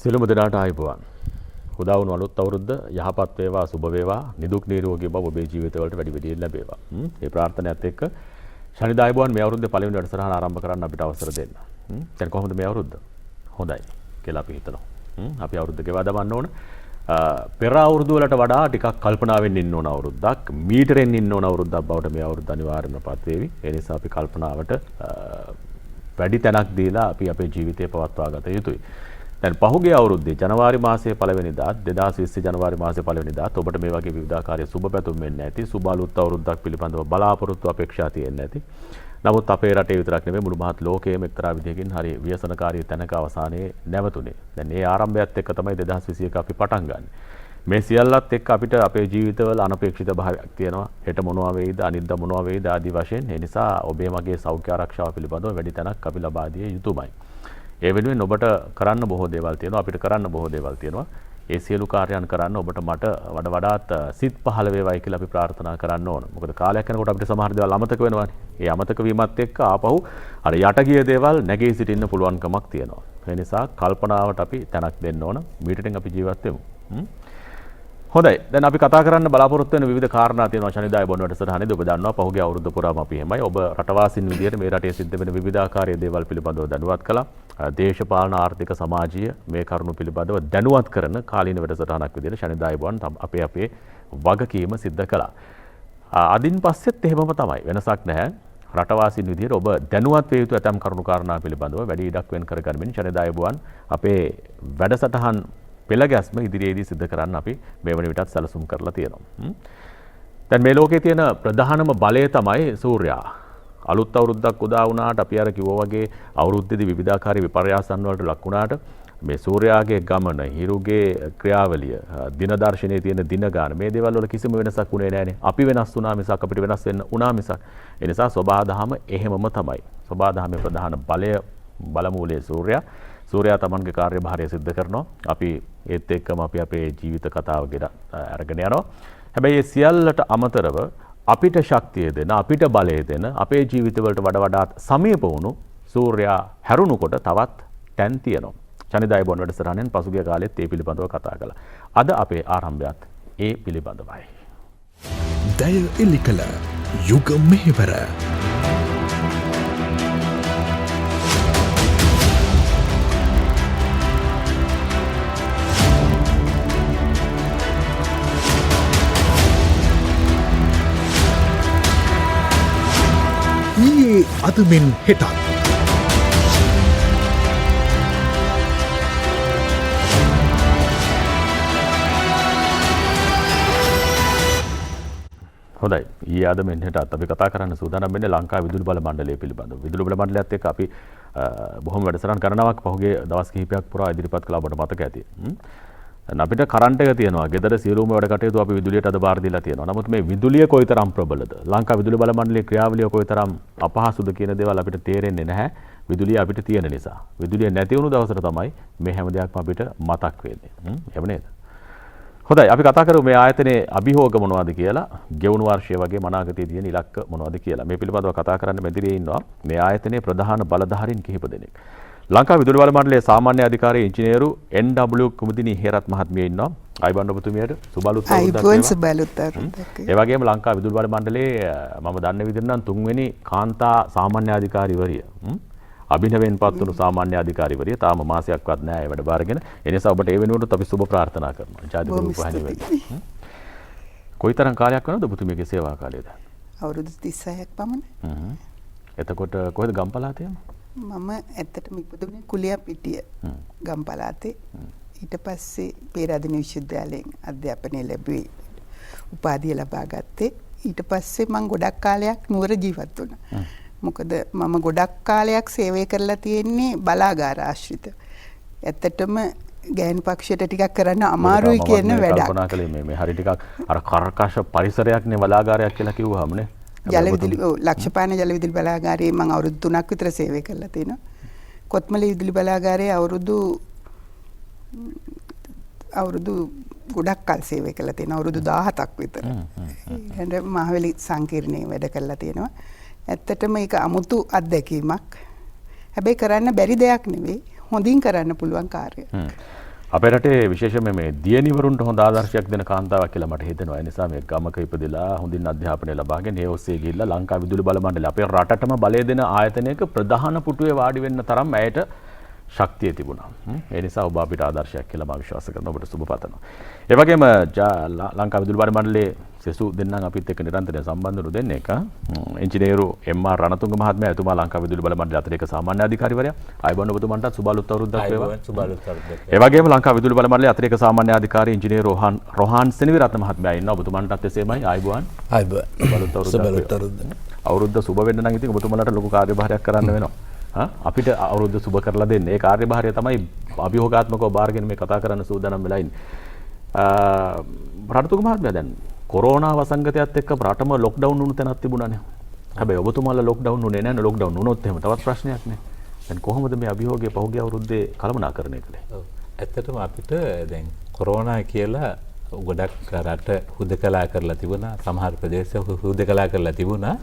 සියලුම දෙනාට ආයුබෝවන්. උදා වුණු අලුත් අවුරුද්ද යහපත් වේවා, සුබ වේවා, නිදුක් නිරෝගී බව ඔබේ ජීවිතවලට වැඩි වැඩියෙන් ලැබේවා. මේ ප්‍රාර්ථනාවත් එක්ක ශනිදා ආයුබෝවන් මේ අවුරුද්දේ පළවෙනි වැඩසටහන ආරම්භ කරන්න අපිට අවසර දෙන්න. දැන් කොහොමද මේ අවුරුද්ද? හොඳයි කියලා අපි හිතනවා. අපි අවුරුද්ද ගෙවා දමන්න ඕන. පෙර අවුරුදු වලට වඩා ටිකක් කල්පනාවෙන් ඉන්න ඕන අවුරුද්දක්, මීටරෙන් ඉන්න ඕන අවුරුද්දක් බවට මේ අවුරුද්ද අනිවාර්යයෙන්ම පත් වේවි. ඒ නිසා අපි කල්පනාවට වැඩි තැනක් දීලා අපි අපේ ජීවිතය පවත්වා ගත යුතුයි. දැන් පහුගිය අවුරුද්දේ ජනවාරි මාසයේ පළවෙනිදා 2020 ජනවාරි මාසයේ පළවෙනිදා ඔබට මේ වගේ විවිධාකාරයේ සුබ පැතුම් වෙන්නේ නැති, සුබ අලුත් අවුරුද්දක් පිළිබඳව බලාපොරොත්තු අපේක්ෂා තියෙන්නේ නැති. නමුත් අපේ රටේ විතරක් නෙමෙයි මුළු මහත් ලෝකයේම එක්තරා විදිහකින් හරි ව්‍යසනකාරී තැනක අවසානයේ නැවතුනේ. දැන් මේ ආරම්භයත් එක්ක තමයි 2021 අපි පටන් ගන්න. මේ සියල්ලත් එක්ක අපිට අපේ ජීවිතවල අනපේක්ෂිත භාවයක් තියෙනවා. හෙට මොනවා වෙයිද, අනිද්දා මොනවා වෙයිද ආදී වශයෙන්. ඒ නිසා ඔබේ මගේ සෞඛ්‍ය ආරක්ෂාව පිළිබඳව වැඩි තැනක් අපි ලබා දිය යුතුමයි. ඒ වෙනුවෙන් ඔබට කරන්න බොහෝ දේවල් තියෙනවා, අපිට කරන්න බොහෝ දේවල් තියෙනවා. ඒ සියලු කාර්යයන් කරන්න ඔබට මට වඩාත් සිත් පහළ වේවයි කියලා අපි ප්‍රාර්ථනා කරන්න ඕන. මොකද කාලයක් යනකොට අපිට සමහර දේවල් අමතක වෙනවානේ. ඒ අමතක වීමත් එක්ක ආපහු අර යට ගිය දේවල් නැගී සිටින්න පුළුවන්කමක් තියෙනවා. ඒ නිසා කල්පනාවට අපි තැනක් දෙන්න ඕන. මීටරෙන් අපි ජීවත් වෙමු. හොඳයි. දැන් අපි කතා කරන්න බලාපොරොත්තු වෙන විවිධ කාරණා තියෙනවා ශනිදාය බොන්න වැඩසටහනේදී. ඔබ දන්නවා පහුගිය අවුරුද්ද පුරාම අපි එහෙමයි. ඔබ රටවාසීන් විදියට මේ රටේ සිද්ධ වෙන විවිධාකාරයේ දේවල් පිළිබඳව දැනුවත් කළා. දේශපාලන ආර්ථික සමාජීය මේ කරුණු පිළිබඳව දැනුවත් කරන කාලීන වැඩසටහනක් විදියට ශනිදාය බොන්න අපේ වගකීම සිද්ධ කළා. අදින් පස්සෙත් එහෙමම තමයි. වෙනසක් නැහැ. රටවාසීන් විදියට ඔබ දැනුවත් වේ යුතු ඇතම් කරුණු කාරණා පිළිබඳව වැඩි ඉඩක් වෙන් කරගනිමින් ශනිදාය බොන්න අපේ වැඩසටහන් පෙළගැස්ම ඉදිරියේදී සිද්ධ කරන්න අපි මේ වන විටත් සැලසුම් කරලා තියෙනවා. දැන් මේ ලෝකයේ තියෙන ප්‍රධානම බලය තමයි සූර්යයා. අලුත් අවුරුද්දක් උදා වුණාට අපි අර කිව්වා වගේ අවුරුද්දේදී විවිධාකාරී විපර්යාසයන් වලට ලක් වුණාට මේ සූර්යාගේ ගමන, හිරුගේ ක්‍රියාවලිය, දින දර්ශනයේ තියෙන දින ගාන මේ දේවල් වල කිසිම වෙනසක් උනේ නැහැනේ. අපි වෙනස් වුණා මිසක් අපිට වෙනස් වෙන්න උනා මිසක්. ඒ නිසා සබහාදහම එහෙමම තමයි. සබහාදහමේ ප්‍රධාන බලය බලමූලයේ සූර්යයා. සූර්යයා තමන්ගේ කාර්යභාරය සිද්ධ කරනවා. අපි ඒත් එක්කම අපි අපේ ජීවිත කතාව අරගෙන යනවා. හැබැයි ඒ සියල්ලට අමතරව අපිට ශක්තිය දෙන, අපිට බලය දෙන, අපේ ජීවිතවලට වඩාත් සමීප වුණු සූර්යයා හැරුණුකොට තවත් තැන් තියෙනවා. ශනිදාය බොන්න වැඩසටහනෙන් පසුගිය කාලෙත් ඒ පිළිබඳව කතා කළා. අද අපේ ආරම්භයත් ඒ පිළිබඳවයි. දය එලිකල යුග මෙහෙවර අද මෙන් හෙටත් හොඳයි. ඊයේ අද මෙන් හෙටත් අපි කතා කරන්න සූදානම් වෙන්නේ ලංකා විදුලි බල මණ්ඩලය පිළිබඳව. විදුලි බල මණ්ඩලයත් එක්ක අපි බොහොම වැඩසටහන් කරනවක් පහුගිය දවස් කිහිපයක් පුරා ඉදිරිපත් කළා ඔබට මතක ඇති. අපිට කරන්ට් එක තියෙනවා. ගෙදර සියලුම වැඩ කටයුතු අපි විදුලියට අද බාර දීලා තියෙනවා. නමුත් මේ විදුලිය කොයිතරම් ප්‍රබලද? ලංකා විදුලි බල මණ්ඩලයේ ක්‍රියාවලිය කොයිතරම් අපහසුද කියන දේවල් අපිට තේරෙන්නේ නැහැ. විදුලිය අපිට තියෙන නිසා. විදුලිය නැති වුණු දවසට තමයි මේ හැම දෙයක්ම අපිට මතක් වෙන්නේ. එහෙම නේද? හොඳයි. අපි කතා කරමු මේ ආයතනයේ අභියෝග මොනවද කියලා. ගෙවුණු වර්ෂය වගේ මනාගතයේ තියෙන ඉලක්ක මොනවද කියලා. මේ පිළිබඳව කතා කරන්න මෙදිරියේ ඉන්නවා මේ ආයතනයේ ප්‍රධාන බලධාරීන් කිහිප දෙනෙක්. ලංකා විදුලි බල මණ්ඩලයේ සාමාන්‍ය අධිකාරී ඉංජිනේරු එන්.ඩබ්ලිව් කුමුදිනී හේරත් මහත්මිය ඉන්නවා. ආයිබන් ඔබතුමියට සුබ අලුත් අවුරුද්දක්. ඒ වගේම ලංකා විදුලි බල මණ්ඩලයේ මම දන්න විදිහට නම් තුන්වෙනි කාන්තා සාමාන්‍ය අධිකාරීවරිය අභිනවෙන් පත් වුණු සාමාන්‍ය අධිකාරීවරිය තාම මාසයක්වත් නැහැ වැඩ බාරගෙන. ඒ නිසා ඔබට ඒ වෙනුවට අපි සුබ ප්‍රාර්ථනා කරනවා. ජාතික රූපවාහිනිය වෙනුවෙන්. කොයිතරම් කාලයක් වෙනවද ඔබතුමියගේ සේවා කාලයද? අවුරුදු 36ක් පමණ. එතකොට කොහෙද ගම්පලාතේම? මම ඇත්තටම ඉපදුනේ කුලියාපිටිය ගම්පලාතේ. ඊට පස්සේ පේරාදෙණිය විශ්වවිද්‍යාලයෙන් අධ්‍යාපනය ලැබුවේ. උපාධිය ලබා ගත්තේ. ඊට පස්සේ මම ගොඩක් කාලයක් නුවර ජීවත් වුණා. මොකද මම ගොඩක් කාලයක් සේවය කරලා තියෙන්නේ බලාගාර ආශ්‍රිත. ඇත්තටම ගෑනු පක්ෂයට ටිකක් කරන්න අමාරුයි කියන වැඩක්. කල්පනා කළේ මේ හරි ටිකක් අර කරකශ පරිසරයක් නේ බලාගාරයක් කියලා කිව්වහම නේ. ජල විදුලි ලක්ෂපාන ජල විදුලි බලාගාරයේ මම අවුරුදු 3ක් විතර සේවය කරලා තිනවා. කොත්මලේ විදුලි බලාගාරයේ අවුරුදු ගොඩක් කල් සේවය කරලා තිනවා. අවුරුදු 17ක් විතර. ඊට මහවැලි සංකීර්ණයේ වැඩ කරලා තිනවා. ඇත්තටම ඒක අමුතු අත්දැකීමක්. හැබැයි කරන්න බැරි දෙයක් නෙවෙයි. හොඳින් කරන්න පුළුවන් කාර්යයක්. අපේ රටේ විශේෂයෙන්ම මේ දියණිවරුන්ට හොඳ ආදර්ශයක් දෙන කාන්තාවක් කියලා මට හිතෙනවා. ඒ නිසා මේ ගමක ඉපදෙලා හොඳින් අධ්‍යාපනය ලබාගෙන ඒ ඔස්සේ ගිහිල්ලා ලංකා විදුලි බල මණ්ඩලය අපේ රටටම බලය දෙන ආයතනයක ප්‍රධාන පුටුවේ වාඩි වෙන්න තරම් ඇයට ශක්තිය තිබුණා. ඒ නිසා ඔබ අපිට ආදර්ශයක් කියලා මම විශ්වාස කරනවා. ඔබට සුබ පතනවා. ඒ වගේම ලංකා විදුලි බල මණ්ඩලයේ සෙසු දෙන්නම් අපිත් එක්ක නිරන්තරයෙන් සම්බන්ධ වුණු දෙන්නේ එක ඉංජිනේරු එම්.ආර්. රණතුංග මහත්මයා එතුමා ලංකා විදුලි බල මණ්ඩලයේ අතිරේක සාමාන්‍ය අධිකාරිවරයා. ආයුබෝවන් ඔබතුමන්ටත් සුබ අලුත් අවුරුද්දක් වේවා. සුබ අලුත් අවුරුද්දක්. ඒ වගේම ලංකා විදුලි බල මණ්ඩලයේ අතිරේක සාමාන්‍ය අධිකාරී ඉංජිනේරු රොහාන් සෙනවිරත්න මහත්මයා ඉන්නවා. ඔබතුමන්ටත් එසේමයි. ආයුබෝවන්. ආයුබෝවන්. සුබ අලුත් අවුරුද්දක්. අවුරුද්ද සුබ වෙන්න නම් ඉතින් ඔබතුමන්ට ලොකු කාර්යභාරයක් කරන්න වෙනවා. අපිට අවුරුද්ද සුබ කරලා දෙන්න. ඒ කාර්යභාරය තමයි අභියෝගාත්මකව බාරගෙන මේ කතා කරන්න සූදානම් වෙලා ඉන්නේ. රණතුංග මහත්මයා දැන් කොරෝනා වසංගතයත් එක්ක රටම ලොක්ඩවුන් වුණු තැනක් තිබුණානේ. හැබැයි ඔබතුමාලා ලොක්ඩවුන් වුණේ නැහැ නේ. ලොක්ඩවුන් වුණොත් එහෙම තවත් ප්‍රශ්නයක් නේ. දැන් කොහොමද මේ අභියෝගය පහුගිය අවුරුද්දේ කළමනාකරණය කළේ? ඔව්. ඇත්තටම අපිට දැන් කොරෝනා කියලා ගොඩක් රට හුදකලා කරලා තිබුණා. සමහර ප්‍රදේශ හුදකලා කරලා තිබුණා.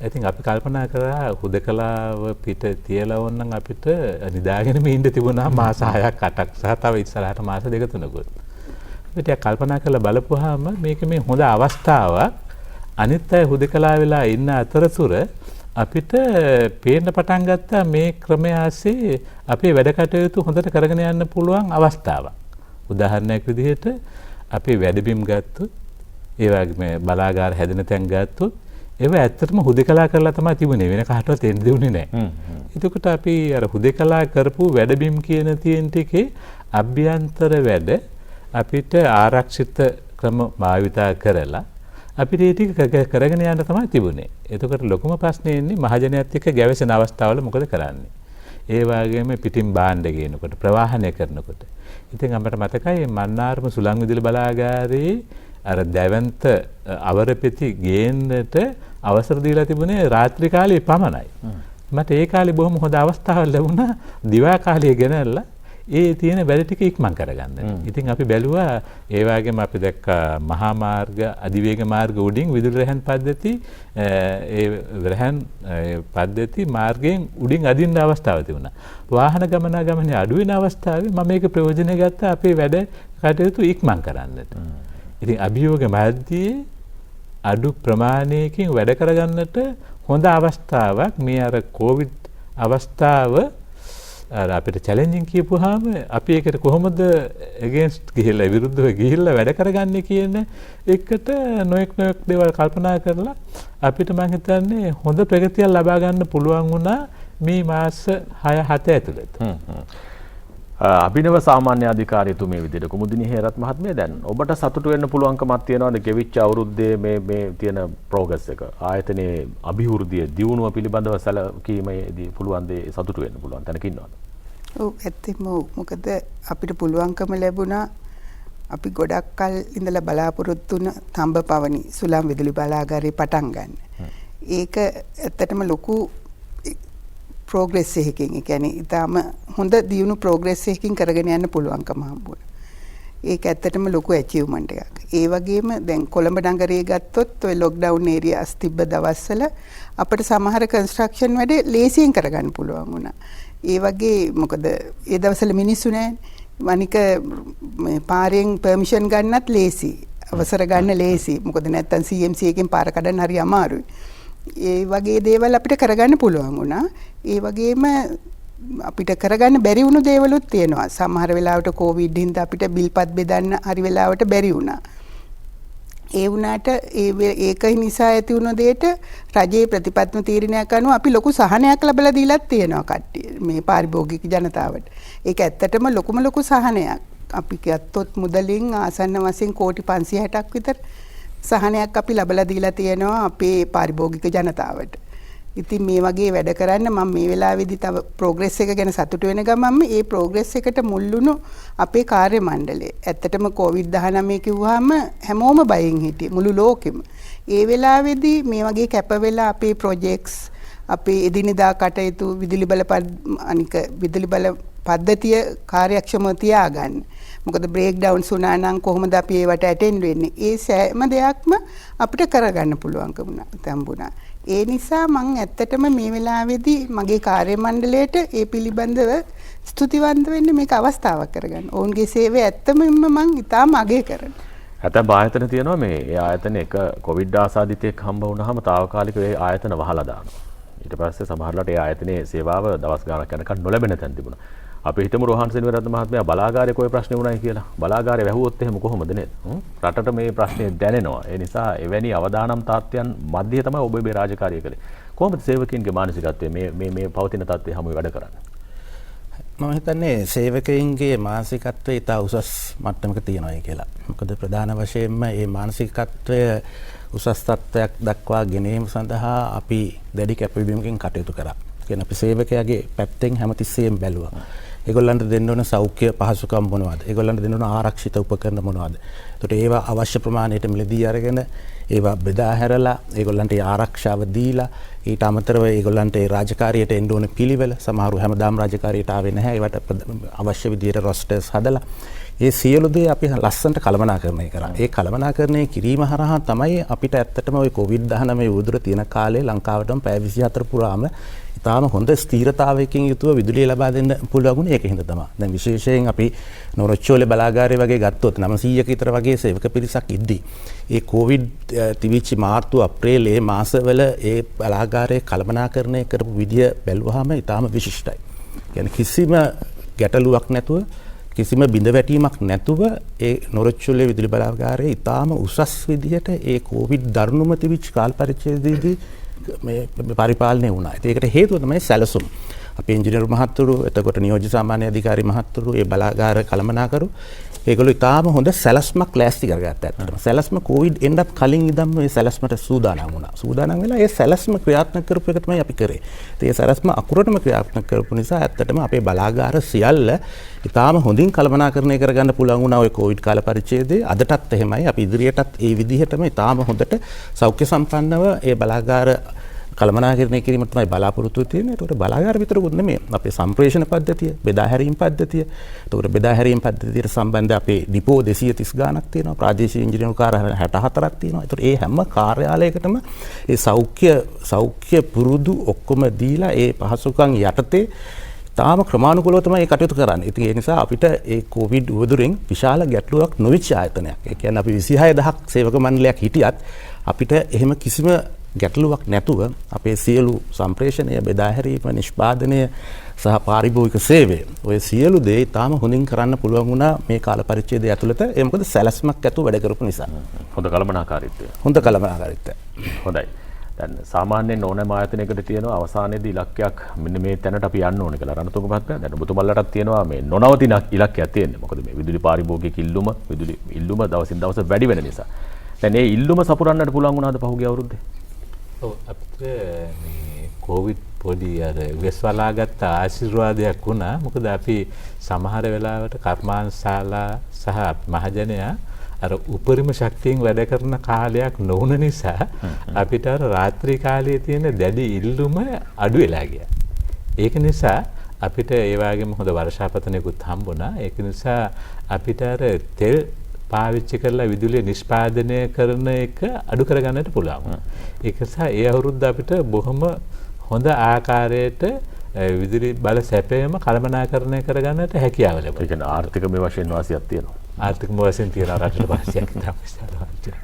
ඉතින් අපි කල්පනා කරා හුදකලාව පිට තියලා වොන්නම් අපිට නිදාගෙන ඉන්න තිබුණා මාස 6ක් 8ක් සහ තව ඉස්සරහට මාස 2-3කුත්. අපිට කල්පනා කරලා බලපුවාම මේක මේ හොඳ අවස්ථාවක්. අනිත් අය හුදකලා වෙලා ඉන්න අතරතුර අපිට පේන්න පටන් ගත්තා මේ ක්‍රමය ආසේ අපේ වැඩ කටයුතු හොඳට කරගෙන යන්න පුළුවන් අවස්ථාවක්. උදාහරණයක් විදිහට අපි වැඩබිම් ගත්තොත් ඒ වගේම බලාගාර හැදෙන තැන් ගත්තොත් ඒව ඇත්තටම හුදකලා කරලා තමයි තිබුණේ. වෙන කාටවත් එන්න දෙන්නේ නැහැ. එතකොට අපි අර හුදකලා කරපු වැඩබිම් කියන තියෙන ටිකේ අභ්‍යන්තර වැඩ අපිට ආරක්ෂිත ක්‍රම භාවිතා කරලා අපිට ඒ ටික කරගෙන යන්න තමයි තිබුණේ. එතකොට ලොකුම ප්‍රශ්නේ ඉන්නේ මහජනයාත් එක්ක ගැවෙසෙන අවස්ථාවල මොකද කරන්නේ? ඒ වගේම පිටින් භාණ්ඩ ගේනකොට ප්‍රවාහනය කරනකොට. ඉතින් අපිට මතකයි මන්නාරම සුළං විදුලි බලාගාරයේ අර දැවන්ත අවරපෙති ගේන්නට අවසර දීලා තිබුණේ රාත්‍රී කාලේ පමණයි. මට ඒ කාලේ බොහොම හොඳ අවස්ථාවක් ලැබුණා දිවා කාලේ ගෙනල්ලා ඒ තියෙන වැඩ ටික ඉක්මන් කරගන්න. ඉතින් අපි බැලුවා ඒ වගේම අපි දැක්කා මහා මාර්ග අධිවේග මාර්ග උඩින් විදුලි රැහන් පද්ධති ඒ රැහන් පද්ධති මාර්ගයෙන් උඩින් අදින්න අවස්ථාවක් තිබුණා. වාහන ගමනාගමනේ අඩු වෙන අවස්ථාවේ මම මේක ප්‍රයෝජන ගත්තා අපේ වැඩ කටයුතු ඉක්මන් කරන්නට. ඉතින් අභියෝග මැද්දේ අඩු ප්‍රමාණයකින් වැඩ කරගන්නට හොඳ අවස්ථාවක් මේ අර කොවිඩ් අවස්ථාව අපිට චැලෙන්ජින් කියපුවාම අපි ඒකට කොහොමද against ගිහිල්ලා විරුද්ධව ගිහිල්ලා වැඩ කරගන්නේ කියන එකට නොඑක් දේවල් කල්පනා කරලා අපිට මම හිතන්නේ හොඳ ප්‍රගතියක් ලබා ගන්න පුළුවන් වුණා මේ මාස 6-7 ඇතුළත. අභිනව සාමාන්‍ය අධිකාරියතුමේ විදිහට කුමුදිනී හේරත් මහත්මිය දැන් ඔබට සතුටු වෙන්න පුළුවන්කමක් තියනවාද ගෙවිච්ච අවුරුද්දේ මේ තියෙන ප්‍රෝග්‍රස් එක ආයතනයේ අභිවෘද්ධිය දියුණුව පිළිබඳව සැලකීමේදී පුළුවන් දේ සතුටු වෙන්න පුළුවන් තැනක ඉන්නවද? ඔව් ඇත්තම මොකද අපිට පුළුවන්කම ලැබුණා අපි ගොඩක් කල් ඉඳලා බලාපොරොත්තු වුණ තඹපවණි සුළං විදුලි බලාගාරේ පටන් ගන්න. ඒක ඇත්තටම ලොකු ප්‍රෝග්‍රස් එකකින් ඒ කියන්නේ ඊටම හොඳ දියුණු ප්‍රෝග්‍රස් එකකින් කරගෙන යන්න පුළුවන්කම හම්බුණා. ඒක ඇත්තටම ලොකු ඇචීව්මන්ට් එකක්. ඒ වගේම දැන් කොළඹ නගරයේ ගත්තොත් ඔය ලොක්ඩවුන් ඒරියාස් තිබ්බ දවස්වල අපිට සමහර කන්ස්ට්‍රක්ෂන් වැඩ ලේසියෙන් කරගන්න පුළුවන් වුණා. ඒ වගේ මොකද ඒ දවස්වල මිනිස්සු නැහැ. වනික මේ පාරෙන් පර්මිෂන් ගන්නත් ලේසි. අවසර ගන්න ලේසි. මොකද නැත්තම් CMC එකෙන් පාර කඩන්න හරි අමාරුයි. ඒ වගේ දේවල් අපිට කරගන්න පුළුවන් වුණා. ඒ වගේම අපිට කරගන්න බැරි වුණු දේවලුත් තියෙනවා. සමහර වෙලාවට කොවිඩ් හින්දා අපිට බිල්පත් බෙදන්න හරි වෙලාවට බැරි වුණා. ඒ වුණාට ඒක නිසා ඇති වුණ දෙයට රජයේ ප්‍රතිපත්ති තීරණයක් අනුව අපි ලොකු සහනයක් ලැබලා දීලාත් තියෙනවා කට්ටිය මේ පාරිභෝගික ජනතාවට. ඒක ඇත්තටම ලොකු සහනයක්. අපි ගත්තොත් මුදලින් ආසන්න වශයෙන් කෝටි 560ක් විතර සහනයක් අපි ලැබලා දීලා තියෙනවා අපේ පාරිභෝගික ජනතාවට. ඉතින් මේ වගේ වැඩ කරන්න මම මේ වෙලාවේදී තව ප්‍රෝග්‍රස් එක ගැන සතුටු වෙන ගමන්ම මේ ප්‍රෝග්‍රස් එකට මුල් වුණු අපේ කාර්ය මණ්ඩලය. ඇත්තටම COVID-19 කිව්වහම හැමෝම බයෙන් හිටියේ මුළු ලෝකෙම. ඒ වෙලාවේදී මේ වගේ කැප වෙලා අපේ ප්‍රොජෙක්ට්ස් අපේ එදිනෙදා කටයුතු විදුලි බල පද්ධතිය කාර්යක්ෂමව තියාගන්න. මොකද බ්‍රේක් ඩවුන්ස් වුණා නම් කොහොමද අපි ඒවට ඇටෙන්ඩ් වෙන්නේ? ඒ සෑම දෙයක්ම අපිට කරගන්න පුළුවන්කම තිබුණා. ඒ නිසා මම ඇත්තටම මේ වෙලාවේදී මගේ කාර්ය මණ්ඩලයට ඒ පිළිබඳව ස්තුතිවන්ත වෙන්න මේක අවස්ථාවක් කරගන්න. ඔවුන්ගේ සේවය ඇත්තම මම ඉතාම අගය කරනවා. ඇතැම් ආයතන තියෙනවා මේ ඒ ආයතන එක කොවිඩ් ආසාදිතයෙක් හම්බ වුණාම తాවකාලිකව ඒ ආයතන වහලා දානවා. ඊට පස්සේ සමහරවිට ඒ ආයතනයේ සේවාව දවස් ගාණක් යනකම් නොලැබෙන තැන් තිබුණා. අපි හිතමු රෝහන් සෙනවිරත්න මහත්මයා බලාගාරයේ කොයි ප්‍රශ්නේ වුණායි කියලා. බලාගාරය වැහුවොත් එහෙම කොහොමද නේද? රටට මේ ප්‍රශ්නේ දැනෙනවා. ඒ නිසා එවැනි අවදානම් තාත්ත්වයන් මැදිහේ තමයි ඔබ මේ රාජකාරිය කළේ. කොහොමද සේවකයන්ගේ මානසිකත්වය මේ පවතින තත්ත්වයේ හැම වැඩ කරන්නේ? මම හිතන්නේ සේවකයන්ගේ මානසිකත්වය ඉතා උසස් මට්ටමක තියෙනවා කියලා. මොකද ප්‍රධාන වශයෙන්ම මේ මානසිකත්වය උසස් තත්ත්වයක් දක්වා ගෙනීම සඳහා අපි දැඩි කැපවීමකින් කටයුතු කරා. කියන්නේ අපි සේවකයාගේ පැත්තෙන් හැමතිස්සෙම බැලුවා. ඒගොල්ලන්ට දෙන්න ඕන සෞඛ්‍ය පහසුකම් මොනවද? ඒගොල්ලන්ට දෙන්න ඕන ආරක්ෂිත උපකරණ මොනවද? ඒකට ඒවා අවශ්‍ය ප්‍රමාණයට මිලදී අරගෙන ඒවා බෙදා හැරලා ඒගොල්ලන්ට ආරක්ෂාව දීලා ඊට අමතරව ඒගොල්ලන්ට ඒ රාජකාරියට එන්න ඕන පිළිවෙල සමහරව හැමදාම රාජකාරියට ආවේ නැහැ. ඒවට අවශ්‍ය විදියට රොස්ටර්ස් හදලා ඒ සියලු දේ අපි ලස්සනට කළමනාකරණය කරා. ඒ කළමනාකරණය කිරීම හරහා තමයි අපිට ඇත්තටම ওই COVID-19 උදුර තියෙන කාලේ ලංකාවටම පැය 24 පුරාම ඉතාම හොඳ ස්ථීරතාවයකින් යුතුව විදුලිය ලබා දෙන්න පුළුවන් ඒකින්ද තමයි. දැන් විශේෂයෙන් අපි නොරොච්චෝලේ බලාගාරය වගේ ගත්තොත් 900ක විතර වගේ සේවක පිරිසක් ඉද්දි ඒ COVID තිවිච්ච මාර්තු අප්‍රේලයේ මාසවල ඒ බලාගාරයේ කළමනාකරණය කරපු විදිය බැලුවාම ඉතාම විශිෂ්ටයි. කියන්නේ කිසිම ගැටලුවක් නැතුව කිසිම බිඳවැටීමක් නැතුව ඒ නොරොච්චෝලේ විදුලි බලාගාරයේ ඉතාම උසස් විදියට ඒ COVID දරුණුම තිවිච්ච කාල පරිච්ඡේදයේදී මේ පරිපාලනය වුණා. ඒකට හේතුව තමයි සැලසුම්. අපේ ඉංජිනේරු මහත්තුරු, එතකොට නියෝජ්‍ය සාමාන්‍ය අධිකාරී මහත්තුරු, ඒ බලාගාර කළමනාකරු ඒගොල්ලෝ ඉතාම හොඳ සැලැස්මක් ලෑස්ති කරගත්තා. ඇත්තටම සැලැස්ම කොවිඩ් එන්නත් කලින් ඉඳන්ම මේ සැලැස්මට සූදානම් වුණා. සූදානම් වෙලා ඒ සැලැස්ම ක්‍රියාත්මක කරපු එක තමයි අපි කරේ. ඒ සැලැස්ම අකුරටම ක්‍රියාත්මක කරපු නිසා ඇත්තටම අපේ බලාගාර සියල්ල ඉතාම හොඳින් කළමනාකරණය කරගන්න පුළුවන් වුණා ওই කොවිඩ් කාල පරිච්ඡේදයේ. අදටත් එහෙමයි. අපි ඉදිරියටත් ඒ විදිහටම ඉතාම හොඳට සෞඛ්‍ය සම්පන්නව ඒ බලාගාර කළමනාකරණය කිරීම තමයි බලාපොරොත්තු වෙන්නේ. ඒකට බලාගාර විතරකුත් නෙමෙයි. අපේ සම්ප්‍රේෂණ පද්ධතිය, බෙදා හැරීම් පද්ධතිය. ඒකට බෙදා හැරීම් පද්ධතියට සම්බන්ධ අපේ ඩිපෝ 230 ගාණක් තියෙනවා. ප්‍රාදේශීය ඉංජිනේරු කාර්ය 64ක් තියෙනවා. ඒකට ඒ හැම කාර්යාලයකටම ඒ සෞඛ්‍ය පුරුදු ඔක්කොම දීලා ඒ පහසුකම් යටතේ තාම ක්‍රමානුකූලව තමයි කටයුතු කරන්නේ. ඉතින් ඒ නිසා අපිට ඒ කොවිඩ් උවදුරෙන් විශාල ගැටලුවක් නොවිච්ච ආයතනයක්. ඒ කියන්නේ අපි 26000ක් සේවක මණ්ඩලයක් හිටියත් අපිට එහෙම කිසිම ගැටලුවක් නැතුව අපේ සියලු සම්ප්‍රේෂණය, බෙදා හැරීම, නිෂ්පාදනය සහ පාරිභෝගික සේවය ඔය සියලු දේ තාම හොඳින් කරන්න පුළුවන් වුණා මේ කාල පරිච්ඡේදය ඇතුළත. ඒ මොකද සැලැස්මක් ඇතුව වැඩ කරපු නිසා. හොඳ කළමනාකාරීත්වය. හොඳයි. දැන් සාමාන්‍යයෙන් ඕනෑම ආයතනයකට තියෙනවා අවසානයේදී ඉලක්කයක් මෙන්න මේ තැනට අපි යන්න ඕනේ කියලා. රණතුංග මහත්මයා දැන් ඔබතුමල්ලටත් තියෙනවා මේ නොනවතින ඉලක්කයක් තියෙන්නේ. මොකද මේ විදුලි පාරිභෝගික විදුලි ඉල්ලුම දවසින් දවස වැඩි වෙන නිසා. දැන් මේ ඉල්ලුම සපුරන්නට පුළුවන් වුණාද පහුගිය අවුරුද්දේ? අපිට මේ කොවිඩ් පොඩි අර වෙස්වලාගත්ත ආශිර්වාදයක් වුණා. මොකද අපි සමහර වෙලාවට කර්මාන්තශාලා සහ මහජනයා අර උපරිම ශක්තියෙන් වැඩ කරන කාලයක් නොවුන නිසා අපිට අර රාත්‍රී කාලයේ තියෙන දැඩි ඉල්ලුම අඩු වෙලා ගියා. ඒක නිසා අපිට ඒ වගේම හොඳ වර්ෂාපතනයකුත් හම්බුණා. ඒක නිසා අපිට අර තෙල් පාවිච්චි කරලා විදුලිය නිෂ්පාදනය කරන එක අඩු කරගන්නට පුළුවන්. ඒක නිසා ඒ අවුරුද්ද අපිට බොහොම හොඳ ආකාරයට විදුලි බල සැපයීම කළමනාකරණය කරගන්නට හැකියාව ලැබුණා. ඒ කියන්නේ ආර්ථිකමය වශයෙන් වාසියක් තියෙනවා. ආර්ථිකමය වශයෙන් තියෙන රටට වාසියක් තමයි.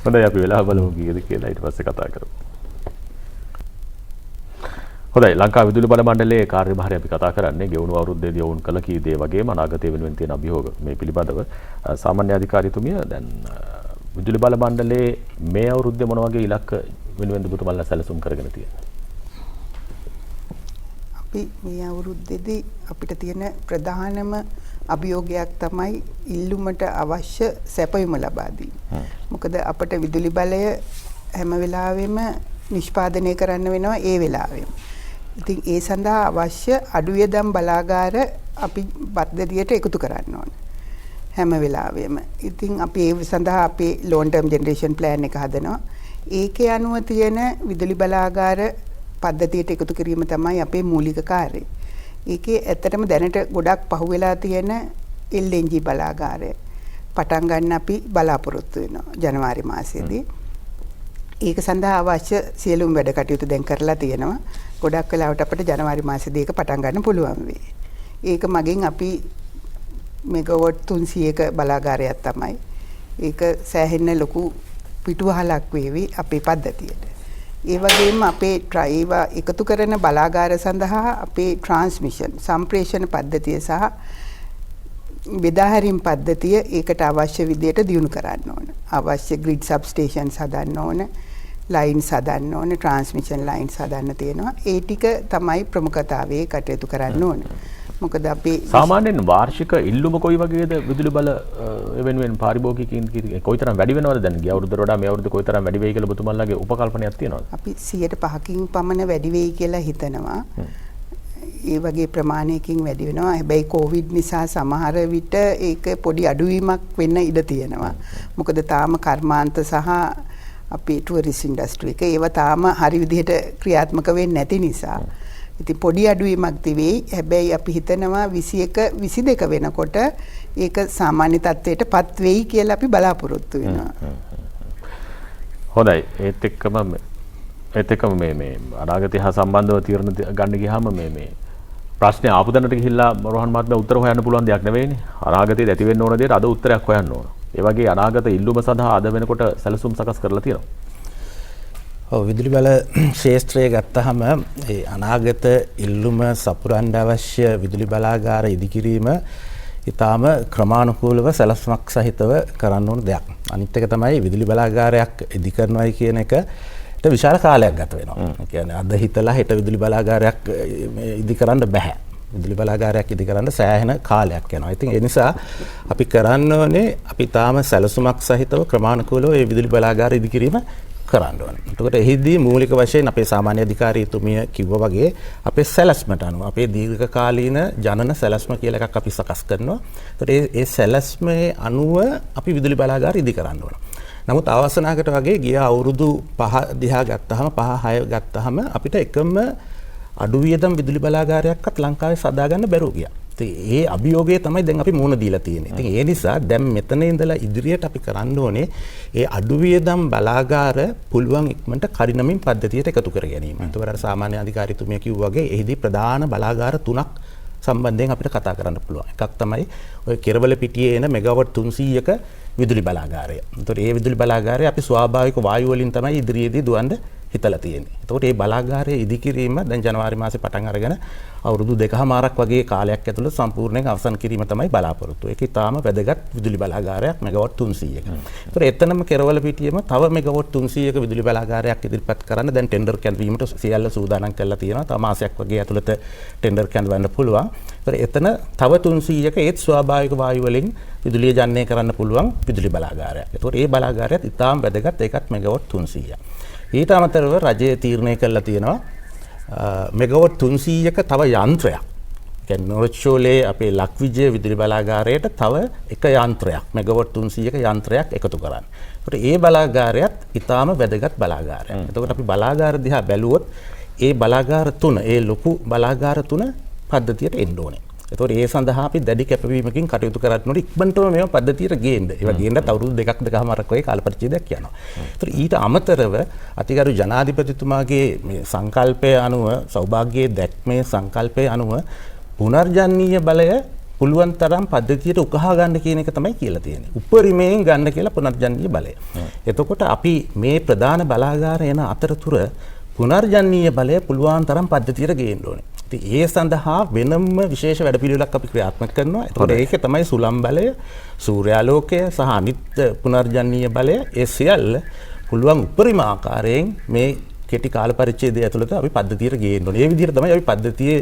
හොඳයි අපි වෙලාව බලමු කීයද කියලා ඊට පස්සේ කතා කරමු. හොඳයි ලංකා විදුලි බල මණ්ඩලයේ කාර්යභාරය අපි කතා කරන්නේ ගෙවුණු අවුරුද්දේදී වුන් කළ කී දේ වගේම අනාගතයේ වෙනුවෙන් තියෙන අභියෝග මේ පිළිබඳව සාමාන්‍ය අධිකාරීතුමිය දැන් විදුලි බල මණ්ඩලයේ මේ අවුරුද්දේ මොන වගේ ඉලක්ක වෙනුවෙන්ද ඔබතුමාලා සැලසුම් කරගෙන තියෙන්නේ? අපි මේ අවුරුද්දේදී අපිට තියෙන ප්‍රධානම අභියෝගයක් තමයි ඉල්ලුමට අවශ්‍ය සැපයුම ලබා දීම. මොකද අපට විදුලි බලය හැම වෙලාවෙම නිෂ්පාදනය කරන්න වෙනවා ඒ වෙලාවෙම. ඉතින් ඒ සඳහා අවශ්‍ය අඩු වියදම් බලාගාර අපි පද්ධතියට එකතු කරන්න ඕන හැම වෙලාවෙම. ඉතින් අපි ඒ සඳහා අපේ long term generation plan එක හදනවා. ඒකේ අනුව තියෙන විදුලි බලාගාර පද්ධතියට එකතු කිරීම තමයි අපේ මූලික කාර්යය. ඒකේ ඇත්තටම දැනට ගොඩක් පහුවෙලා තියෙන LNG බලාගාරය පටන් ගන්න අපි බලාපොරොත්තු වෙනවා ජනවාරි මාසයේදී. ඒක සඳහා අවශ්‍ය සියලුම වැඩ කටයුතු දැන් කරලා තියෙනවා. ගොඩක් වෙලාවට අපිට ජනවාරි මාසේ දෙක පටන් ගන්න පුළුවන් වෙයි. ඒක මගෙන් අපි මෙගාවොට් 300ක බලාගාරයක් තමයි. ඒක සෑහෙන ලොකු පිටුවහලක් වේවි අපේ පද්ධතියට. ඒ වගේම අපේ ඒවා එකතු කරන බලාගාර සඳහා අපේ ට්‍රාන්ස්මිෂන් සම්ප්‍රේෂණ පද්ධතිය සහ බෙදාහැරීම් පද්ධතිය ඒකට අවශ්‍ය විදියට දියුණු කරන්න ඕන. අවශ්‍ය ග්‍රිඩ් සබ්ස්ටේෂන්ස් හදන්න ඕන, ලයින්ස් හදන්න ඕන, ට්‍රාන්ස්මිෂන් ලයින්ස් හදන්න තියෙනවා. ඒ ටික තමයි ප්‍රමුඛතාවයේ කටයුතු කරන්න ඕන. මොකද අපි සාමාන්‍යයෙන් වාර්ෂික ඉල්ලුම කොයි වගේද විදුලි බල වෙනුවෙන් පාරිභෝගිකයින් කොයිතරම් වැඩි වෙනවද දැන් ගිය අවුරුද්දට වඩා මේ අවුරුද්ද කොයිතරම් වැඩි වෙයි කියලා ඔබතුමාලගේ උපකල්පනයක් තියෙනවද? අපි 105කින් පමණ වැඩි වෙයි කියලා හිතනවා. ඒ වගේ ප්‍රමාණයකින් වැඩි වෙනවා. හැබැයි කොවිඩ් නිසා සමහර විට ඒක පොඩි අඩුවීමක් වෙන්න ඉඩ තියෙනවා. මොකද තාම කර්මාන්ත සහ අපේ ටුවරිස්ට් ඉන්ඩස්ට්‍රි එක ඒව තාම හරි විදිහට ක්‍රියාත්මක වෙන්නේ නැති නිසා ඉතින් පොඩි අඩුවීමක් තිබෙයි. හැබැයි අපි හිතනවා 21 22 වෙනකොට ඒක සාමාන්‍ය තත්ත්වයටපත් වෙයි කියලා අපි බලාපොරොත්තු වෙනවා. හොඳයි. ඒත් එක්කම මේ අනාගතය හා සම්බන්ධව තීරණ ගන්න ගියාම මේ ප්‍රශ්නේ ආපු දැනට ගිහිල්ලා රෝහන් මහත්මයා උත්තර හොයන්න පුළුවන් දෙයක් නෙවෙයිනේ. අනාගතයේ ඇති වෙන්න ඕන දේට අද උත්තරයක් හොයන්න ඕන. ඒ වගේ අනාගත ඉල්ලුම සඳහා අද වෙනකොට සැලසුම් සකස් කරලා තියෙනවා. ඔව් විදුලි බල ක්ෂේත්‍රය ගත්තහම ඒ අනාගත ඉල්ලුම සපුරන්න අවශ්‍ය විදුලි බලාගාර ඉදිකිරීම ඊටාම ක්‍රමානුකූලව සැලැස්මක් සහිතව කරන්න ඕන දෙයක්. අනිත් එක තමයි විදුලි බලාගාරයක් ඉදි කරනවායි කියන එකට විශාල කාලයක් ගත වෙනවා. ඒ කියන්නේ අද හිතලා හෙට විදුලි බලාගාරයක් ඉදි කරන්න බෑ. විදුලි බලාගාරයක් ඉදි කරන්න සෑහෙන කාලයක් යනවා. ඉතින් ඒ නිසා අපි කරන්න ඕනේ අපි තාම සැලසුමක් සහිතව ක්‍රමානුකූලව මේ විදුලි බලාගාර ඉදි කිරීම කරන්න ඕනේ. එතකොට එහිදී මූලික වශයෙන් අපේ සාමාන්‍ය අධිකාරීතුමිය කිව්වා වගේ අපේ සැලැස්මට අනුව අපේ දීර්ඝකාලීන ජනන සැලැස්ම කියලා එකක් අපි සකස් කරනවා. එතකොට ඒ සැලැස්මේ අනුව අපි විදුලි බලාගාර ඉදි කරන්න ඕන. නමුත් අවසනාවකට වගේ ගිය අවුරුදු 5 දිහා ගත්තාම 5-6 ගත්තාම අපිට එකම අඩු වියදම් විදුලි බලාගාරයක්වත් ලංකාවේ සදා ගන්න බැරුව ගියා. ඒ අභියෝගය තමයි දැන් අපි මුහුණ දීලා තියෙන්නේ. ඉතින් ඒ නිසා දැන් මෙතන ඉඳලා ඉදිරියට අපි කරන්න ඕනේ ඒ අඩු වියදම් බලාගාර පුළුවන් ඉක්මනට කඩිනමින් පද්ධතියට එකතු කර ගැනීම. ඒතකොට අර සාමාන්‍ය අධිකාරීතුමිය කිව්වා වගේ එහිදී ප්‍රධාන බලාගාර 3ක් සම්බන්ධයෙන් අපිට කතා කරන්න පුළුවන්. එකක් තමයි ඔය කෙරවල පිටියේ එන මෙගාවොට් 300ක විදුලි බලාගාරය. ඒතකොට ඒ විදුලි බලාගාරය අපි ස්වාභාවික වායු වලින් තමයි ඉදිරියේදී දුවන්න හිතලා තියෙන්නේ. එතකොට මේ බලාගාරයේ ඉදිකිරීම දැන් ජනවාරි මාසේ පටන් අරගෙන අවුරුදු 2කමාරක් වගේ කාලයක් ඇතුළත සම්පූර්ණයෙන් අවසන් කිරීම තමයි බලාපොරොත්තු. ඒක ඊටාම වැදගත් විදුලි බලාගාරයක් මෙගාවොට් 300ක. ඒතකොට එතනම කෙරවල පිටියේම තව මෙගාවොට් 300ක විදුලි බලාගාරයක් ඉදිරිපත් කරන්න දැන් ටෙන්ඩර් කැඳවීමට සියල්ල සූදානම් කරලා තියෙනවා. තව මාසයක් වගේ ඇතුළත ටෙන්ඩර් කැඳවන්න පුළුවන්. ඒතකොට එතන තව 300ක ඒත් ස්වාභාවික වායු වලින් විදුලිය ජනනය කරන්න පුළුවන් විදුලි බලාගාරයක්. ඒතකොට මේ බලාගාරයත් ඊටාම වැදගත්. ඒකත් මෙගාවොට් 300ක්. ඊට අමතරව රජය තීරණය කළා තියෙනවා මෙගාවොට් 300ක තව යන්ත්‍රයක්. කියන්නේ නොරොච්චෝලේ අපේ ලක්විජය විදුලි බලාගාරයට තව එක යන්ත්‍රයක් මෙගාවොට් 300ක යන්ත්‍රයක් එකතු කරන්න. ඒකට ඒ බලාගාරයත් ඊටාම වැදගත් බලාගාරයක්. එතකොට අපි බලාගාර දිහා බැලුවොත් ඒ බලාගාර තුන ඒ ලොකු බලාගාර තුන පද්ධතියට එන්න ඕනේ. ඒතකොට ඒ සඳහා අපි දැඩි කැපවීමකින් කටයුතු කරන්න ඕනේ. ඉක්මනටම මේවා පද්ධතියට ගේන්න. ඒවා ගේන්නත් අවුරුදු 2-2කමාරක් වගේ කාල පරිච්ඡේදයක් යනවා. ඒතකොට ඊට අමතරව අතිගරු ජනාධිපතිතුමාගේ මේ සංකල්පය අනුව සෞභාග්‍යයේ දැක්මේ සංකල්පය අනුව පුනර්ජනනීය බලය පුළුවන් තරම් පද්ධතියට උකහා ගන්න කියන එක තමයි කියලා තියෙන්නේ. උපරිමයෙන් ගන්න කියලා පුනර්ජනනීය බලය. එතකොට අපි මේ ප්‍රධාන බලාගාර එන අතරතුර පුනර්ජනනීය බලය පුළුවන් තරම් පද්ධතියට ගේන්න ඕනේ. ඒ සඳහා වෙනම විශේෂ වැඩපිළිවෙලක් අපි ක්‍රියාත්මක කරනවා. ඒතකොට ඒක තමයි සුළං බලය, සූර්යාලෝකය සහ අනිත් පුනර්ජනනීය බලය. ඒ සියල්ල පුළුවන් උපරිම ආකාරයෙන් මේ කෙටි කාල පරිච්ඡේදය ඇතුළත අපි පද්ධතියට ගේන්න ඕනේ. ඒ විදිහට තමයි අපි පද්ධතියේ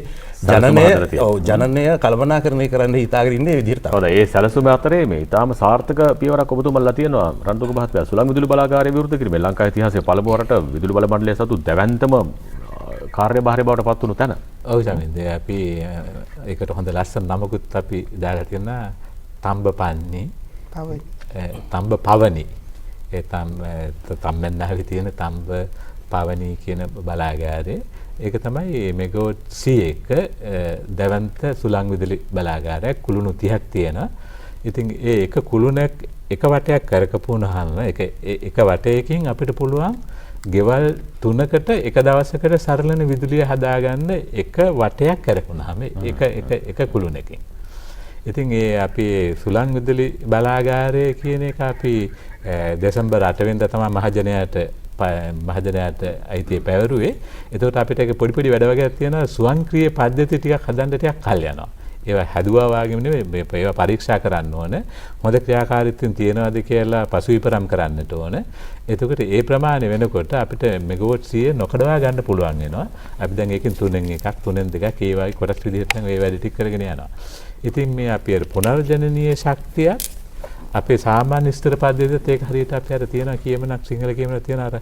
ජනනය කළමනාකරණය කරන්න හිතාගෙන ඉන්නේ ඒ විදිහට තමයි. හොඳයි. ඒ සැලසුම අතරේ මේ ඊටාම සාර්ථක පියවරක් ඔබතුමල්ලා තියෙනවා. රන්තුක මහත්මයා සුළං විදුලි බලාගාරය විවෘත කිරීමේ ලංකා ඉතිහාසයේ පළමු වරට විදුලි බල මණ්ඩලය සතු දැවැන්තම කාර්යභාරය බවට පත් වුණු තැන. ඔව් ජමින්ද අපි ඒකට හොඳ ලස්සන නමකුත් අපි දාලා තියෙනවා තම්බපන්නි තම්බ පවනි. ඒ තම්මෙන්නාවේ තියෙන තම්බ පවනි කියන බලාගාරය. ඒක තමයි මෙගාවොට් 100ක දැවැන්ත සුළං විදුලි බලාගාරයක් කුළුණු 30ක් තියෙනවා. ඉතින් ඒ එක කුළුණක් එක වටයක් කරකපුවහම එක වටයකින් අපිට පුළුවන් ගෙවල් 3කට එක දවසකට සරලන විදුලිය හදාගන්න එක වටයක් කරකුණාම එක කුළුණකින්. ඉතින් ඒ අපි සුළං විදුලි බලාගාරය කියන එක අපි දෙසැම්බර් 8 වෙනිදා තමයි මහජනයාට අයිතිය පැවරුවේ. එතකොට අපිට ඒක පොඩි වැඩ වගේක් තියෙනවා. ස්වයංක්‍රීය පද්ධති ටිකක් හදන්න ටිකක් කල් යනවා. ඒවා හැදුවා වගේම නෙවෙයි ඒවා පරීක්ෂා කරන්න ඕන. හොඳ ක්‍රියාකාරීත්වයෙන් තියෙනවද කියලා පසුවිපරම් කරන්නට ඕන. එතකොට ඒ ප්‍රමාණය වෙනකොට අපිට මෙගාවොට් 100 නොකඩවා ගන්න පුළුවන් වෙනවා. අපි දැන් ඒකෙන් 3න් එකක් 3න් දෙකක් ඒ වගේ කොටස් විදිහට නම් ඒ වැඩ ටික කරගෙන යනවා. ඉතින් මේ අපි අර පුනර්ජනනීය ශක්තිය අපේ සාමාන්‍ය ස්ථිර පද්ධතියත් ඒක හරියට අපි අර තියෙනවා කියමනක් සිංහල කියමනක් තියෙන අර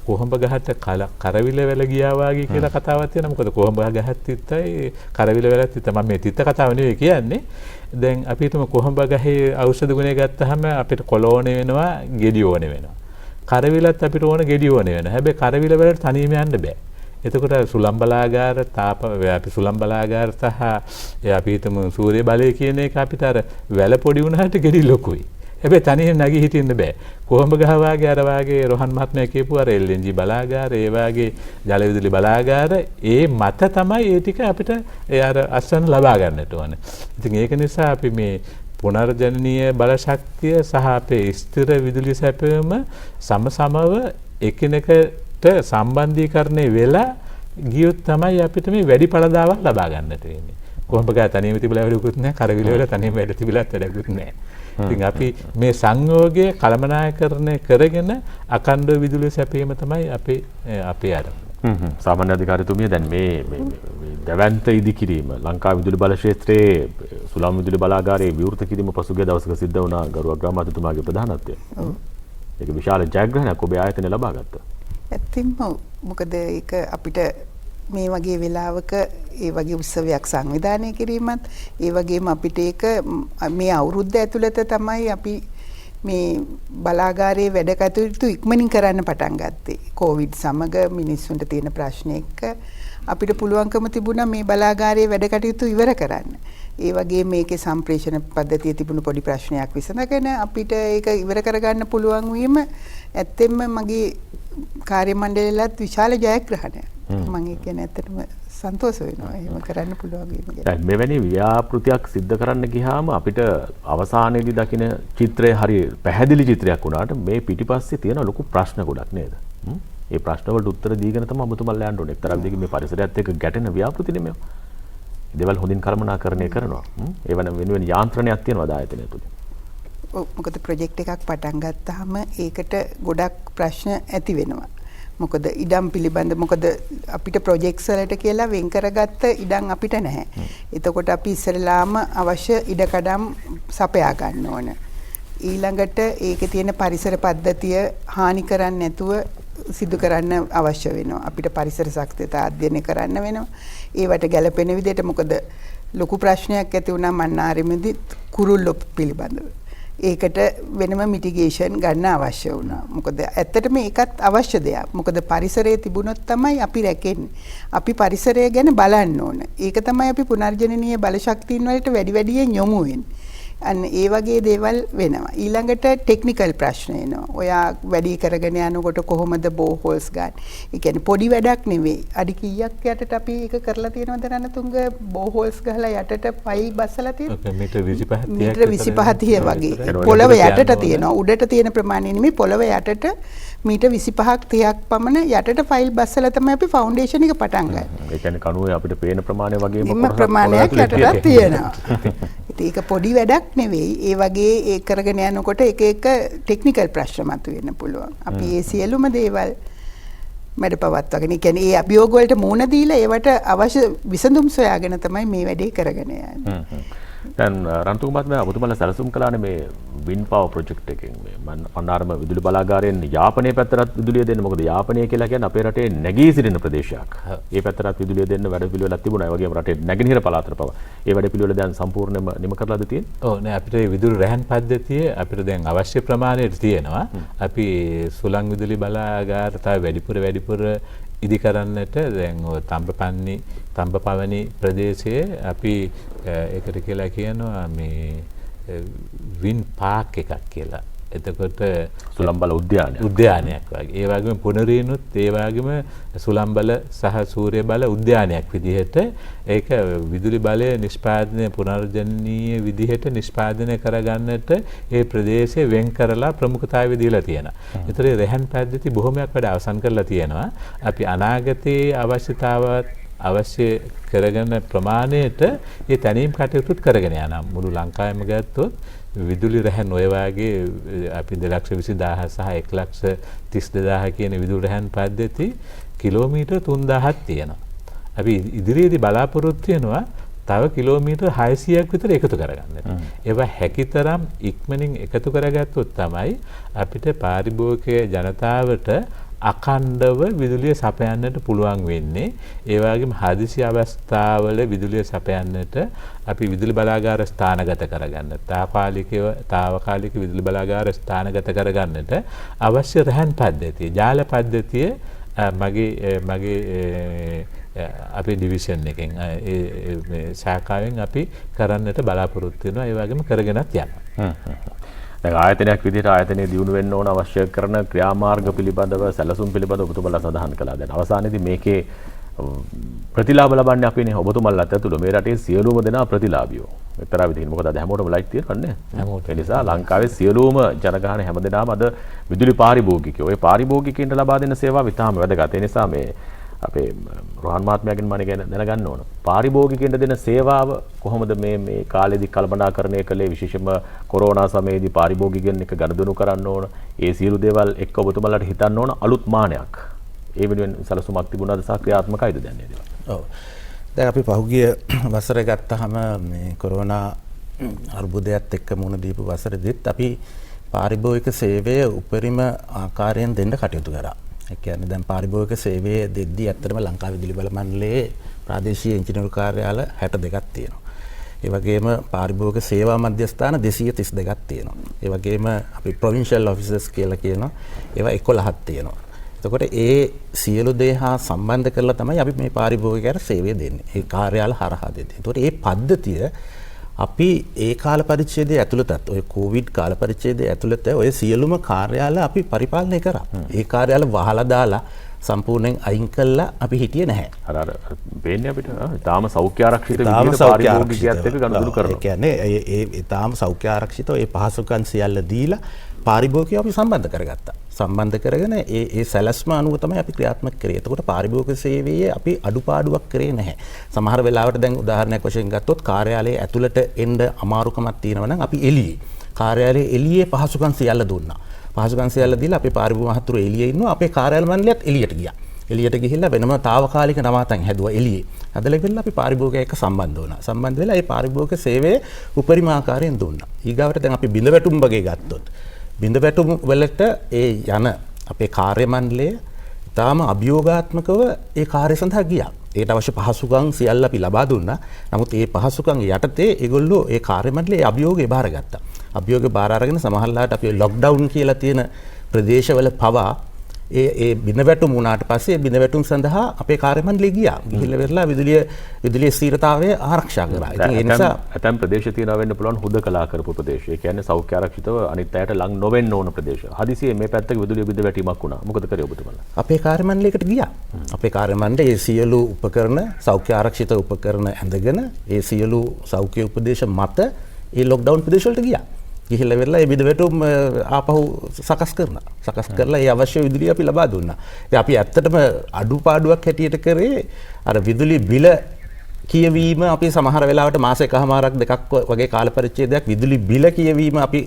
කොහොඹ ගහට කරවිල වැල ගියා වගේ කියලා කතාවක් තියෙනවා. මොකද කොහොඹ ගහත් තිත්තයි කරවිල වැලත් තිත්ත. මම මේ තිත්ත කතාව නෙවෙයි කියන්නේ. දැන් අපි හිතමු කොහොඹ ගහේ ඖෂධ ගුණය ගත්තාම අපිට කොළ ඕනේ වෙනවා, ගෙඩි ඕනේ වෙනවා. කරවිලත් අපිට ඕන ගෙඩි ඕනේ වෙනවා. හැබැයි කරවිල වලට තනියම යන්න බෑ. එතකොට සුළං බලාගාර අපි සුළං බලාගාර සහ අපි හිතමු සූර්ය බලය කියන එක අපිට අර වැල පොඩි වුණාට ගෙඩි ලොකුයි. හැබැයි තනියෙන් නැගී හිටින්න බෑ. කොහොඹ ගහ වාගේ අර වාගේ රොහන් මහත්මයා කියපු අර LNG බලාගාර ඒ වාගේ ජල විදුලි බලාගාර ඒ මත තමයි ඒ ටික අපිට ඒ අර අස්වැන්න ලබා ගන්නට ඕන. ඉතින් ඒක නිසා අපි මේ පුනර්ජනනීය බල ශක්තිය සහ අපේ ස්ථිර විදුලි සැපයීම සමසමව එකිනෙකට සම්බන්ධීකරණය වෙලා ගියොත් තමයි අපිට මේ වැඩි ඵලදාවක් ලබා ගන්නට වෙන්නේ. කොහොඹ ගහ තනියම තිබිලා වැඩකුත් නැහැ, කරවිල වල තනියම වැඩ තිබිලත් වැඩකුත් නැහැ. ඉතින් අපි මේ සංයෝගය කළමනාකරණය කරගෙන අඛණ්ඩ විදුලිය සැපයීම තමයි අපේ අරමුණ. සාමාන්‍ය අධිකාරිතුමිය දැන් මේ දැවැන්ත ඉදිකිරීම ලංකා විදුලි බල ක්ෂේත්‍රයේ සුළං විදුලි බලාගාරයේ විවෘත කිරීම පසුගිය දවසක සිද්ධ වුණා ගරු අග්‍රාමාත්‍යතුමාගේ ප්‍රධානත්වයෙන්. ඒක විශාල ජයග්‍රහණයක් ඔබේ ආයතනය ලබා ගත්තා. ඇත්තෙන්ම මොකද ඒක අපිට මේ වගේ වෙලාවක ඒ වගේ උත්සවයක් සංවිධානය කිරීමත් ඒ වගේම අපිට ඒක මේ අවුරුද්ද ඇතුළත තමයි අපි මේ බලාගාරයේ වැඩ කටයුතු ඉක්මනින් කරන්න පටන් ගත්තේ. කොවිඩ් සමග මිනිස්සුන්ට තියෙන ප්‍රශ්න එක්ක අපිට පුළුවන්කම තිබුණා මේ බලාගාරයේ වැඩ කටයුතු ඉවර කරන්න. ඒ වගේ මේකේ සම්ප්‍රේෂණ පද්ධතියේ තිබුණු පොඩි ප්‍රශ්නයක් විසඳගෙන අපිට ඒක ඉවර කරගන්න පුළුවන් වීම ඇත්තෙන්ම මගේ කාර්ය මණ්ඩලයලත් විශාල ජයග්‍රහණයක්. මම ඒක ගැන ඇත්තටම සන්තෝෂ වෙනවා. එහෙම කරන්න පුළුවන් වීම ගැන. දැන් මෙවැනි ව්‍යාපෘතියක් සිද්ධ කරන්න ගියාම අපිට අවසානයේදී දකින චිත්‍රය හරි පැහැදිලි චිත්‍රයක් වුණාට මේ පිටිපස්සේ තියෙන ලොකු ප්‍රශ්න ගොඩක් නේද? ඒ ප්‍රශ්න වලට උත්තර දීගෙන තමයි ඔබතුමල්ලා යන්න ඕනේ. එක්තරා විදිහකින් මේ පරිසරයත් එක්ක ගැටෙන ව්‍යාපෘති නෙමෙයි. දේවල් හොඳින් කළමනාකරණය කරනවා. ඒ වෙනුවෙන් යාන්ත්‍රණයක් තියෙනවා ආයතනය තුල. මොකද ප්‍රොජෙක්ට් එකක් පටන් ගත්තාම ඒකට ගොඩක් ප්‍රශ්න ඇති වෙනවා. මොකද ඉඩම් පිළිබඳ මොකද අපිට ප්‍රොජෙක්ට්ස් වලට කියලා වෙන් කරගත්ත ඉඩම් අපිට නැහැ. එතකොට අපි ඉස්සෙල්ලාම අවශ්‍ය ඉඩකඩම් සපයා ගන්න ඕන. ඊළඟට ඒකේ තියෙන පරිසර පද්ධතිය හානි කරන්නේ නැතුව සිදු කරන්න අවශ්‍ය වෙනවා. අපිට පරිසර ශක්තියතා අධ්‍යයනය කරන්න වෙනවා. ඒවට ගැළපෙන විදිහට මොකද ලොකු ප්‍රශ්නයක් ඇති වුණා මන්නාරෙමේදී කුරුල්ලෝ පිළිබඳව. ඒකට වෙනම මිටිගේෂන් ගන්න අවශ්‍ය වුණා. මොකද ඇත්තටම ඒකත් අවශ්‍ය දෙයක්. මොකද පරිසරයේ තිබුණොත් තමයි අපි රැකෙන්නේ. අපි පරිසරය ගැන බලන්න ඕන. ඒක තමයි අපි පුනර්ජනනීය බලශක්තියින් වලට වැඩි වැඩියෙන් යොමු වෙන්නේ. අන්න ඒ වගේ දේවල් වෙනවා. ඊළඟට ටෙක්නිකල් ප්‍රශ්න එනවා. ඔයා වැඩි කරගෙන යනකොට කොහොමද බෝහෝල්ස් ගන්න? ඒ කියන්නේ පොඩි වැඩක් නෙවෙයි. අඩි කීයක් යටට අපි ඒක කරලා තියෙනවද රණතුංග බෝහෝල්ස් ගහලා යටට පයි බස්සලා තියෙනවා. මීටර් 25 මීටර් 25 වගේ. පොළව යටට තියෙනවා. උඩට තියෙන ප්‍රමාණය නෙමෙයි පොළව යටට මීටර් 25ක් 30ක් පමණ යටට ෆයිල් බස්සලා තමයි අපි ෆවුන්ඩේෂන් එක පටන් ගන්න. ඒ කියන්නේ කණුවේ අපිට පේන ප්‍රමාණය වගේම ප්‍රමාණයක් යටට තියෙනවා. ඒක පොඩි වැඩක් නෙවෙයි. ඒ වගේ ඒ කරගෙන යනකොට එක එක ටෙක්නිකල් ප්‍රශ්න මතුවෙන්න පුළුවන්. අපි ඒ සියලුම දේවල් මැඩපවත්වාගෙන ඒ කියන්නේ ඒ අභියෝග වලට මුහුණ දීලා ඒවට අවශ්‍ය විසඳුම් සොයාගෙන තමයි මේ වැඩේ කරගෙන යන්නේ. දැන් රන්තුංග මහත්මයා ඔබතුමාලා සැලසුම් කළානේ මේ වින් පවර් ප්‍රොජෙක්ට් එකෙන් මේ පන්නාරම විදුලි බලාගාරයෙන් යාපනයේ පැත්තට විදුලිය දෙන්න. මොකද යාපනය කියලා කියන්නේ අපේ රටේ නැගී සිටින ප්‍රදේශයක්. ඒ පැත්තට විදුලිය දෙන්න වැඩ පිළිවෙලක් තිබුණා. ඒ වගේම රටේ නැගෙනහිර පළාතට පවා. ඒ වැඩ පිළිවෙල දැන් සම්පූර්ණයෙන්ම නිම කරලාද තියෙන්නේ? ඔව් නෑ අපිට විදුලි රැහන් පද්ධතිය අපිට දැන් අවශ්‍ය ප්‍රමාණයට තියෙනවා. අපි සුළං විදුලි බලාගාර තව වැඩිපුර ඉදි කරන්නට දැන් ඔය තඹපවණි ප්‍රදේශයේ අපි ඒකට කියලා කියනවා මේ වින් පාක් එකක් කියලා. එතකොට සුළං උද්‍යානයක් වගේ. ඒ වගේම පුනරීනුත් ඒ වගේම සුළං බල සහ සූර්ය බල උද්‍යානයක් විදිහට ඒක විදුලි බලය නිෂ්පාදනය පුනර්ජනනීය විදිහට නිෂ්පාදනය කරගන්නට ඒ ප්‍රදේශය වෙන් කරලා ප්‍රමුඛතාවය දීලා තියෙනවා. ඒතර රැහන් පද්ධති බොහොමයක් වැඩ අවසන් කරලා තියෙනවා. අපි අනාගතයේ අවශ්‍යතාවත් අවශ්‍ය කරගෙන ප්‍රමාණයට ඒ තැනීම් කටයුතුත් කරගෙන යනවා. මුළු ලංකාවෙම ගත්තොත් විදුලි රැහන් ඔය වාගේ අපි 2,20,000 සහ 1,32,000 කියන විදුලි රැහන් පද්ධති කිලෝමීටර් 3,000ක් තියෙනවා. අපි ඉදිරියේදී බලාපොරොත්තු වෙනවා තව කිලෝමීටර් 600ක් විතර එකතු කරගන්න. ඒවා හැකිතරම් ඉක්මනින් එකතු කරගත්තොත් තමයි අපිට පාරිභෝගික ජනතාවට අඛණ්ඩව විදුලිය සපයන්නට පුළුවන් වෙන්නේ. ඒ වගේම හදිසි අවස්ථාවල විදුලිය සපයන්නට අපි විදුලි බලාගාර ස්ථානගත කරගන්න, తాවකාලික විදුලි බලාගාර ස්ථානගත කරගන්නට අවශ්‍ය රැහන් පද්ධතිය, ජාල පද්ධතිය මගේ අපේ ඩිවිෂන් එකෙන් ශාඛාවෙන් අපි කරන්නට බලාපොරොත්තු වෙනවා. ඒ වගේම කරගෙනත් යනවා. දැන් ආයතනයක් විදිහට ආයතනයේ දියුණු වෙන්න ඕන අවශ්‍ය කරන ක්‍රියාමාර්ග පිළිබඳව සැලසුම් පිළිබඳව ඔබතුමලා සඳහන් කළා. දැන් අවසානයේදී මේකේ ප්‍රතිලාභ ලබන්නේ අපිනේ ඔබතුමලාත් ඇතුළු මේ රටේ සියලුම දෙනා ප්‍රතිලාභියෝ. එක්තරා විදිහකින් මොකද අද හැමෝටම ලයිට් තියෙනවන්නේ. ඒ නිසා ලංකාවේ සියලුම ජනගහන හැමදෙනාම අද විදුලි පාරිභෝගිකයෝ. ඒ පාරිභෝගිකයින්ට ලබා දෙන සේවාව ඉතාම වැදගත්. ඒ නිසා මේ අපේ රෝහන් මහත්මයාගෙන් මම ගැන දැනගන්න ඕන. පාරිභෝගිකයින්ට දෙන සේවාව කොහොමද මේ කාලෙදී කල්පනාකරණය කළේ? විශේෂයෙන්ම කොරෝනා සමයේදී පාරිභෝගිකයන් එක ගනුදෙනු කරන්න ඕන. ඒ සියලු දේවල් එක්ක ඔබතුමාලාට හිතන්න ඕන අලුත් මානයක්. ඒ වෙනුවෙන් සැලසුමක් තිබුණාද සහ ක්‍රියාත්මකයිද දැන් මේ දේවල්? ඔව්. දැන් අපි පහුගිය වසරේ ගත්තාම මේ කොරෝනා අර්බුදයත් එක්ක මුහුණ දීපු වසරේදීත් අපි පාරිභෝගික සේවය උපරිම ආකාරයෙන් දෙන්න කටයුතු කරා. ඒ කියන්නේ දැන් පාරිභෝගික සේවය දෙද්දී ඇත්තටම ලංකා විදුලි බල මණ්ඩලයේ ප්‍රාදේශීය ඉංජිනේරු කාර්යාල 62ක් තියෙනවා. ඒ වගේම පාරිභෝගික සේවා මධ්‍යස්ථාන 232ක් තියෙනවා. ඒ වගේම අපි ප්‍රොවින්ෂල් ඔෆිසර්ස් කියලා කියනවා. ඒවා 11ක් තියෙනවා. එතකොට ඒ සියලු දේ හා සම්බන්ධ කරලා තමයි අපි මේ පාරිභෝගිකයන්ට සේවය දෙන්නේ. ඒ කාර්යාල හරහා දෙන්නේ. එතකොට මේ පද්ධතිය අපි ඒ කාල පරිච්ඡේදයේ ඇතුළතත් ඔය කොවිඩ් කාල පරිච්ඡේදයේ ඇතුළත ඔය සියලුම කාර්යාල අපි පරිපාලනය කරා. ඒ කාර්යාල වහලා දාලා සම්පූර්ණයෙන් අයින් කළා අපි හිටියේ නැහැ. අර වෙන්නේ අපිට තාම සෞඛ්‍ය ආරක්ෂිත විදිහට පාරිභෝගිකයත් එක්ක ගනුදෙනු කරනවා. ඒ කියන්නේ ඒ තාම සෞඛ්‍ය ආරක්ෂිත ඒ පහසුකම් සියල්ල දීලා පාරිභෝගිකයෝ අපි සම්බන්ධ කරගත්තා. සම්බන්ධ කරගෙන ඒ සැලැස්ම අනුව තමයි අපි ක්‍රියාත්මක කරේ. එතකොට පාරිභෝගික සේවයේ අපි අඩුපාඩුවක් කරේ නැහැ. සමහර වෙලාවට දැන් උදාහරණයක් වශයෙන් ගත්තොත් කාර්යාලයේ ඇතුළට එන්න අමාරුකමක් තියෙනවා නම් අපි එළියේ කාර්යාලයේ එළියේ පහසුකම් සියල්ල දුන්නා. පහසුකම් සියල්ල දීලා අපේ පාරිභෝගික මහතුරු එළියේ ඉන්නවා. අපේ කාර්යාල මණ්ඩලයත් එළියට ගියා. එළියට ගිහිල්ලා වෙනම తాවකාලික නවාතැන් හැදුවා එළියේ. හදලා ගිහලා අපි පාරිභෝගිකයෙක් එක්ක සම්බන්ධ වුණා. සම්බන්ධ වෙලා ඒ පාරිභෝගික සේවය උපරිම ආකාරයෙන් දුන්නා. ඊගාවට දැන් අපි බිඳවැටුම් වගේ ගත්තොත් බිඳවැටුම් වලට ඒ යන අපේ කාර්ය මණ්ඩලය තාම අභියෝගාත්මකව ඒ කාර්ය සඳහා ගියා. ඒට අවශ්‍ය පහසුකම් සියල්ල අපි ලබා දුන්නා. නමුත් ඒ පහසුකම් යටතේ ඒගොල්ලෝ ඒ කාර්ය මණ්ඩලයේ අභියෝගය බාරගත්තා. අභියෝගය බාර අරගෙන සමහරලාට අපි ලොක්ඩවුන් කියලා තියෙන ප්‍රදේශවල පවා ඒ බිඳවැටුම් වුණාට පස්සේ බිඳවැටුම් සඳහා අපේ කාර්ය මණ්ඩලය ගියා. ගිහිල්ලා වෙරලා විදුලිය ස්ථිරතාවය ආරක්ෂා කරා. ඉතින් ඒ නිසා ඇතැම් ප්‍රදේශ තියෙනවා වෙන්න පුළුවන් හුදකලා කරපු ප්‍රදේශ. ඒ කියන්නේ සෞඛ්‍ය ආරක්ෂිතව අනිත් අයට ලං නොවෙන්න ඕන ප්‍රදේශ. හදිසියේ මේ පැත්තක විදුලිය බිඳවැටීමක් වුණා. මොකද කරේ ඔබතුමලා? අපේ කාර්ය මණ්ඩලයකට ගියා. අපේ කාර්ය මණ්ඩලයේ සියලු උපකරණ සෞඛ්‍ය ආරක්ෂිත උපකරණ ඇඳගෙන ඒ සියලු සෞඛ්‍ය උපදේශ මත ඒ ලොක්ඩවුන් ප්‍රදේශ වලට ගියා. ගිහිල්ලා වෙරලා ඒ බිඳවැටුම් ආපහු සකස් කරනවා. සකස් කරලා ඒ අවශ්‍ය විදුලිය අපි ලබා දුන්නා. ඉතින් අපි ඇත්තටම අඩුපාඩුවක් හැටියට කරේ අර විදුලි බිල කියවීම අපි සමහර වෙලාවට මාස එකමාරක් දෙකක් වගේ කාල පරිච්ඡේදයක් විදුලි බිල කියවීම අපි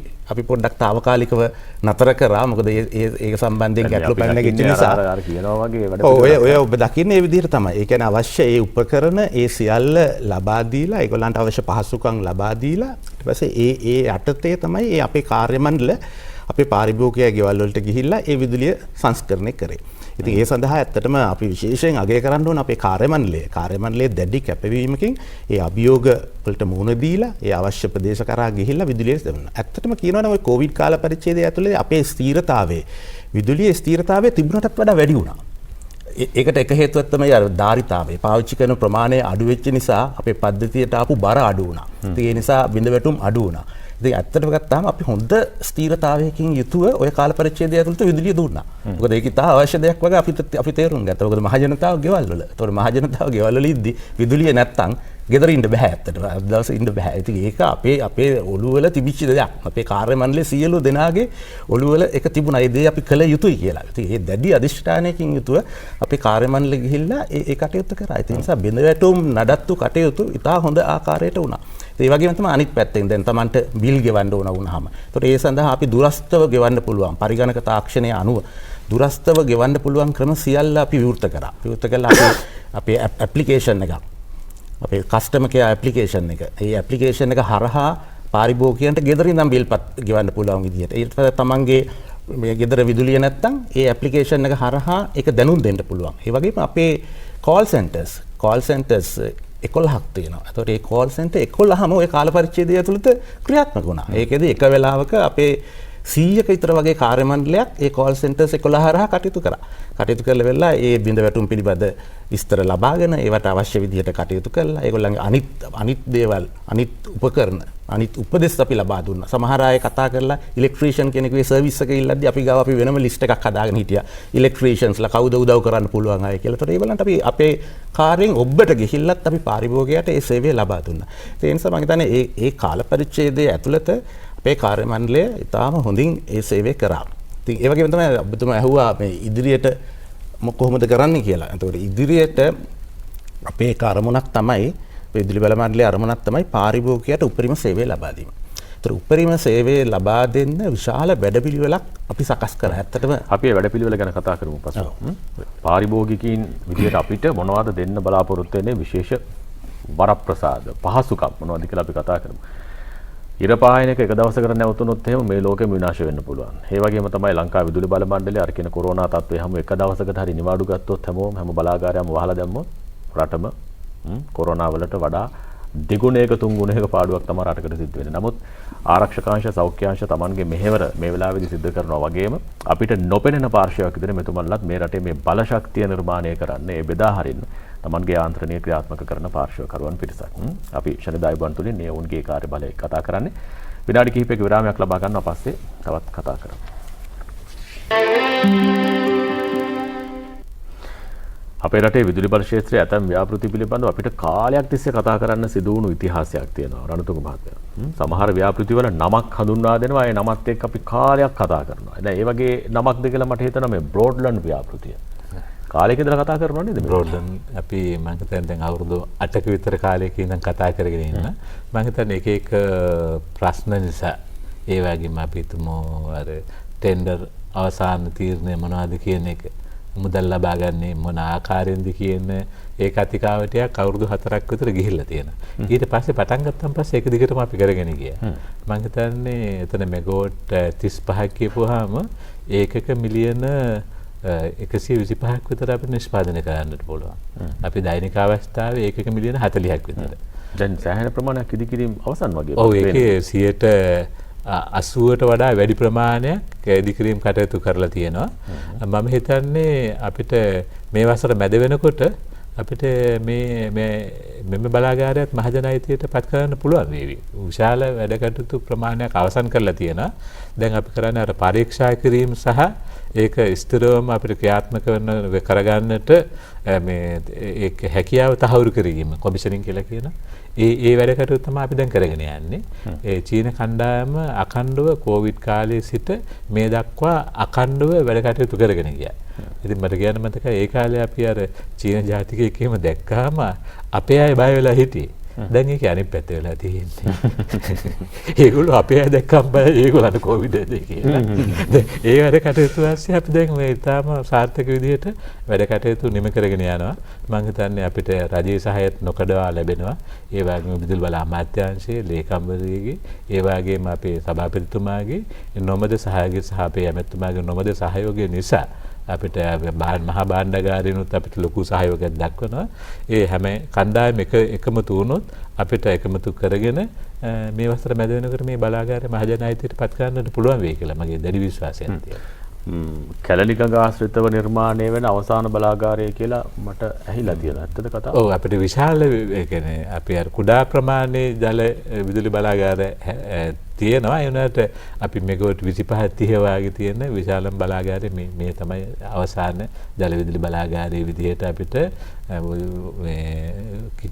පොඩ්ඩක් తాවකාලිකව නතර කරා. මොකද ඒක සම්බන්ධයෙන් ගැටලු පැන නැගිච්ච නිසා අර කියනවා වගේ වැඩ ඔය ඔබ දකින්නේ මේ විදිහට තමයි. ඒ කියන්නේ අවශ්‍ය ඒ උපකරණ ඒ සියල්ල ලබා දීලා ඒගොල්ලන්ට අවශ්‍ය පහසුකම් ලබා දීලා ඊට පස්සේ ඒ යටතේ තමයි ඒ අපේ කාර්ය මණ්ඩල අපේ පාරිභෝගිකයා ගෙවල් වලට ගිහිල්ලා ඒ විදුලිය සංස්කරණය කරේ. ඉතින් ඒ සඳහා ඇත්තටම අපි විශේෂයෙන් අගය කරන්න ඕන අපේ කාර්ය මණ්ඩලයේ දැඩි කැපවීමකින් ඒ අභියෝග වලට මුහුණ දීලා ඒ අවශ්‍ය ප්‍රදේශ කරා ගිහිල්ලා විදුලිය දෙන්නා. ඇත්තටම කියනවා නම් ඔය කොවිඩ් කාල පරිච්ඡේදය ඇතුළේ අපේ ස්ථිරතාවයේ විදුලියේ ස්ථිරතාවය තිබුණටත් වඩා වැඩි වුණා. ඒකට එක හේතුවක් තමයි අර ධාරිතාවය. පාවිච්චි කරන ප්‍රමාණය අඩු වෙච්ච නිසා අපේ පද්ධතියට ආපු බර අඩු වුණා. ඒ නිසා බිඳවැටුම් අඩු වුණා. ඉතින් ඇත්තටම ගත්තාම අපි හොඳ ස්ථීරතාවයකින් යුතුව ඔය කාල පරිච්ඡේදය ඇතුළත විදුලිය දුන්නා. මොකද ඒක ඉතා අවශ්‍ය දෙයක් වගේ අපි තේරුම් ගත්තා. මොකද මහජනතාව ගෙවල් වල. ඒතකොට මහජනතාව ගෙවල් වල ඉද්දි විදුලිය නැත්තම් ගෙදර ඉන්න බෑ ඇත්තටම. දවසේ ඉන්න බෑ. ඉතින් ඒක අපේ ඔළුව වල තිබිච්ච දෙයක්. අපේ කාර්ය මණ්ඩලයේ සියලු දෙනාගේ ඔළුව වල ඒක තිබුණා. ඒ දේ අපි කළ යුතුයි කියලා. ඉතින් ඒ දැඩි අධිෂ්ඨානයකින් යුතුව අපේ කාර්ය මණ්ඩලෙ ගිහිල්ලා ඒ කටයුත්ත කරා. ඒ නිසා බිඳවැටුම් නඩත්තු කටයුතු ඉතා හොඳ ආකාරයට වුණා. ඒ වගේම තමයි අනිත් පැත්තෙන් දැන් Tamanට බිල් ගෙවන්න ඕන වුණාම. ඒතකොට ඒ සඳහා අපි දුරස්තව ගෙවන්න පුළුවන්. පරිගණක තාක්ෂණය අනුව දුරස්තව ගෙවන්න පුළුවන් ක්‍රම සියල්ල අපි විවෘත කරා. විවෘත කළා අපේ ඇප්ලිකේෂන් එකක්. අපේ කස්ටමර් කෙයා ඇප්ලිකේෂන් එක. ඒ ඇප්ලිකේෂන් එක හරහා පාරිභෝගිකයන්ට ගෙදර ඉඳන් බිල්පත් ගෙවන්න පුළුවන් විදිහට. ඊට පස්සේ තමන්ගේ මේ ගෙදර විදුලිය නැත්තම් ඒ ඇප්ලිකේෂන් එක හරහා ඒක දැනුම් දෙන්න පුළුවන්. ඒ වගේම අපේ කෝල් සෙන්ටර්ස් 11ක් තියෙනවා. ඒතකොට මේ කෝල් සෙන්ටර් 11ම ওই කාල පරිච්ඡේදය ඇතුළත ක්‍රියාත්මක වුණා. ඒකෙදි එක වෙලාවක අපේ 100ක විතර වගේ කාර්ය මණ්ඩලයක් ඒ කෝල් සෙන්ටර්ස් 11 හරහා කටයුතු කරා. කටයුතු කරලා වෙලා ඒ බිඳවැටුම් පිළිබඳ විස්තර ලබාගෙන ඒවට අවශ්‍ය විදිහට කටයුතු කළා. ඒගොල්ලන්ගේ අනිත් දේවල්, අනිත් උපකරණ, අනිත් උපදෙස් අපි ලබා දුන්නා. සමහර අය කතා කරලා ඉලෙක්ට්‍රීෂියන් කෙනෙකුගේ සර්විස් එක ඉල්ලද්දි අපි ගාව අපි වෙනම ලිස්ට් එකක් හදාගෙන හිටියා. ඉලෙක්ට්‍රීෂියන්ස්ලා කවුද උදව් කරන්න පුළුවන් අය කියලා. ඒතකොට ඒගොල්ලන්ට අපි අපේ කාර්යයෙන් ඔබට ගිහිල්ලත් අපි පාරිභෝගිකයට ඒ සේවය ලබා දුන්නා. ඒ නිසා මම හිතන්නේ ඒ කාල පරිච්ඡේදයේ ඇතුළත අපේ කාර්ය මණ්ඩලය ඉතාම හොඳින් ඒ සේවය කරා. ඉතින් ඒ වගේම තමයි ඔබතුමා ඇහුවා මේ ඉදිරියට කොහොමද කරන්නේ කියලා. එතකොට ඉදිරියට අපේ අරමුණක් තමයි විදුලි බල මණ්ඩලයේ අරමුණක් තමයි පාරිභෝගිකයට උපරිම සේවය ලබා දීම. ඒතර උපරිම සේවය ලබා දෙන්න විශාල වැඩපිළිවෙලක් අපි සකස් කරා. ඇත්තටම අපි ඒ වැඩපිළිවෙල ගැන කතා කරමු පස්සේ. පාරිභෝගිකයින් විදියට අපිට මොනවද දෙන්න බලාපොරොත්තු වෙන්නේ විශේෂ වරප්‍රසාද පහසුකම් මොනවද කියලා අපි කතා කරමු. ඉරපායනක එක දවසකට නැවතුනොත් එහෙම මේ ලෝකෙම විනාශ වෙන්න පුළුවන්. ඒ වගේම තමයි ලංකා විදුලි බල මණ්ඩලය අර කියන කොරෝනා තත්ත්වය හැම එක දවසකට හරි නිවාඩු ගත්තොත් හැම බලාගාරයක්ම වහලා දැම්මොත් රටම කොරෝනා වලට වඩා දෙගුණයක තුන්ගුණයක පාඩුවක් තමයි රටකට සිද්ධ වෙන්නේ. නමුත් ආරක්ෂකාංශ සෞඛ්‍යාංශ Tamanගේ මෙහෙවර මේ වෙලාවේදී සිද්ධ කරනවා වගේම අපිට නොපෙනෙන පාර්ශවයක් විදිහට මෙතුමන්ලත් මේ රටේ මේ බල ශක්තිය නිර්මාණය කරන්නේ ඒ බෙදා හරින්න තමන්ගේ ආන්ත්‍රණය ක්‍රියාත්මක කරන පාර්ශවකරුවන් පිරිසක්. අපි ශනිදායබන් තුලින් මේ ඔවුන්ගේ කාර්යබලය කතා කරන්නේ. විනාඩි කිහිපයක විරාමයක් ලබා ගන්නවා පස්සේ තවත් කතා කරමු. අපේ රටේ විදුලි බල ක්ෂේත්‍රයේ ඇතැම් ව්‍යාපෘති පිළිබඳව අපිට කාලයක් තිස්සේ කතා කරන්න සිදු වුණු ඉතිහාසයක් තියෙනවා රණතුංග මහත්මයා. සමහර ව්‍යාපෘති වල නමක් හඳුන්වා දෙනවා. ඒ නමත් එක්ක අපි කාලයක් කතා කරනවා. දැන් ඒ වගේ නමක්ද කියලා මට හිතෙනවා මේ බ්‍රෝඩ්ලන්ඩ් ව්‍යාපෘතිය. කාලයක ඉඳලා කතා කරනව නේද? බ්‍රෝඩ්ලන්ඩ් අපි මම හිතන්නේ දැන් අවුරුදු 8ක විතර කාලයක ඉඳන් කතා කරගෙන ඉන්න. මම හිතන්නේ එක ප්‍රශ්න නිසා ඒ වගේම අපි හිතමු අර ටෙන්ඩර් අවසාන තීරණය මොනවද කියන එක මුදල් ලබා ගන්නේ මොන ආකාරයෙන්ද කියන ඒ කතිකාවතයක් අවුරුදු 4ක් විතර ගිහිල්ලා තියෙනවා. ඊට පස්සේ පටන් ගත්තන් පස්සේ ඒක දිගටම අපි කරගෙන ගියා. මම හිතන්නේ එතන මෙගාවොට් 35ක් කියපුවාම ඒකක මිලියන 125ක් විතර අපිට නිෂ්පාදනය කරන්නට පුළුවන්. අපි දෛනික අවස්ථාවේ ඒකක මිලියන 40ක් විතර. දැන් සෑහෙන ප්‍රමාණයක් ඉදිකිරීම අවසන් වගේ. ඔව් ඒකේ 80ට වඩා වැඩි ප්‍රමාණයක් ඉදිකිරීම කටයුතු කරලා තියෙනවා. මම හිතන්නේ අපිට මේ වසර මැද වෙනකොට අපිට මෙම බලාගාරයත් මහජන අයිතියට පත් කරන්න පුළුවන් වේවි. විශාල වැඩ කටයුතු ප්‍රමාණයක් අවසන් කරලා තියෙනවා. දැන් අපි කරන්නේ අර පරීක්ෂා කිරීම සහ ඒක ස්ථිරවම අපිට ක්‍රියාත්මක කරගන්නට මේ ඒක හැකියාව තහවුරු කිරීම කොමිෂනින් කියලා කියන ඒ වැඩ කටයුතු තමයි අපි දැන් කරගෙන යන්නේ. ඒ චීන කණ්ඩායම අඛණ්ඩව කොවිඩ් කාලයේ සිට මේ දක්වා අඛණ්ඩව වැඩ කටයුතු කරගෙන ගියා. ඉතින් මට කියන්න මතකයි ඒ කාලේ අපි අර චීන ජාතිකයෙක් එහෙම දැක්කාම අපේ අය බය වෙලා හිටියේ. දැන් ඒක අනිත් පැත්තේ වෙලා තියෙන්නේ. ඒගොල්ලෝ අපේ අය දැක්කම බය ඒගොල්ලන්ට කොවිඩ් එකද කියලා. ඒ වැඩ කටයුතු ඇස්සේ අපි දැන් මේ තාම සාර්ථක විදිහට වැඩ කටයුතු නිම කරගෙන යනවා. මම හිතන්නේ අපිට රජයේ සහායත් නොකඩවා ලැබෙනවා. ඒ වගේම විදුලි බල අමාත්‍යාංශයේ ලේකම්වරයෙකුගේ ඒ වගේම අපේ සභාපතිතුමාගේ නොමද සහායක සහ අපේ ඇමතුමාගේ නොමද සහයෝගය නිසා අපිට මහා භාණ්ඩගාරිනුත් අපිට ලොකු සහයෝගයක් දක්වනවා. ඒ හැම කණ්ඩායම එකමතු වුණොත් අපිට එකමතු කරගෙන මේ වසර මැද වෙනකොට මේ බලාගාරය මහජන අයිතියට පත් කරන්නට පුළුවන් වෙයි කියලා මගේ දැඩි විශ්වාසයක් තියෙනවා. කැලණිකඟ ආශ්‍රිතව නිර්මාණය වෙන අවසාන බලාගාරය කියලා මට ඇහිලා තියෙනවා. ඇත්තද කතාව? ඔව් අපිට විශාල ඒ කියන්නේ අපි අර කුඩා ප්‍රමාණයේ ජල විදුලි බලාගාර තියෙනවා. ඒ වුණාට අපි මෙගාවට් 25 30 වගේ තියෙන විශාලම බලාගාරය මේ තමයි අවසාන ජල විදුලි බලාගාරයේ විදිහට අපිට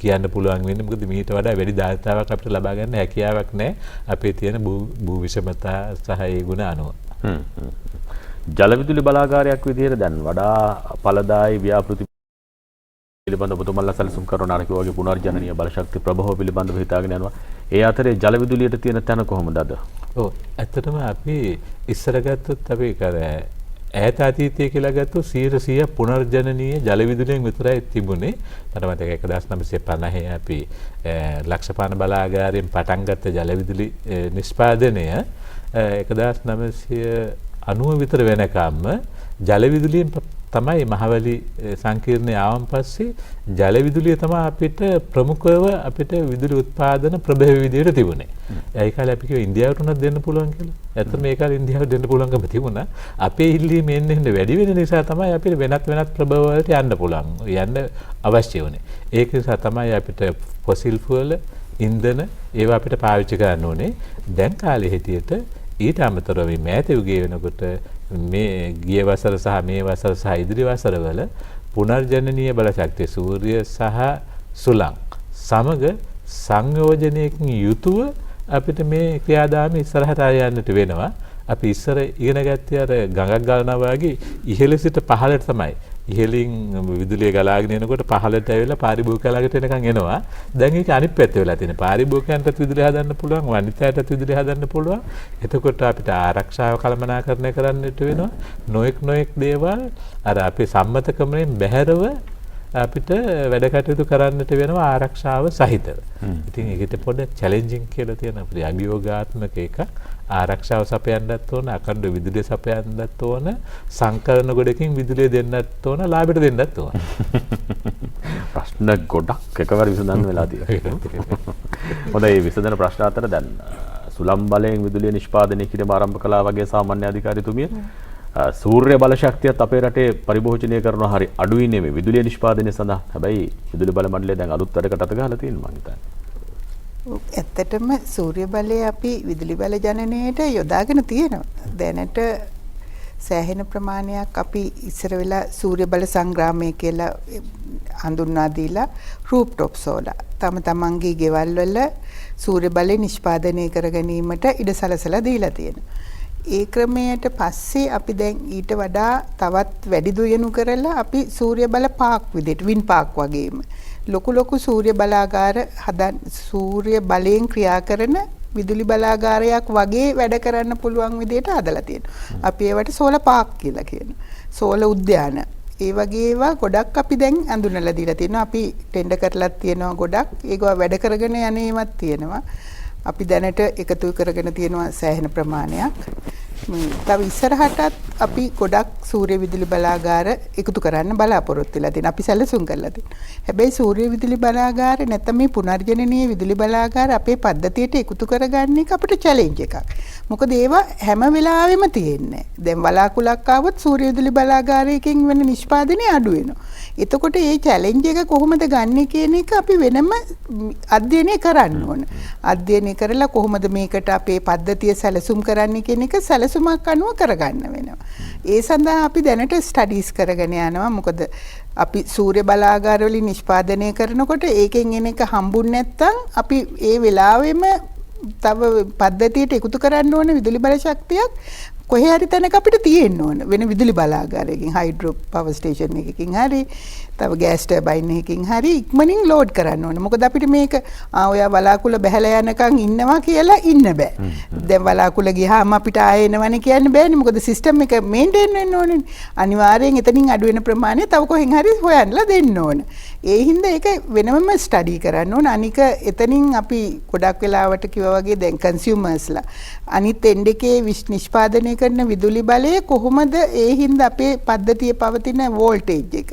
කියන්න පුළුවන් වෙන්නේ. මොකද මීට වඩා වැඩි දායකතාවක් අපිට ලබා ගන්න හැකියාවක් නැහැ අපේ තියෙන භූ විෂමතා සහ ඒ ගුණ අනුව. ජල විදුලි බලාගාරයක් විදිහට දැන් වඩා ඵලදායී ව්‍යාපෘති පිළිබඳව ඔබතුමන්ලා සැලසුම් කරන අර කිව්වා වගේ පුනර්ජනනීය බලශක්ති ප්‍රභව පිළිබඳව හිතාගෙන යනවා. ඒ අතරේ ජල විදුලියට තියෙන තැන කොහොමද අද? ඔව් ඇත්තටම අපි ඉස්සර ගත්තොත් අපි ඈත අතීතයේ කියලා ගත්තොත් 100% පුනර්ජනනීය ජල විදුලියෙන් විතරයි තිබුණේ. මට මතකයි 1950 අපි ලක්ෂපාන බලාගාරයෙන් පටන් ගත්ත ජල විදුලි නිෂ්පාදනය 1990 විතර වෙනකම්ම ජල විදුලියෙන් තමයි මහවැලි සංකීර්ණය ආවන් පස්සේ ජල විදුලිය තමයි අපිට ප්‍රමුඛව අපිට විදුලි උත්පාදන ප්‍රභේද විදියට තිබුණේ. ඒ කාලේ අපි කිව්වා ඉන්දියාවට උනත් දෙන්න පුළුවන් කියලා. ඇත්තටම මේ කාලේ ඉන්දියාවට දෙන්න පුළුවන්කම තිබුණා. අපේ ඉල්ලීම එන්න වැඩි වෙන නිසා තමයි අපිට වෙනත් ප්‍රභව වලට යන්න පුළුවන්. යන්න අවශ්‍ය වුණේ. ඒක නිසා තමයි අපිට ෆොසිල් ෆුවල් ඉන්ධන ඒවා අපිට පාවිච්චි කරන්න ඕනේ. දැන් කාලේ හිටියට ඊට අමතරව මේ මෑත යුගයේ වෙනකොට මේ ගිය වසර සහ මේ වසර සහ ඉදිරි වසරවල පුනර්ජනනීය බලශක්තිය සූර්ය සහ සුළං සමග සංයෝජනයකින් යුතුව අපිට මේ ක්‍රියාදාම ඉස්සරහට යන්නට වෙනවා. අපි ඉස්සර ඉගෙන ගත්තේ අර ගඟක් ගලනවා වගේ ඉහළ සිට පහළට තමයි. ඉහළින් විදුලිය ගලාගෙන එනකොට පහළට ඇවිල්ලා පාරිභෝගිකයාලට එනකන් එනවා. දැන් ඒක අනිත් පැත්ත වෙලා තියෙන. පාරිභෝගිකයන්ටත් විදුලිය හදන්න පුළුවන්, වනිතයටත් විදුලිය හදන්න පුළුවන්. එතකොට අපිට ආරක්ෂාව කළමනාකරණය කරන්නට වෙනවා. නොඑක් දේවල් අර අපේ සම්මත ක්‍රමයෙන් බැහැරව අපිට වැඩ කටයුතු කරන්නට වෙනවා ආරක්ෂාව සහිතව. ඉතින් ඒකට පොඩ්ඩක් චැලෙන්ජින් කියලා තියෙන අපේ අභියෝගාත්මක එකක්. ආරක්ෂාව සපයන්නත් ඕන, අඛණ්ඩ විදුලිය සපයන්නත් ඕන, සංකලන ගොඩකින් විදුලිය දෙන්නත් ඕන, ලාභයට දෙන්නත් ඕන. ප්‍රශ්න ගොඩක් එකවර විසඳන්න වෙලා තියෙනවා. හොඳයි, මේ විසඳන ප්‍රශ්න අතර දැන් සුළං බලයෙන් විදුලිය නිෂ්පාදනය කිරීම ආරම්භ කළා වගේ සාමාන්‍ය අධිකාරීතුමිය සූර්ය බලශක්තියත් අපේ රටේ පරිභෝජනය කරනවා හරි අඩුයි නෙමෙයි විදුලිය නිෂ්පාදනය සඳහා. හැබැයි විදුලි බල මණ්ඩලය දැන් අලුත් වැඩකට අත ගහලා තියෙනවා මං හිතන්නේ. ඇත්තටම සූර්ය බලය අපි විදුලි බල ජනනයට යොදාගෙන තියෙනවා. දැනට සෑහෙන ප්‍රමාණයක් අපි ඉස්සර වෙලා සූර්ය බල සංග්‍රාමය කියලා හඳුන්වා දීලා රූප්ටොප් සෝලා තමන්ගේ ගෙවල් වල සූර්ය බලය නිෂ්පාදනය කර ගැනීමට ඉඩ සලසලා දීලා තියෙනවා. ඒ ක්‍රමයට පස්සේ අපි දැන් ඊට වඩා තවත් වැඩි දුයනු කරලා අපි සූර්ය බල පාක් විදිහට වින් පාක් වගේම ලොකු සූර්ය බලාගාර සූර්ය බලයෙන් ක්‍රියා කරන විදුලි බලාගාරයක් වගේ වැඩ කරන්න පුළුවන් විදිහට හදලා තියෙනවා. අපි ඒවට සෝලා පාක් කියලා කියනවා. සෝලා උද්‍යාන. ඒ වගේ ඒවා ගොඩක් අපි දැන් අඳුනලා දීලා තියෙනවා. අපි ටෙන්ඩර් කරලා තියෙනවා ගොඩක්. ඒකවා වැඩ කරගෙන යන්නේවත් තියෙනවා. අපි දැනට එකතු කරගෙන තියෙනවා සෑහෙන ප්‍රමාණයක්. තව ඉස්සරහටත් අපි ගොඩක් සූර්ය විදුලි බලාගාර එකතු කරන්න බලාපොරොත්තු වෙලා තියෙනවා. අපි සැලසුම් කරලා තියෙනවා. හැබැයි සූර්ය විදුලි බලාගාර නැත්නම් මේ පුනර්ජනනීය විදුලි බලාගාර අපේ පද්ධතියට එකතු කරගන්න එක අපිට චැලෙන්ජ් එකක්. මොකද ඒවා හැම වෙලාවෙම තියෙන්නේ. දැන් වලාකුලක් ආවොත් සූර්ය විදුලි බලාගාරයකින් වෙන නිෂ්පාදනය අඩු වෙනවා. එතකොට මේ චැලෙන්ජ් එක කොහොමද ගන්නෙ කියන එක අපි වෙනම අධ්‍යයනය කරන්න ඕන. අධ්‍යයනය කරලා කොහොමද මේකට අපේ පද්ධතිය සැලසුම් කරන්නේ කියන එක සැලසුමක් අනුව කරගන්න වෙනවා. ඒ සඳහා අපි දැනට ස්ටඩීස් කරගෙන යනවා. මොකද අපි සූර්ය බලාගාර වලින් නිෂ්පාදනය කරනකොට ඒකෙන් එන එක හම්බුනේ නැත්නම් අපි ඒ වෙලාවෙම තව පද්ධතියට එකතු කරන්න ඕන විදුලි බල ශක්තියක් කොහේ හරි තැනක අපිට තියෙන්න ඕන. වෙන විදුලි බලාගාරයකින් හයිඩ්‍රෝ පවර් ස්ටේෂන් එකකින් හරි තව ගෑස් ටර්බයින් එකකින් හරි ඉක්මනින් ලෝඩ් කරන්න ඕන. මොකද අපිට මේක ඔයා වලාකුළ බහැලා යනකම් ඉන්නවා කියලා ඉන්න බෑ. දැන් වලාකුළ ගියාම අපිට ආයෙ එනවනේ කියන්න බෑනේ. මොකද සිස්ටම් එක මේන්ටේන් වෙන්න ඕනේ. අනිවාර්යෙන් එතනින් අඩු වෙන ප්‍රමාණය තව කොහෙන් හරි හොයන්නලා දෙන්න ඕන. ඒ හින්දා ඒක වෙනමම ස්ටඩි කරන්න ඕන. අනික එතනින් අපි ගොඩක් වෙලාවට කිව්වා වගේ දැන් කන්සියුමර්ස්ලා අනිත් එන්ඩ් එකේ නිෂ්පාදනය කරන විදුලි බලය කොහොමද ඒ හින්දා අපේ පද්ධතියේ පවතින වෝල්ටේජ් එක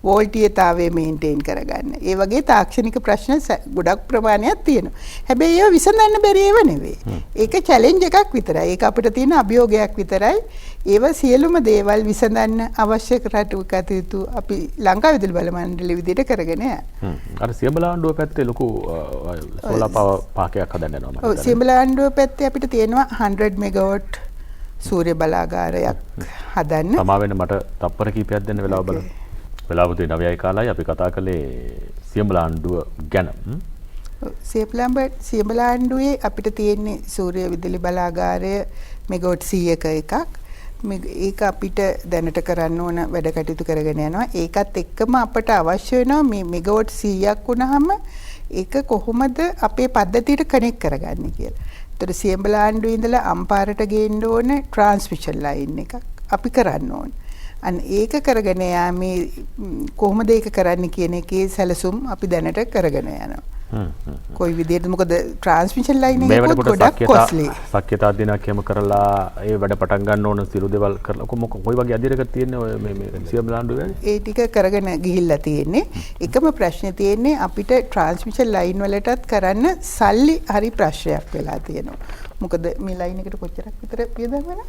වෝල්ටීයතාවය මේන්ටේන් කරගන්න. ඒ වගේ තාක්ෂණික ප්‍රශ්න ගොඩක් ප්‍රමාණයක් තියෙනවා. හැබැයි ඒවා විසඳන්න බැරි ඒවා නෙවෙයි. ඒක චැලෙන්ජ් එකක් විතරයි. ඒක අපිට තියෙන අභියෝගයක් විතරයි. ඒවා සියලුම දේවල් විසඳන්න අවශ්‍ය කටයුතු අපි ලංකා විදුලි බල මණ්ඩලය විදිහට කරගෙන යනවා. අර සියඹල ආණ්ඩුව පැත්තේ ලොකු සෝලාර් පාර්කයක් හදන්න යනවා. ඔව් සියඹල ආණ්ඩුව පැත්තේ අපිට තියෙනවා 100 මෙගාවොට් සූර්ය බලාගාරයක් හදන්න. තමා වෙන මට තප්පර කීපයක් දෙන්න වෙලාව බලන්න. වෙලාව තුනේ 9යි කාලයි අපි කතා කළේ සියඹල ආණ්ඩුව ගැන. සියඹල ආණ්ඩුවේ අපිට තියෙන්නේ සූර්ය විදුලි බලාගාරය මෙගාවොට් 100ක එකක්. ඒක අපිට දැනට කරන්න ඕන වැඩ කටයුතු කරගෙන යනවා. ඒකත් එක්කම අපට අවශ්‍ය වෙනවා මේ මෙගාවොට් 100ක් වුණාම ඒක කොහොමද අපේ පද්ධතියට කනෙක්ට් කරගන්නේ කියලා. ඒතර සියඹල ආණ්ඩුවේ ඉඳලා අම්පාරට ගේන්න ඕන ට්‍රාන්ස්මිෂන් ලයින් එකක් අපි කරන්න ඕන. අන්න ඒක කරගෙන යාමේ කොහොමද ඒක කරන්න කියන එකේ සැලසුම් අපි දැනට කරගෙන යනවා. කොයි විදිහට මොකද ට්‍රාන්ස්මිෂන් ලයින් එක ගොඩක් කොස්ලි. සක්්‍යතා දිනක් එහෙම කරලා ඒ වැඩ පටන් ගන්න ඕන සියලු දේවල් කරලා කොයි වගේ අධිරක තියෙන්නේ ඔය මේ සියඹල ආණ්ඩුවේ? ඒ ටික කරගෙන ගිහිල්ලා තියෙන්නේ. එකම ප්‍රශ්නේ තියෙන්නේ අපිට ට්‍රාන්ස්මිෂන් ලයින් වලටත් කරන්න සල්ලි හරි ප්‍රශ්නයක් වෙලා තියෙනවා. මොකද මේ ලයින් එකට කොච්චරක් විතර වියදම් වෙනවද?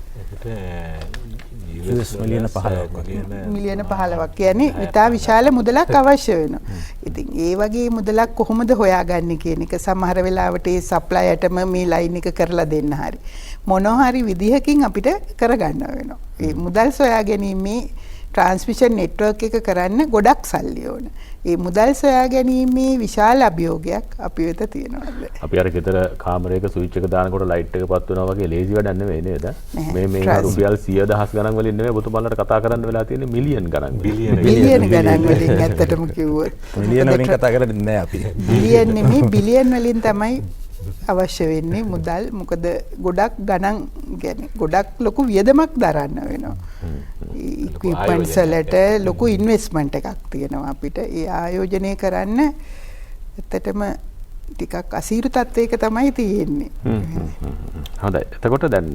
මිලියන 15ක් කියන්නේ ඉතා විශාල මුදලක් අවශ්‍ය වෙනවා. ඉතින් ඒ වගේ මුදලක් කොහොමද හොයාගන්නේ කියන එක සමහර වෙලාවට ඒ සප්ලයර්ටම මේ ලයින් එක කරලා දෙන්න හරි මොනවා හරි විදිහකින් අපිට කරගන්න වෙනවා. ඒ මුදල් සොයා ගැනීමේ ට්‍රාන්ස්මිෂන් නෙට්වර්ක් එක කරන්න ගොඩක් සල්ලි ඕන. ඒ මුදල් සොයා ගැනීමේ විශාල අභියෝගයක් අපි වෙත තියෙනවා. අපි අර ගෙදර කාමරයක ස්විච් එක දානකොට ලයිට් එක පත් වෙනවා වගේ ලේසි වැඩක් නෙවෙයි නේද? මේ රුපියල් 100,000 ගණන් වලින් නෙවෙයි ඔබතුමාලට කතා කරන්න වෙලා තියෙන්නේ මිලියන් ගණන්. බිලියන ගණන් වලින් ඇත්තටම කිව්වොත්. මිලියන වලින් කතා කරන්නේ නැහැ අපි. බිලියන් නෙමෙයි බිලියන් වලින් තමයි අවශ්‍ය වෙන්නේ මුදල්. මොකද ගොඩක් ගණන් කියන්නේ ගොඩක් ලොකු වියදමක් දරන්න වෙනවා. ඉක්විප්මන්ට්ස් වලට ලොකු ඉන්වෙස්ට්මන්ට් එකක් තියෙනවා අපිට. ඒ ආයෝජනය කරන්න ඇත්තටම ටිකක් අසීරු තත්ත්වයක තමයි තියෙන්නේ. හොඳයි. එතකොට දැන්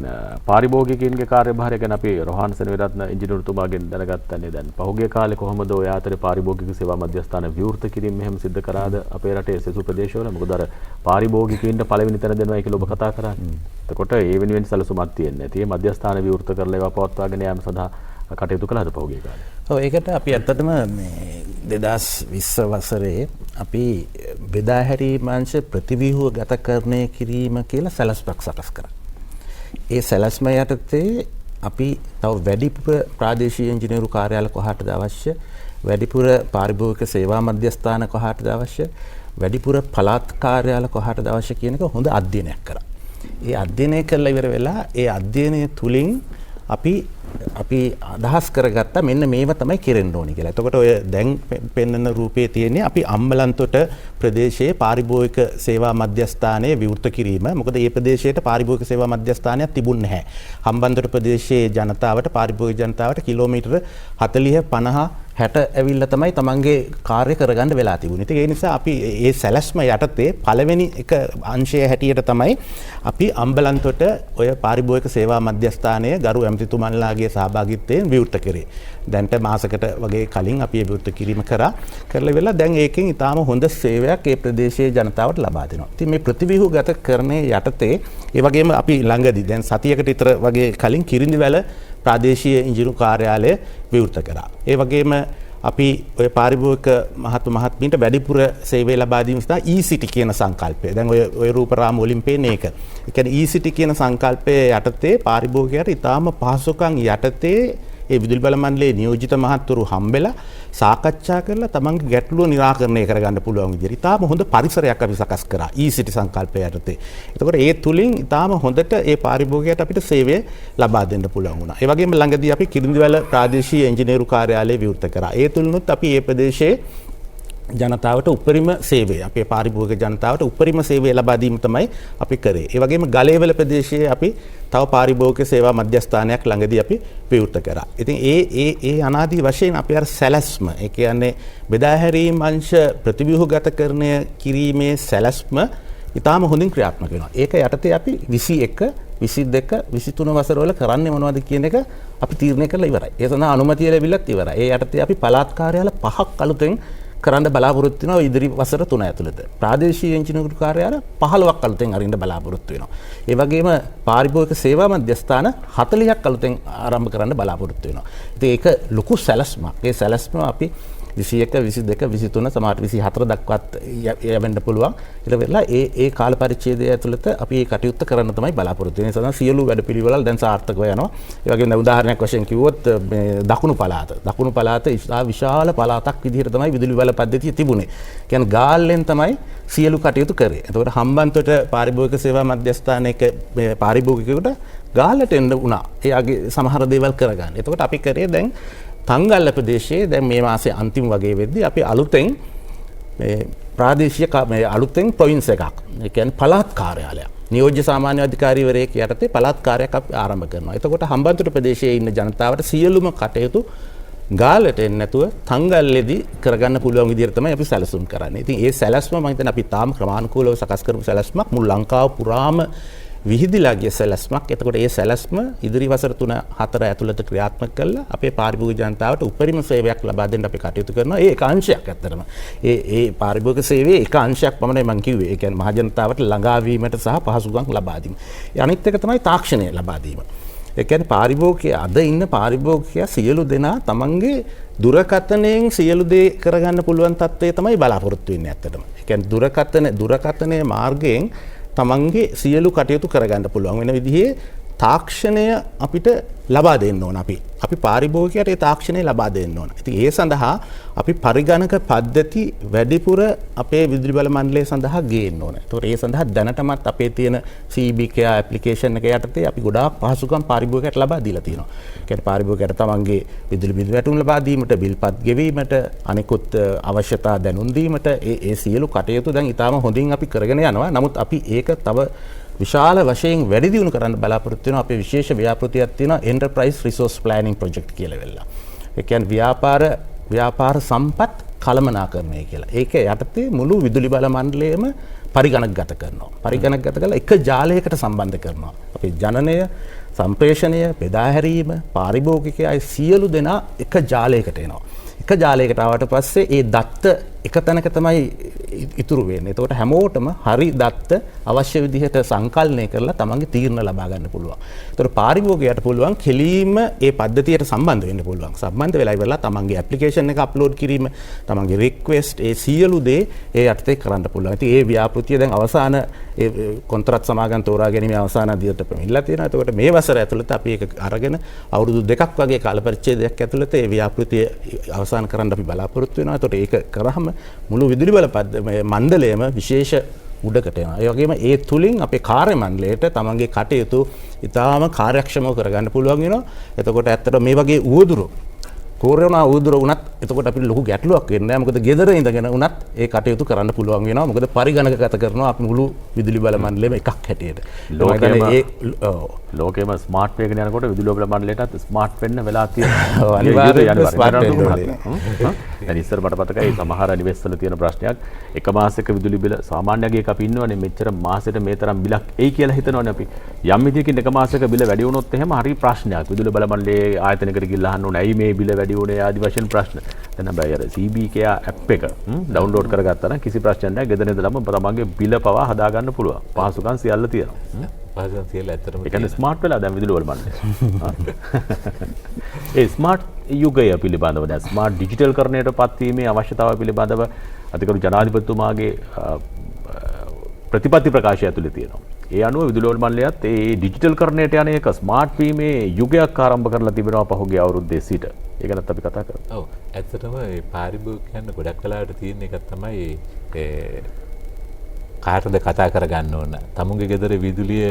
පාරිභෝගිකයන්ගේ කාර්යභාරය ගැන අපි රොහාන් සෙනවිරත්න ඉංජිනේරුතුමාගෙන් දැනගත්තනේ. දැන් පහුගිය කාලේ කොහොමද ඔය අතරේ පාරිභෝගික සේවා මධ්‍යස්ථාන විවෘත කිරීම මෙහෙම සිද්ධ කරාද අපේ රටේ සෙසු ප්‍රදේශවල? මොකද අර පාරිභෝගිකයන්ට පළවෙනි තැන දෙනවා කියලා ඔබ කතා කරන්නේ. එතකොට ඒ වෙනුවෙන් සැලසුමක් තියෙන්නේ නැති. මේ මධ්‍යස්ථාන විවෘත කරලා ඒවා පවත්වාගෙන යාම සඳහා කටයුතු කළාද පහුගිය කාලේ? ඔව් ඒකට අපි ඇත්තටම මේ 2020 වසරේ අපි බෙදා හැරීම් අංශ ප්‍රතිව්‍යුහ ගතකරණය කිරීම කියලා සැලැස්මක් සකස් කරා. ඒ සැලැස්ම යටතේ අපි තව වැඩිපුර ප්‍රාදේශීය ඉංජිනේරු කාර්යාල කොහාටද අවශ්‍ය, වැඩිපුර පාරිභෝගික සේවා මධ්‍යස්ථාන කොහාටද අවශ්‍ය, වැඩිපුර පළාත් කාර්යාල කොහාටද අවශ්‍ය කියන එක හොඳ අධ්‍යයනයක් කරා. ඒ අධ්‍යයනය කරලා ඉවර වෙලා ඒ අධ්‍යයනය තුලින් අපි අදහස් කරගත්තා මෙන්න මේව තමයි කෙරෙන්න ඕනි කියලා. එතකොට ඔය දැන් පෙන්වන රූපයේ තියෙන්නේ අපි අම්බලන්තොට ප්‍රදේශයේ පාරිභෝගික සේවා මධ්‍යස්ථානයේ විවෘත කිරීම. මොකද මේ ප්‍රදේශයට පාරිභෝගික සේවා මධ්‍යස්ථානයක් තිබුණේ නැහැ. හම්බන්තොට ප්‍රදේශයේ ජනතාවට පාරිභෝගික ජනතාවට කිලෝමීටර 40 50 60 ඇවිල්ලා තමයි තමන්ගේ කාර්ය කරගන්න වෙලා තිබුණේ. ඉතින් ඒ නිසා අපි මේ සැලැස්ම යටතේ පළවෙනි එක අංශය හැටියට තමයි අපි අම්බලන්තොට ඔය පාරිභෝගික සේවා මධ්‍යස්ථානයේ ගරු ඇමතිතුමන්ලාගේ සහභාගීත්වයෙන් විවෘත කරේ. දැන්ට මාසකට වගේ කලින් අපි ඒ විවෘත කිරීම කරලා වෙලා දැන් ඒකෙන් ඉතාම හොඳ සේවයක් ඒ ප්‍රදේශයේ ජනතාවට ලබා දෙනවා. ඉතින් මේ ප්‍රතිව්‍යුහගත කරන්නේ යටතේ ඒ වගේම අපි ළඟදී දැන් සතියකට විතර වගේ කලින් කිරිඳිවැල ප්‍රාදේශීය ඉංජිනේරු කාර්යාලය විවෘත කරා. ඒ වගේම අපි ඔය පාරිභෝගික මහත්මීන්ට වැඩිපුර සේවය ලබා දීම සඳහා E-City කියන සංකල්පය. දැන් ඔය රූපරාම වලින් පේන්නේ ඒක. ඒ කියන්නේ E-City කියන සංකල්පය යටතේ පාරිභෝගිකයට ඉතාම පහසුකම් යටතේ ඒ විදුලි බල මණ්ඩලයේ නියෝජිත මහත්වරු හම්බෙලා සාකච්ඡා කරලා තමන්ගේ ගැටලුව निराකරණය කරගන්න පුළුවන් විදිහට ඉතාම හොඳ පරිසරයක් අපි සකස් කරා E-City සංකල්පය යටතේ. එතකොට ඒ තුලින් ඉතාම හොඳට ඒ පාරිභෝගිකයට අපිට සේවය ලබා දෙන්න පුළුවන් වුණා. ඒ වගේම ළඟදී අපි කිරිඳිවැල ප්‍රාදේශීය ඉංජිනේරු කාර්යාලය විවෘත කරා. ඒ තුලිනුත් අපි මේ ප්‍රදේශයේ ජනතාවට උපරිම සේවය අපේ පාරිභෝගික ජනතාවට උපරිම සේවය ලබා දීම තමයි අපි කරේ. ඒ වගේම ගලේවල ප්‍රදේශයේ අපි තව පාරිභෝගික සේවා මධ්‍යස්ථානයක් ළඟදී අපි විවෘත කරා. ඉතින් ඒ අනාදී වශයෙන් අපි අර සැලැස්ම ඒ කියන්නේ බෙදා හැරීම් අංශ ප්‍රතිව්‍යුහගතකරණය කිරීමේ සැලැස්ම ඉතාම හොඳින් ක්‍රියාත්මක වෙනවා. ඒක යටතේ අපි 21 22 23 වසරවල කරන්නේ මොනවද කියන එක අපි තීරණය කරලා ඉවරයි. ඒ සඳහා අනුමැතිය ලැබිලත් ඉවරයි. ඒ යටතේ අපි පළාත් කාර්යාල 5ක් අලුතෙන් කරන්න බලාපොරොත්තු වෙනවා ඉදිරි වසර 3 ඇතුළත. ප්‍රාදේශීය එන්ජිනියරිං කාර්යාල 15ක් අලුතෙන් අරින්න බලාපොරොත්තු වෙනවා. ඒ වගේම පාරිභෝගික සේවා මධ්‍යස්ථාන 40ක් අලුතෙන් ආරම්භ කරන්න බලාපොරොත්තු වෙනවා. ඉතින් ඒක ලොකු සැලැස්මක්. ඒ සැලැස්ම අපි 21 22 23 සමහරට 24 දක්වාත් යවෙන්න පුළුවන්. ඊට වෙලා ඒ කාල පරිච්ඡේදය ඇතුළත අපි මේ කටයුත්ත කරන්න තමයි බලාපොරොත්තු වෙන්නේ. ඒ සඳහා සියලු වැඩපිළිවෙළ දැන් සාර්ථකව යනවා. ඒ වගේම දැන් උදාහරණයක් වශයෙන් කිව්වොත් මේ දකුණු පළාත විශාල පළාතක් විදිහට තමයි විදුලි බල පද්ධතිය තිබුණේ. කියන්නේ ගාල්ලෙන් තමයි සියලු කටයුතු කරේ. එතකොට හම්බන්තොට පාරිභෝගික සේවා මධ්‍යස්ථානයක පාරිභෝගිකයෙකුට ගාල්ලට එන්න වුණා. එයාගේ සමහර දේවල් කරගන්න. එතකොට අපි කරේ දැන් තංගල්ල ප්‍රදේශයේ දැන් මේ මාසේ අන්තිම වගේ වෙද්දී අපි අලුතෙන් මේ ප්‍රාදේශීය අලුතෙන් ප්‍රොවින්ස් එකක්. ඒ කියන්නේ පළාත් කාර්යාලයක්. නියෝජ්‍ය සාමාන්‍ය අධිකාරීවරයෙක් යටතේ පළාත් කාර්යයක් අපි ආරම්භ කරනවා. එතකොට හම්බන්තොට ප්‍රදේශයේ ඉන්න ජනතාවට සියලුම කටයුතු ගාලට එන්නේ නැතුව තංගල්ලේදී කරගන්න පුළුවන් විදිහට තමයි අපි සැලසුම් කරන්නේ. ඉතින් ඒ සැලැස්ම මම හිතන්නේ අපි තාම ක්‍රමානුකූලව සකස් කරපු සැලැස්මක් මුළු ලංකාව පුරාම විහිදිලා ගිය සැලැස්මක්. එතකොට ඒ සැලැස්ම ඉදිරි වසර 3-4 ඇතුළත ක්‍රියාත්මක කරලා අපේ පාරිභෝගික ජනතාවට උපරිම සේවයක් ලබා දෙන්න අපි කටයුතු කරනවා. ඒ එක අංශයක් ඇත්තටම. ඒ පාරිභෝගික සේවයේ එක අංශයක් පමණයි මම කිව්වේ. ඒ කියන්නේ මහ ජනතාවට ළඟා වීමට සහ පහසුකම් ලබා දීම. අනිත් එක තමයි තාක්ෂණය ලබා දීම. ඒ කියන්නේ පාරිභෝගිකයා අද ඉන්න පාරිභෝගිකයා සියලු දෙනා තමන්ගේ දුරකථනයෙන් සියලු දේ කරගන්න පුළුවන් තත්ත්වය තමයි බලාපොරොත්තු වෙන්නේ ඇත්තටම. ඒ කියන්නේ දුරකථනයේ මාර්ගයෙන් තමන්ගේ සියලු කටයුතු කරගන්න පුළුවන් වෙන විදිහේ තාක්ෂණය අපිට ලබා දෙන්න ඕන. අපි පාරිභෝගිකයට ඒ තාක්ෂණය ලබා දෙන්න ඕන. ඉතින් ඒ සඳහා අපි පරිගණක පද්ධති වැඩිපුර අපේ විදුලි බල මණ්ඩලය සඳහා ගේන්න ඕන. ඒතකොට ඒ සඳහා දැනටමත් අපේ තියෙන CBK ඇප්ලිකේෂන් එක යටතේ අපි ගොඩාක් පහසුකම් පාරිභෝගිකයට ලබා දීලා තියෙනවා. ඒ කියන්නේ පාරිභෝගිකයට තමන්ගේ විදුලි බිල් වැටුම් ලබා දීමට, බිල්පත් ගෙවීමට, අනිකුත් අවශ්‍යතා දැනුම් දීමට ඒ සියලු කටයුතු දැන් ඉතාම හොඳින් අපි කරගෙන යනවා. නමුත් අපි ඒක තව විශාල වශයෙන් වැඩි දියුණු කරන්න බලාපොරොත්තු වෙනවා. අපේ විශේෂ ව්‍යාපෘතියක් තියෙනවා Enterprise Resource Planning Project කියලා වෙලා. ඒ කියන්නේ ව්‍යාපාර සම්පත් කළමනාකරණය කියලා. ඒක යටතේ මුළු විදුලි බල මණ්ඩලයේම පරිගණකගත කරනවා. පරිගණකගත කරලා එක ජාලයකට සම්බන්ධ කරනවා. අපේ ජනනය, සම්ප්‍රේෂණය, බෙදා හැරීම, පාරිභෝගිකයා සියලු දෙනා එක ජාලයකට එනවා. එක ජාලයකට ආවට පස්සේ ඒ දත්ත එක තැනක තමයි ඉතුරු වෙන්නේ. එතකොට හැමෝටම හරි දත්ත අවශ්‍ය විදිහට සංකලනය කරලා තමන්ගේ තීරණ ලබා ගන්න පුළුවන්. එතකොට පාරිභෝගිකයට පුළුවන් කෙලීම ඒ පද්ධතියට සම්බන්ධ වෙන්න පුළුවන්. සම්බන්ධ වෙලා ඉවරලා තමන්ගේ ඇප්ලිකේෂන් එක අප්ලෝඩ් කිරීම, තමන්ගේ රික්වෙස්ට් ඒ සියලු දේ ඒ යටතේ කරන්න පුළුවන්. ඉතින් ඒ ව්‍යාපෘතිය දැන් අවසාන ඒ කොන්ත්‍රාත් සමාගම් තෝරා ගැනීම අවසාන අදියට පැමිණලා තියෙනවා. එතකොට මේ වසර ඇතුළත අපි ඒක අරගෙන අවුරුදු 2ක් වගේ කාල පරිච්ඡේදයක් ඇතුළත ඒ ව්‍යාපෘතිය අවසන් කරන්න අපි බලාපොරොත්තු වෙනවා. එතකොට ඒක කරාම මුළු විදුලි බල මණ්ඩලයම විශේෂ උඩකට එනවා. ඒ වගේම ඒ තුලින් අපේ කාර්ය මණ්ඩලයට තමන්ගේ කටයුතු ඉතාම කාර්යක්ෂමව කරගන්න පුළුවන් වෙනවා. එතකොට ඇත්තට මේ වගේ උවදුරු කොරෝනා උවදුරු වුණත් එතකොට අපිට ලොකු ගැටලුවක් වෙන්නේ නැහැ. මොකද ගෙදර ඉඳගෙන වුණත් ඒ කටයුතු කරන්න පුළුවන් වෙනවා. මොකද පරිගණකගත කරනවා අපි මුළු විදුලි බල මණ්ඩලයම එකක් හැටියට. ලෝකෙම ස්මාර්ට් වේගන යනකොට විදුලි බල මණ්ඩලයටත් ස්මාර්ට් වෙන්න වෙලා තියෙනවා. අනිවාර්යයෙන්ම ස්මාර්ට් වෙන්න ඕනේ. දැන් ඉස්සර මට මතකයි සමහර නිවෙස්වල තියෙන ප්‍රශ්නයක් එක මාසයක විදුලි බිල සාමාන්‍යයෙන් අපි ඉන්නවනේ මෙච්චර මාසෙට මේ තරම් බිලක් එයි කියලා හිතනවනේ අපි. යම් විදිහකින් එක මාසයක බිල වැඩි වුණොත් එහෙම හරි ප්‍රශ්නයක්. විදුලි බල මණ්ඩලයේ ආයතනයකට ගිහිල්ලා අහන්න ඕනේ ඇයි මේ බිල වැඩි වුණේ ආදි වශයෙන් ප්‍රශ්න. දැන් හැබැයි අර CBK ඇප් එක ඩවුන්ලෝඩ් කරගත්තා නම් කිසි ප්‍රශ්නයක් නැහැ. ගෙදර ඉඳලාම තමන්ගේ බිල පවා හදාගන්න පුළුවන්. පහසුකම් සියල්ල තියෙනවා. පහසුකම් සියල්ල ඇත්තටම ඒ කියන්නේ ස්මාර්ට් වෙලා දැන් විදුලි බල මණ්ඩලය. ඒ ස්මාර්ට් යුගය පිළිබඳව දැන් ස්මාර්ට් ඩිජිටල් කරණයට පත්වීමේ අවශ්‍යතාවය පිළිබඳව අධිකරු ජනාධිපතිතුමාගේ ප්‍රතිපත්ති ප්‍රකාශය ඇතුළේ තියෙනවා. ඒ අනුව විදුලි බල මණ්ඩලයත් ඒ ඩිජිටල් කරණයට යන එක ස්මාර්ට් වීමේ යුගයක් ආරම්භ කරලා තිබෙනවා පහුගිය අවුරුද්දේ සිට. ඒක ගැනත් අපි කතා කරමු. ඔව් ඇත්තටම මේ පාරිභෝගිකයන් ගොඩක් වෙලාවට තියෙන එක තමයි කාටද කතා කරගන්න ඕන. තමුන්ගේ ගෙදර විදුලිය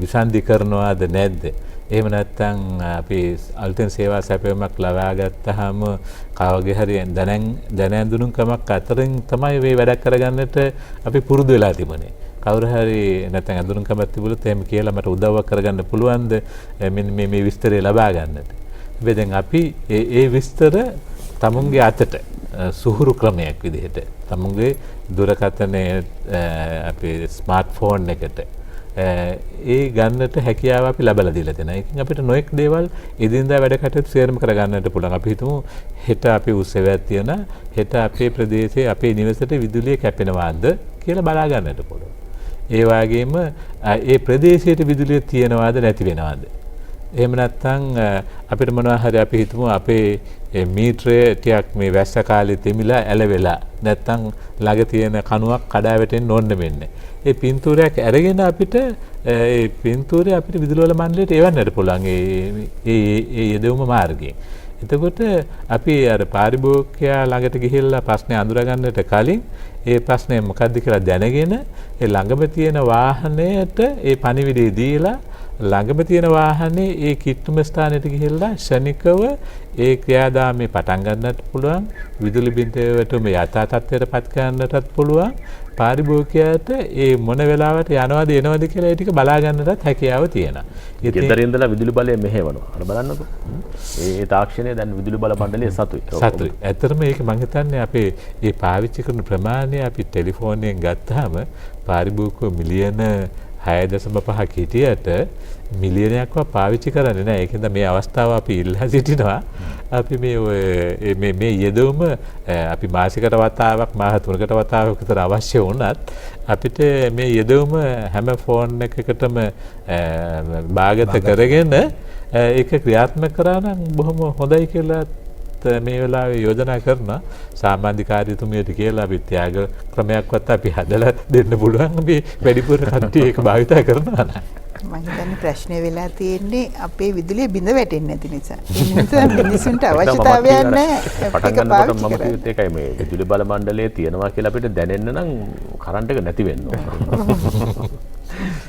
විසන්ධි කරනවාද නැද්ද? එහෙම නැත්නම් අපි අලුතෙන් සේවා සැපයීමක් ලබා ගත්තාම කවගේ හරි දැනැඳුනුම්කමක් අතරින් තමයි මේ වැඩක් කරගන්නට අපි පුරුදු වෙලා තිබුණේ. කවුරු හරි නැත්නම් අඳුනුම්කමක් තිබුණොත් එහෙම කියලා මට උදව්වක් කරගන්න පුළුවන්ද මෙන්න මේ විස්තරය ලබා ගන්නට. හැබැයි දැන් අපි ඒ විස්තර තමුන්ගේ අතට සුහුරු ක්‍රමයක් විදිහට තමුන්ගේ දුරකථනයේ අපේ ස්මාර්ට් ෆෝන් එකට ඒ ගන්නට හැකියාව අපි ලැබලා දීලා තියෙනවා. ඒකෙන් අපිට නොඑක් දේවල් එදිනදා වැඩ කටයුතු සේරම කර ගන්නට පුළුවන්. අපි හිතමු හෙට අපි උත්සවයක් තියෙන හෙට අපේ ප්‍රදේශයේ අපේ නිවසට විදුලිය කැපෙනවාද කියලා බලා ගන්නට පුළුවන්. ඒ වගේම ඒ ප්‍රදේශයේ විදුලිය තියෙනවාද නැති වෙනවාද? එහෙම නැත්නම් අපිට මොනවා හරි අපි හිතමු අපේ මීටරය ටිකක් මේ වැස්ස කාලේ තෙමිලා ඇලවෙලා නැත්නම් ළඟ තියෙන කණුවක් කඩා වැටෙන්න ඕන වෙන්නේ. ඒ පින්තූරයක් අරගෙන අපිට ඒ පින්තූරය අපිට විදුලි වල මණ්ඩලයට එවන්නට පුළුවන් ඒ යෙදවුම මාර්ගයෙන්. එතකොට අපි අර පාරිභෝගිකයා ළඟට ගිහිල්ලා ප්‍රශ්නේ අඳුරගන්නට කලින් ඒ ප්‍රශ්නේ මොකක්ද කියලා දැනගෙන ඒ ළඟම තියෙන වාහනයට ඒ පණිවිඩය දීලා ළඟම තියෙන වාහනේ ඒ කිට්ටුම ස්ථානයට ගිහිල්ලා ශනිකව ඒ ක්‍රියාදාමය පටන් ගන්නට පුළුවන්. විදුලි බින්දුවටම යථා තත්ත්වයට පත් කරන්නටත් පුළුවන්. පාරිභෝගිකයාට ඒ මොන වෙලාවට යනවද එනවද කියලා ඒ ටික බලා ගන්නටත් හැකියාව තියෙනවා. ගෙදරින් ඉඳලා විදුලි බලය මෙහෙවනවා. අර බලන්නකෝ. ඒ තාක්ෂණය දැන් විදුලි බල මණ්ඩලයේ සතුයි. සතුයි. ඇත්තටම ඒක මම හිතන්නේ අපේ මේ පාවිච්චි කරන ප්‍රමාණය අපි ටෙලිෆෝනයෙන් ගත්තාම පාරිභෝගිකව මිලියන 6.5ක් හිටියට මිලියනයක්වත් පාවිච්චි කරන්නේ නැහැ. ඒකෙන්ද මේ අවස්ථාව අපි ඉල්ලා සිටිනවා. අපි මේ යෙදවුම අපි මාසිකට වතාවක් මාස 3කට වතාවක් විතර අවශ්‍ය වුණත් අපිට මේ යෙදවුම හැම ෆෝන් එකකටම භාගත කරගෙන ඒක ක්‍රියාත්මක කරා නම් බොහොම හොඳයි කියලා මේ වෙලාවේ යෝජනා කරන සාමාන්‍යකාරීතුමියට කියලා අපි ත්‍යාග ක්‍රමයක්වත් අපි හදලා දෙන්න පුළුවන්. අපි වැඩිපුර කට්ටිය ඒක භාවිතා කරනවා නම් මම හිතන්නේ ප්‍රශ්නේ වෙලා තියෙන්නේ අපේ විදුලිය බිඳ වැටෙන්නේ නැති නිසා. ඒ නිසා මිනිසුන්ට අවශ්‍යතාවයක් නැහැ. පටන් ගන්නකොට මම කිව්වෙත් ඒකයි මේ විදුලි බල මණ්ඩලයේ තියෙනවා කියලා අපිට දැනෙන්න නම් කරන්ට් එක නැති වෙන්න ඕන.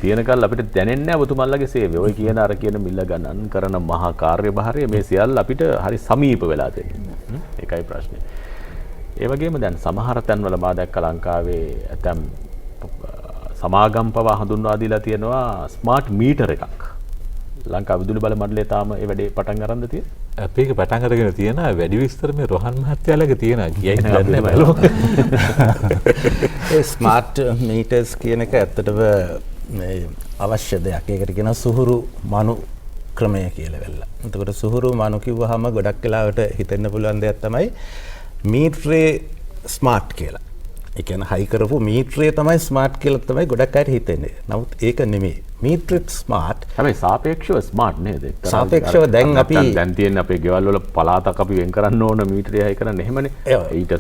තියෙනකල් අපිට දැනෙන්නේ නැහැ ඔබතුමන්ලගේ සේවය. ඔය කියන අර කියන මිල ගණන් කරන මහා කාර්යභාරය මේ සියල්ල අපිට හරි සමීප වෙලා තියෙනවා. ඒකයි ප්‍රශ්නේ. ඒ වගේම දැන් සමහර තැන්වල මා දැක්ක ලංකාවේ ඇතම් සමාගම් පවා හඳුන්වා දීලා තියෙනවා ස්මාර්ට් මීටර් එකක්. ලංකා විදුලි බල මණ්ඩලය තාම ඒ වැඩේ පටන් ගන්නද තියෙන්නේ? අපි ඒක පටන් අරගෙන තියෙනවා. වැඩි විස්තර මේ රොහන් මහත්තයාලගේ තියෙනවා. කියයි නෑ බලමු. ඒ ස්මාර්ට් මීටර්ස් කියන එක ඇත්තටම මේ අවශ්‍ය දෙයක්. ඒකට කියනවා සුහුරු මනු ක්‍රමය කියලා වෙලා. එතකොට සුහුරු මනු කිව්වහම ගොඩක් වෙලාවට හිතෙන්න පුළුවන් දෙයක් තමයි මීටරේ ස්මාර්ට් කියලා. ඒ කියන්නේ හයි කරපු මීටරේ තමයි ස්මාර්ට් කියලා තමයි ගොඩක් අයට හිතෙන්නේ. නමුත් ඒක නෙමෙයි. මීටරේ ස්මාර්ට්. හැබැයි සාපේක්ෂව ස්මාර්ට් නේද? සාපේක්ෂව දැන් අපි දැන් තියෙන අපේ ගෙවල් වල පළාතක් අපි වෙන් කරන්න ඕන මීටරය හයි කරන්න එහෙමනේ. ඊට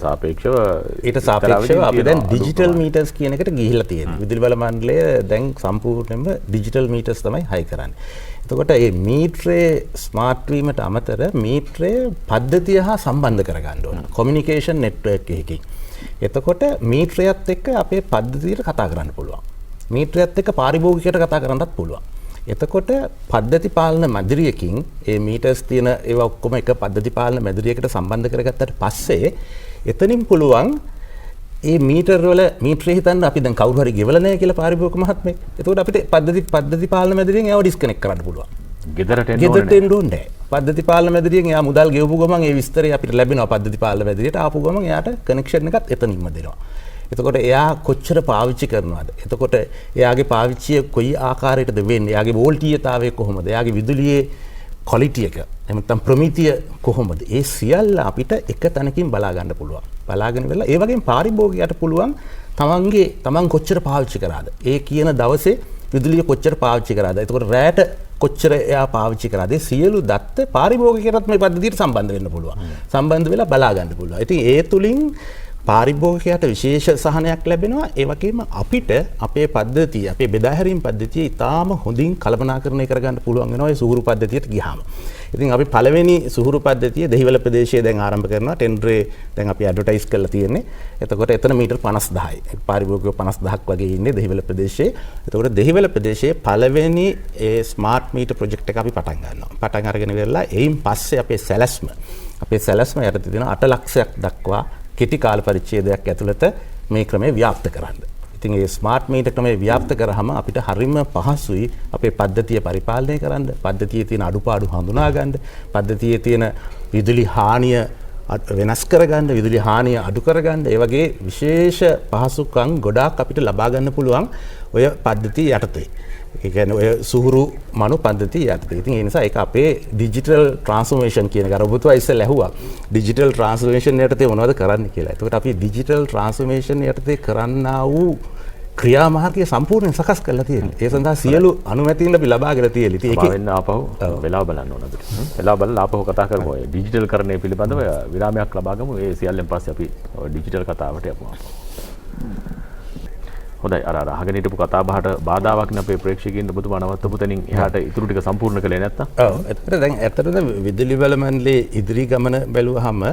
සාපේක්ෂව අපි දැන් ඩිජිටල් මීටර්ස් කියන එකට ගිහිල්ලා තියෙනවා. විදුලි බල මණ්ඩලය දැන් සම්පූර්ණයෙන්ම ඩිජිටල් මීටර්ස් තමයි හයි කරන්නේ. එතකොට මේ මීටරේ ස්මාර්ට් වීමට අමතර මීටරේ පද්ධතිය හා සම්බන්ධ කරගන්න ඕන. කොමියුනිකේෂන් නෙට්වර්ක් එකකින්. එතකොට මීටරයත් එක්ක අපේ පද්ධතියට කතා කරන්න පුළුවන්. මීටරයත් එක්ක පාරිභෝගිකයට කතා කරන්නත් පුළුවන්. එතකොට පද්ධති පාලන මැදිරියකින් මේ මීටර්ස් තියෙන ඒවා ඔක්කොම එක පද්ධති පාලන මැදිරියකට සම්බන්ධ කරගත්තට පස්සේ එතනින් පුළුවන් මේ මීටර් වල මීටරේ හිතන්න අපි දැන් කවුරු හරි ගෙවලා නැහැ කියලා පාරිභෝගික මහත්මයෙක්. එතකොට අපිට පද්ධති පාලන මැදිරියෙන් ඒව ඩිස්කනෙක්ට් කරන්න පුළුවන්. ගෙදරට එන්න ඕනේ. පද්ධති පාලන මැදිරියෙන් එයා මුදල් ගෙවපු ගමන් ඒ විස්තරය අපිට ලැබෙනවා. පද්ධති පාලන මැදිරියට ආපු ගමන් එයාට කනෙක්ෂන් එකත් එතනින්ම දෙනවා. එතකොට එයා කොච්චර පාවිච්චි කරනවද? එතකොට එයාගේ පාවිච්චිය කොයි ආකාරයකටද වෙන්නේ? එයාගේ වෝල්ටීයතාවය කොහොමද? එයාගේ විදුලියේ ක්වොලිටි එක එහෙම නැත්නම් ප්‍රමිතිය කොහොමද? ඒ සියල්ල අපිට එක තැනකින් බලා ගන්න පුළුවන්. බලාගෙන වෙලා ඒ වගේම පාරිභෝගිකයට පුළුවන් තමන් කොච්චර පාවිච්චි කරාද? ඒ කියන දවසේ විදුලිය කොච්චර පාවිච්චි කරාද? එතකොට රැට කොච්චර එයා පාවිච්චි කරාද? සියලු දත්ත පාරිභෝගිකයටත් මේ පද්ධතියට සම්බන්ධ වෙන්න පුළුවන්. සම්බන්ධ වෙලා බලා ගන්න පුළුවන්. ඉතින් ඒ තුලින් පාරිභෝගිකයට විශේෂ සහනයක් ලැබෙනවා. ඒ වගේම අපිට අපේ පද්ධතිය, අපේ බෙදා හැරීම් පද්ධතිය ඉතාම හොඳින් කළමනාකරණය කරගන්න පුළුවන් වෙනවා මේ සුහුරු පද්ධතියට ගියාම. ඉතින් අපි පළවෙනි සුහුරු පද්ධතිය දෙහිවල ප්‍රදේශයේ දැන් ආරම්භ කරනවා. ටෙන්ඩරේ දැන් අපි ඇඩ්වර්ටයිස් කරලා තියෙන්නේ. එතකොට එතන මීටර් 50000යි. පාරිභෝගිකයෝ 50000ක් වගේ ඉන්නේ දෙහිවල ප්‍රදේශයේ. එතකොට දෙහිවල ප්‍රදේශයේ පළවෙනි ඒ ස්මාර්ට් මීටර් ප්‍රොජෙක්ට් එක අපි පටන් ගන්නවා. පටන් අරගෙන ඉවරලා එයින් පස්සේ අපේ සැලැස්ම යටතේ තියෙන 8 ලක්ෂයක් දක්වා කෙටි කාල පරිච්ඡේදයක් ඇතුළත මේ ක්‍රමය ව්‍යාප්ත කරන්න. ඉතින් මේ ස්මාර්ට් මීටර් ක්‍රමය ව්‍යාප්ත කරාම අපිට හරිම පහසුයි අපේ පද්ධතිය පරිපාලනය කරන්න, පද්ධතියේ තියෙන අඩුපාඩු හඳුනා ගන්න, පද්ධතියේ තියෙන විදුලි හානිය වෙනස් කරගන්න විදුලි හානිය අඩු කරගන්න ඒ වගේ විශේෂ පහසුකම් ගොඩාක් අපිට ලබා ගන්න පුළුවන් ඔය පද්ධතිය යටතේ. ඒ කියන්නේ ඔය සුහුරු මනු පද්ධතිය යටතේ. ඉතින් ඒ නිසා ඒක අපේ ඩිජිටල් ට්‍රාන්ස්ෆෝමේෂන් කියන එක අර ඔබතුමා ඉස්සෙල්ලා ඇහුවා. ඩිජිටල් ට්‍රාන්ස්ෆෝමේෂන් යටතේ මොනවද කරන්න කියලා. එතකොට අපි ඩිජිටල් ට්‍රාන්ස්ෆෝමේෂන් යටතේ කරන්නා වූ ක්‍රියාමාර්ගය සම්පූර්ණයෙන් සකස් කරලා තියෙනවා. ඒ සඳහා සියලු අනුමැතින් අපි ලබාගෙන තියෙනවා. ඉතින් ඒකේ වෙන්න ආපහු වෙලාව බලන්න ඕන අපිට. වෙලාව බලලා ආපහු කතා කරමු. ඔය ඩිජිටල් කරණය පිළිබඳව විරාමයක් ලබා ගමු. ඒ සියල්ලෙන් පස්සේ අපි ඩිජිටල් කතාවට යමු. හොඳයි අර අහගෙන හිටපු කතා බහට බාධාවක් නේ අපේ ප්‍රේක්ෂකයින්ට ඔබතුමා නවත්තපු තැනින් එහාට ඉතුරු ටික සම්පූර්ණ කළේ නැත්තම්? ඔව්. එතකොට දැන් ඇත්තටම විදුලි බල මණ්ඩලයේ ඉදිරි ගමන බැලුවහම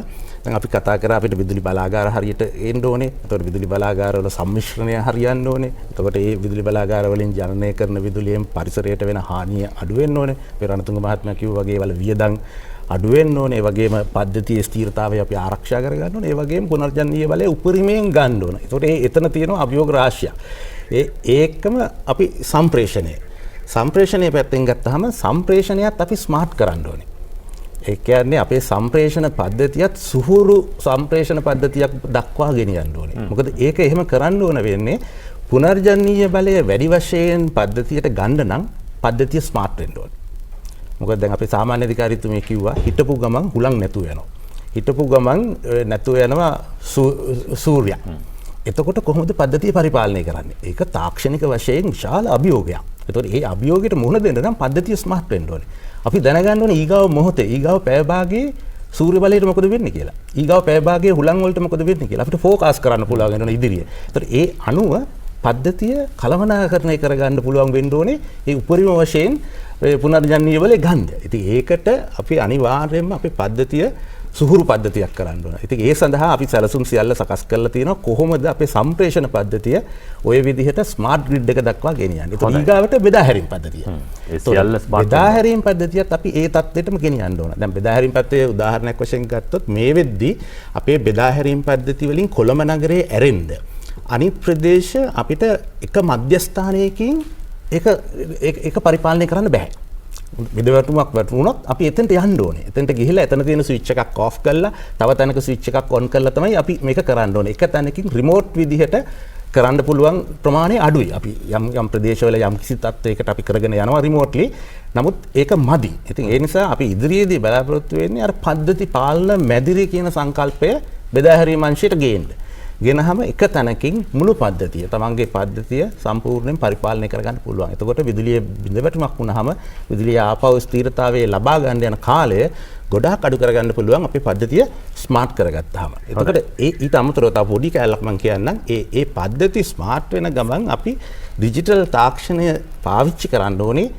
දැන් අපි කතා කරා අපිට විදුලි බලාගාර හරියට එන්න ඕනේ. එතකොට විදුලි බලාගාර වල සම්මිශ්‍රණය හරියන්න ඕනේ. එතකොට මේ විදුලි බලාගාර වලින් ජනනය කරන විදුලියෙන් පරිසරයට වෙන හානිය අඩු වෙන්න ඕනේ. අපේ රණතුංග මහත්මයා කිව්වා වගේ වල වියදම් අඩු වෙන්න ඕනේ. ඒ වගේම පද්ධතියේ ස්ථිරතාවය අපි ආරක්ෂා කර ගන්න ඕනේ. ඒ වගේම පුනර්ජනනීය බලය උපරිමයෙන් ගන්න ඕනේ. ඒතකොට එතන තියෙනවා අභියෝග රාශියක්. ඒකම අපි සම්ප්‍රේෂණයේ පැත්තෙන් ගත්තාම සම්ප්‍රේෂණයත් අපි ස්මාර්ට් කරන්න ඕනේ. ඒ කියන්නේ අපේ සම්ප්‍රේෂණ පද්ධතියත් සුහුරු සම්ප්‍රේෂණ පද්ධතියක් දක්වා ගෙනියන්න ඕනේ. මොකද ඒක එහෙම කරන්න ඕන වෙන්නේ පුනර්ජනනීය බලය වැඩි වශයෙන් පද්ධතියට ගන්න නම් පද්ධතිය ස්මාර්ට් වෙන්න ඕනේ. මොකද දැන් අපේ සාමාන්‍ය අධිකාරීතුමිය කිව්වා හිටපු ගමන් හුලං නැතුව යනවා. හිටපු ගමන් නැතුව යනවා සූර්යයා. එතකොට කොහොමද පද්ධතිය පරිපාලනය කරන්නේ? ඒක තාක්ෂණික වශයෙන් විශාල අභියෝගයක්. එතකොට මේ අභියෝගයට මුහුණ දෙන්න නම් පද්ධතිය ස්මාර්ට් වෙන්න ඕනේ. අපි දැනගන්න ඕනේ ඊගාව මොහොතේ ඊගාව පැය භාගයේ සූර්ය බලයට මොකද වෙන්නේ කියලා. ඊගාව පැය භාගයේ හුලං වලට මොකද වෙන්නේ කියලා අපිට ෆෝකාස් කරන්න පුළුවන් වෙනවා ඉදිරියේ. එතකොට ඒ අනුව පද්ධතිය කළමනාකරණය කරගන්න පුළුවන් වෙන්න ඕනේ. ඒ උපරිම වශයෙන් පුනර්ජනනීය බලය ගන්න. ඉතින් ඒකට අපි අනිවාර්යයෙන්ම අපේ පද්ධතිය සුහුරු පද්ධතියක් කරන්න ඕන. ඉතින් ඒ සඳහා අපි සැලසුම් සියල්ල සකස් කරලා තියෙනවා කොහොමද අපේ සම්ප්‍රේෂණ පද්ධතිය ඔය විදිහට ස්මාර්ට් ග්‍රිඩ් එක දක්වා ගෙනියන්නේ. ඒක ඊගාවට බෙදා හැරීම් පද්ධතිය. ඒ සියල්ල ස්මාර්ට් බෙදා හැරීම් පද්ධතියත් අපි ඒ තත්ත්වෙටම ගෙනියන්න ඕන. දැන් බෙදා හැරීම් පද්ධතියේ උදාහරණයක් වශයෙන් ගත්තොත් මේ වෙද්දී අපේ බෙදා හැරීම් පද්ධතිය වලින් කොළඹ නගරයේ ඇරෙන්න අනිත් ප්‍රදේශ අපිට එක මධ්‍යස්ථානයකින් ඒක පරිපාලනය කරන්න බෑ. විදවැටුමක් වැටුණොත් අපි එතනට යන්න ඕනේ. එතනට ගිහිල්ලා එතන තියෙන ස්විච් එකක් ඔෆ් කරලා තව තැනක ස්විච් එකක් ඔන් කරලා තමයි අපි මේක කරන්න ඕනේ. එක තැනකින් රිමෝට් විදිහට කරන්න පුළුවන් ප්‍රමාණය අඩුයි. අපි යම් ප්‍රදේශවල යම් කිසි තත්ත්වයකට අපි කරගෙන යනවා රිමෝට්ලි. නමුත් ඒක මදි. ඉතින් ඒ නිසා අපි ඉදිරියේදී බලාපොරොත්තු වෙන්නේ අර පද්ධති පාලන මැදිරි කියන සංකල්පය බෙදා හැරීම් අංශයට ගේන්න. ගෙනහම එක තැනකින් මුළු පද්ධතිය තමන්ගේ පද්ධතිය සම්පූර්ණයෙන් පරිපාලනය කරගන්න පුළුවන්. එතකොට විදුලියේ බිඳවැටුමක් වුණාම විදුලිය ආපහු ස්ථිරතාවයේ ලබා ගන්න යන කාලය ගොඩාක් අඩු කරගන්න පුළුවන් අපේ පද්ධතිය ස්මාර්ට් කරගත්තාම. එතකොට ඊට අමතරව තව පොඩි කැලලක් මම කියන්නම්. ඒ පද්ධති ස්මාර්ට් වෙන ගමන් අපි ඩිජිටල් තාක්ෂණය පාවිච්චි කරන්න ඕනේ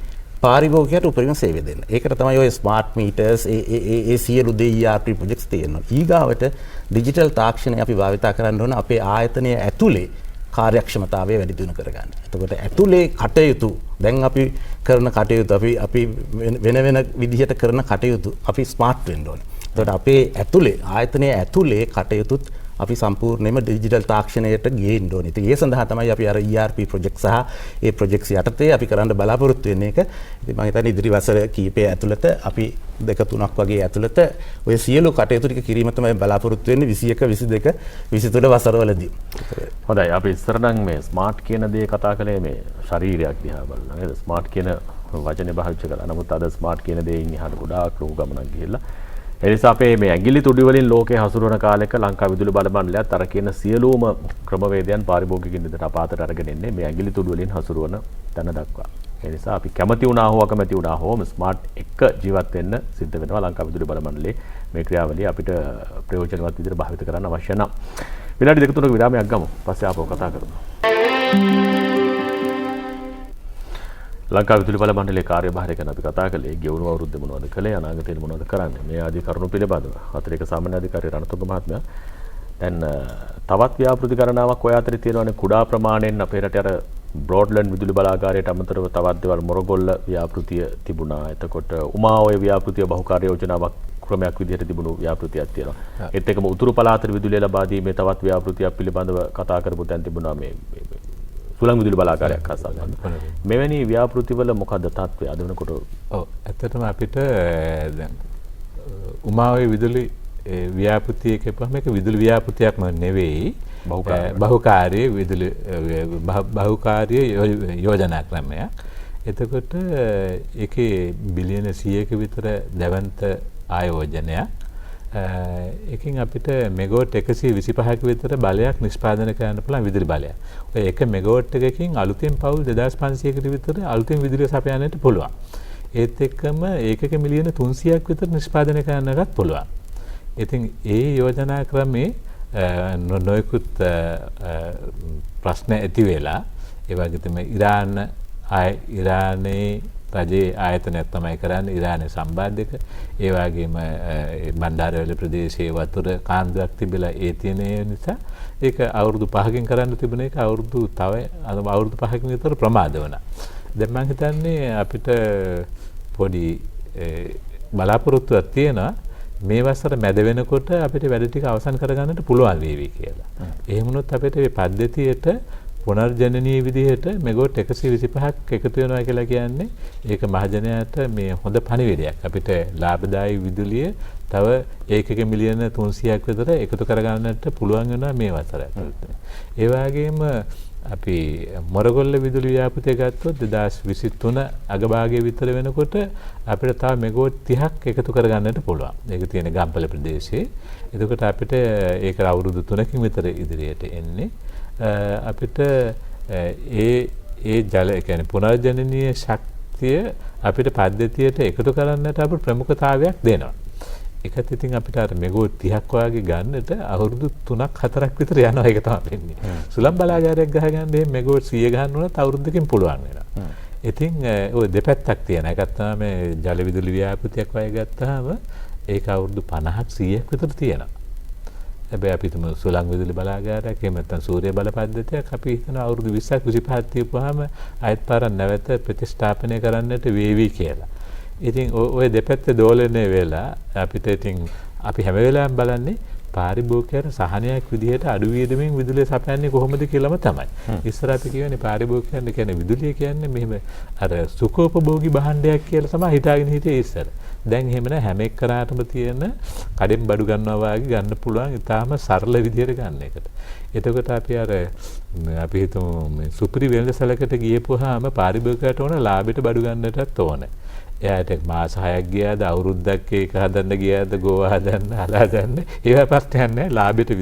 පාරිභෝගිකයට උපරිම සේවය දෙන්න. ඒකට තමයි ඔය ස්මාර්ට් මීටර්ස් ඒ සියලු ERP ප්‍රොජෙක්ට්ස් තියෙනවා. ඊගාවට ඩිජිටල් තාක්ෂණය අපි භාවිතා කරන්න ඕන අපේ ආයතනය ඇතුලේ කාර්යක්ෂමතාවය වැඩි දියුණු කරගන්න. එතකොට ඇතුලේ කටයුතු දැන් අපි කරන කටයුතු අපි වෙන විදිහට කරන කටයුතු අපි ස්මාර්ට් වෙන්න ඕනේ. එතකොට අපේ ඇතුලේ ආයතනයේ ඇතුලේ කටයුතුත් අපි සම්පූර්ණයෙන්ම ඩිජිටල් තාක්ෂණයට ගේන්න ඕනේ. ඉතින් ඒ සඳහා තමයි අපි අර ERP ප්‍රොජෙක්ට් සහ ඒ ප්‍රොජෙක්ට්ස් යටතේ අපි කරන්න බලාපොරොත්තු වෙන්නේ. ඒක ඉතින් මම හිතන්නේ ඉදිරි වසර කීපය ඇතුළත අපි 2-3ක් වගේ ඇතුළත ඔය සියලු කටයුතු ටික කිරීම තමයි බලාපොරොත්තු වෙන්නේ 21, 22, 23 වසරවලදී. හොඳයි අපි ඉස්සර නම් මේ ස්මාර්ට් කියන දේ කතා කළේ මේ ශරීරයක් දිහා බලලා නේද? ස්මාර්ට් කියන වචනේ භාවිත කළා. නමුත් අද ස්මාර්ට් කියන දේෙන් එහාට ගොඩාක් ලොකු ගමනක් ගිහිල්ලා ඒ නිසා අපේ මේ ඇඟිලි තුඩු වලින් ලෝකේ හසුරවන කාලෙක ලංකා විදුලි බල මණ්ඩලයත් අර කියන සියලුම ක්‍රමවේදයන් පාරිභෝගිකින් විදිහට අපාතට අරගෙන එන්නේ මේ ඇඟිලි තුඩු වලින් හසුරවන තැන දක්වා. ඒ නිසා අපි කැමති වුණා හෝ අකමැති වුණා හෝ ස්මාර්ට් එක ජීවත් වෙන්න සිද්ධ වෙනවා ලංකා විදුලි බල මණ්ඩලයේ මේ ක්‍රියාවලිය අපිට ප්‍රයෝජනවත් විදිහට භාවිත කරන්න අවශ්‍ය නම්. විනාඩි 2-3ක විරාමයක් ගමු. පස්සේ ආපහු කතා කරමු. ලංකා විදුලි බල මණ්ඩලයේ කාර්යභාරය ගැන අපි කතා කළේ ගෙවුණු අවුරුද්දේ මොනවද කළේ අනාගතයේ මොනවද කරන්නේ මේ ආදී කරුණු පිළිබඳව අතිරේක සාමාන්‍ය අධිකාරී රණතුංග මහත්මයා දැන් තවත් ව්‍යාපෘති ගණනාවක් ඔය අතරේ තියෙනවානේ කුඩා ප්‍රමාණයෙන් අපේ රටේ අර බ්‍රෝඩ්ලෑන්ඩ් විදුලි බලාගාරයට අමතරව තවත් දේවල් මොරගොල්ල ව්‍යාපෘතිය තිබුණා. එතකොට උමා ඔය ව්‍යාපෘතිය බහුකාර්ය යෝජනාවක් ක්‍රමයක් විදිහට තිබුණු ව්‍යාපෘතියක් තියෙනවා. ඒත් එක්කම උතුරු පළාතේ විදුලිය ලබා දීමේ තවත් ව්‍යාපෘතියක් පිළිබඳව කතා කරපු තැන් තිබුණා මේ සුළං විදුලි බලාගාරයක් හා සම්බන්ධ. මෙවැනි ව්‍යාපෘතිවල මොකද්ද තත්ත්වය අද වෙනකොට? ඔව් ඇත්තටම අපිට දැන් උමාවේ විදුලි ව්‍යාපෘතිය කියපුවම මේක විදුලි ව්‍යාපෘතියක්ම නෙවෙයි. බහුකාර්ය විදුලි බහුකාර්ය යෝජනා ක්‍රමයක්. එතකොට ඒකේ බිලියන 100ක විතර දැවන්ත ආයෝජනයක්. එකකින් අපිට මෙගාවොට් 125ක විතර බලයක් නිෂ්පාදනය කරන්න පුළුවන් විදුලි බලයක්. ඔය එක මෙගාවොට් එකකින් අලුතෙන් පවුල් 2500කට විතර අලුතෙන් විදුලිය සපයන්නට පුළුවන්. ඒත් එක්කම ඒකක මිලියන 300ක් විතර නිෂ්පාදනය කරන්නටත් පුළුවන්. ඉතින් ඒ යෝජනා ක්‍රමේ නොයෙකුත් ප්‍රශ්න ඇති වෙලා ඒ වගේ තමයි ඉරානයේ රජයේ ආයතනයක් තමයි කරන්නේ ඉරානයේ සම්බන්ධක ඒ වගේම බණ්ඩාරවැල ප්‍රදේශයේ වතුර කාන්දුවක් තිබිලා ඒ තියෙන නිසා ඒක අවුරුදු 5කින් කරන්න තිබුණ එක අවුරුදු 5කින් විතර ප්‍රමාද වුණා. දැන් මම හිතන්නේ අපිට පොඩි බලාපොරොත්තුවක් තියෙනවා මේ වසර මැද වෙනකොට අපිට වැඩ ටික අවසන් කරගන්නට පුළුවන් වේවි කියලා. එහෙම වුණොත් අපිට මේ පද්ධතියට පුනර්ජනනීය විදිහට මෙගාවොට් 125ක් එකතු වෙනවා කියලා කියන්නේ ඒක මහජනයාට මේ හොඳ පණිවිඩයක්. අපිට ලාභදායී විදුලිය තව ඒකක මිලියන 300ක් විතර එකතු කරගන්නට පුළුවන් වෙනවා මේ වසර ඇතුළත. ඒ වගේම අපි මොරගොල්ල විදුලි ව්‍යාපෘතිය ගත්තොත් 2023 අගභාගයේ විතර වෙනකොට අපිට තව මෙගාවොට් 30ක් එකතු කරගන්නට පුළුවන්. ඒක තියෙන ගම්පල ප්‍රදේශයේ. එතකොට අපිට ඒක අවුරුදු 3කින් විතර ඉදිරියට එන්නේ. අපිට ඒ ජල කියන්නේ පුනර්ජනනීය ශක්තිය අපිට පද්ධතියට එකතු කරන්නට අපිට ප්‍රමුඛතාවයක් දෙනවා. ඒකත් ඉතින් අපිට අර මෙගාවොට් 30ක් වගේ ගන්නට අවුරුදු 3ක් 4ක් විතර යනවා ඒක තමයි වෙන්නේ. සුළං බලාගාරයක් ගහගන්න එහෙම මෙගාවොට් 100 ගන්න උනත් අවුරුද්දකින් පුළුවන් වෙනවා. ඉතින් ওই දෙපැත්තක් තියෙනවා. එකක් තමයි ජල විදුලි ව්‍යාපෘතියක් වගේ ගත්තාම ඒක අවුරුදු 50ක් 100ක් විතර තියෙනවා. හැබැයි අපි තුමු සුළං විදුලි බලාගාරයක් එහෙම නැත්නම් සූර්ය බල පද්ධතියක් අපි හිතනවා අවුරුදු 20ක් 25ක් තියපුවාම ආයත් පාරක් නැවත ප්‍රතිස්ථාපනය කරන්නට වේවි කියලා. ඉතින් ඔය දෙපැත්තේ දෝලනය වෙලා අපිට ඉතින් අපි හැම වෙලාවෙම බලන්නේ පාරිභෝගිකයන්ට සහනයක් විදිහට අඩු වියදමින් විදුලිය සපයන්නේ කොහොමද කියලාම තමයි. ඉස්සර අපි කියන්නේ පාරිභෝගිකයන්ට කියන්නේ විදුලිය කියන්නේ මෙහෙම අර සුඛෝපභෝගී භාණ්ඩයක් කියලා තමයි හිතාගෙන හිටියේ ඉස්සර. දැන් එහෙම නෑ හැම එක්කනටම තියෙන කඩෙන් බඩු ගන්නවා වගේ ගන්න පුළුවන් ඉතාලම සරල විදිහට ගන්න එකට. එතකොට අපි අපි හිතමු මේ සුපිරි වෙළඳසැලකට ගියපුවාම පාරිභෝගිකයට ඕන ලාභයට බඩු ගන්නටත් ඕනේ. එයාට මාස 6ක් ගියාද අවුරුද්දක් ඒක හදන්න ගියාද ගෝවා හදන්න හදාගන්න ඒවා ප්‍රශ්නයක් නැහැ ලාභයට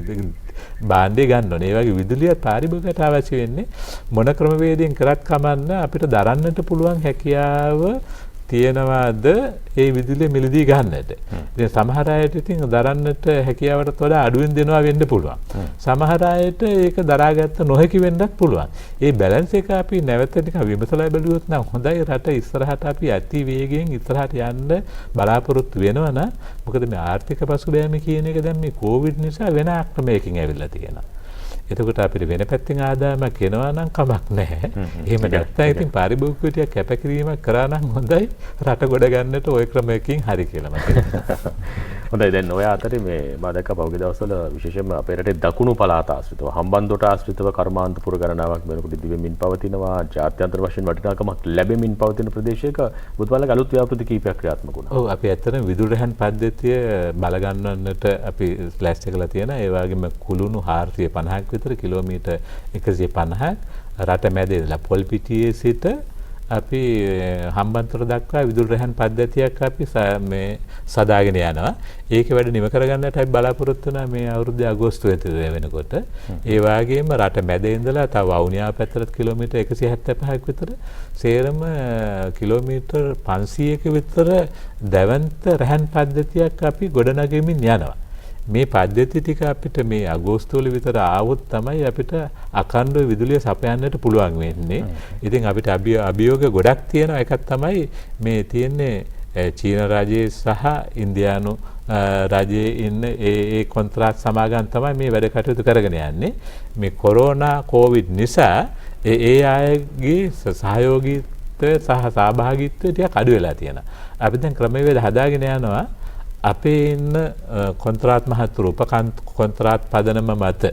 භාණ්ඩේ ගන්න ඕනේ. ඒ වගේ විදුලියත් පාරිභෝගිකයට අවශ්‍ය වෙන්නේ මොන ක්‍රමවේදයෙන් කරත් කමන්න අපිට දරන්නට පුළුවන් හැකියාව තියෙනවාද ඒ විදුලිය මිලදී ගන්නට. ඉතින් සමහර අයට ඉතින් දරන්නට හැකියාවට වඩා අඩුවෙන් දෙනවා වෙන්න පුළුවන්. සමහර අයට ඒක දරාගත්ත නොහැකි වෙන්නත් පුළුවන්. ඒ බැලන්ස් එක අපි නැවත නිකන් විමසලා බැලුවොත් නම් හොඳයි රට ඉස්සරහට අපි අති වේගයෙන් ඉස්සරහට යන්න බලාපොරොත්තු වෙනවා නම් මොකද මේ ආර්ථික පසුබෑම කියන එක දැන් මේ කොවිඩ් නිසා වෙන ආක්‍රමණයකින් ඇවිල්ලා තියෙනවා. එතකොට අපිට වෙන පැත්තෙන් ආදායමක් එනවා නම් කමක් නැහැ. එහෙම නැත්නම් ඉතින් පාරිභෝගිකයෝ ටික කැපකිරීමක් කරා නම් හොඳයි රට ගොඩ ගන්නට ওই ක්‍රමයකින් හරි කියලා මට හිතෙනවා. හොඳයි දැන් ඔය අතරේ මේ මම දැක්ක පහුගිය දවස්වල විශේෂයෙන්ම අපේ රටේ දකුණු පළාත ආශ්‍රිතව හම්බන්තොට ආශ්‍රිතව කර්මාන්තපුර ගණනාවක් වෙනකොට දිවෙමින් පවතිනවා ජාත්‍යන්තර වශයෙන් වටිනාකමක් ලැබෙමින් පවතින ප්‍රදේශයක බුදුබාලගේ අලුත් ව්‍යාපෘති කීපයක් ක්‍රියාත්මක වුණා. ඔව් අපි ඇත්තටම විදුලි රහන් පද්ධතිය බල ගන්නන්නට අපි ෆ්ලෑෂ් එකලා තියෙනවා. ඒ වගේම කුළුණු 450ක් විතර කිලෝමීටර් 150ක් රට මැද ඉඳලා පොල්පිටියේ සිට අපි හම්බන්තොට දක්වා විදුලි රහන් පද්ධතියක් අපි මේ සදාගෙන යනවා. ඒක වැඩ නිම කරගන්නට අපි බලාපොරොත්තු වෙනා මේ අවුරුද්දේ අගෝස්තුවේ වෙනකොට. ඒ වගේම රට මැද ඉඳලා තව වවුනියාව පැත්තට කිලෝමීටර් 175ක් විතර සේරම කිලෝමීටර් 500ක විතර දැවන්ත රහන් පද්ධතියක් අපි ගොඩනගමින් යනවා. මේ පද්ධති ටික අපිට මේ අගෝස්තුවල විතර ආවොත් තමයි අපිට අඛණ්ඩව විදුලිය සපයන්නට පුළුවන් වෙන්නේ. ඉතින් අපිට අභියෝග ගොඩක් තියෙනවා. එකක් තමයි මේ තියෙන්නේ චීන රජයේ සහ ඉන්දියානු රජයේ ඉන්න ඒ කොන්ත්‍රාත් සමාගම් තමයි මේ වැඩ කටයුතු කරගෙන යන්නේ. මේ කොරෝනා කොවිඩ් නිසා ඒ අයගේ සහයෝගීත්වය සහ සහභාගීත්වය ටිකක් අඩු වෙලා තියෙනවා. අපි දැන් ක්‍රමවේද හදාගෙන යනවා. අපේ ඉන්න කොන්ත්‍රාත් මහතුරු කොන්ත්‍රාත් පදනම මත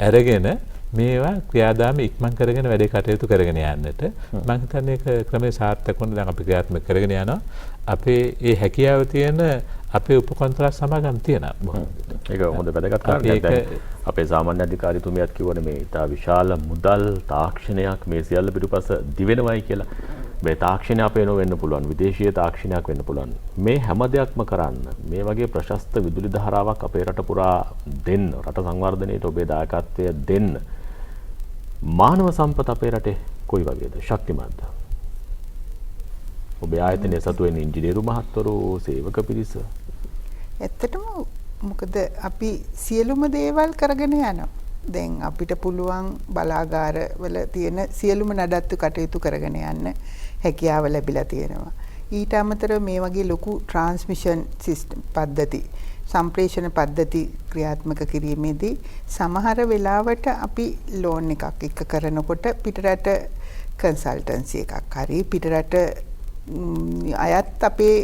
අරගෙන මේවා ක්‍රියාදාම ඉක්මන් කරගෙන වැඩේ කටයුතු කරගෙන යන්නට මම හිතන්නේ ඒක ක්‍රමයේ සාර්ථක වුණ දැන් අපි ක්‍රියාත්මක කරගෙන යනවා. අපේ ඒ හැකියාව තියෙන අපේ උපකන්ත්‍රා සමාගම් තියෙනවා. ඒක හොඳ වැදගත් කාරණයක්. දැන් අපේ සාමාන්‍ය අධිකාරීතුමියත් කිව්වනේ මේ ඉතා විශාල මුදල් තාක්ෂණයක් මේ සියල්ල පිටුපස දිවෙනවයි කියලා. මේ තාක්ෂණය අපේ නොවෙන්න පුළුවන්, විදේශීය තාක්ෂණයක් වෙන්න පුළුවන්. මේ හැම දෙයක්ම කරන්න මේ වගේ ප්‍රශස්ත විදුලි ධාරාවක් අපේ රට පුරා දෙන්න, රට සංවර්ධනයට ඔබේ දායකත්වය දෙන්න මානව සම්පත අපේ රටේ කොයි වගේද? ශක්තිමත්ද? ඔබේ ආයතනයේ සතු වෙන ඉංජිනේරු මහත්වරු, සේවක පිරිස. ඇත්තටම මොකද අපි සියලුම දේවල් කරගෙන යනවා. දැන් අපිට පුළුවන් බලාගාරවල තියෙන සියලුම නඩත්තු කටයුතු කරගෙන යන්න හැකියාව ලැබිලා තියෙනවා. ඊට අමතරව මේ වගේ ලොකු ට්‍රාන්ස්මිෂන් සිස්ටම් පද්ධති සම්ප්‍රේෂණ පද්ධති ක්‍රියාත්මක කිරීමේදී සමහර වෙලාවට අපි ලෝන් එකක් එක කරනකොට පිටරට කන්සල්ටන්සි එකක් හරි පිටරට අයත් අපේ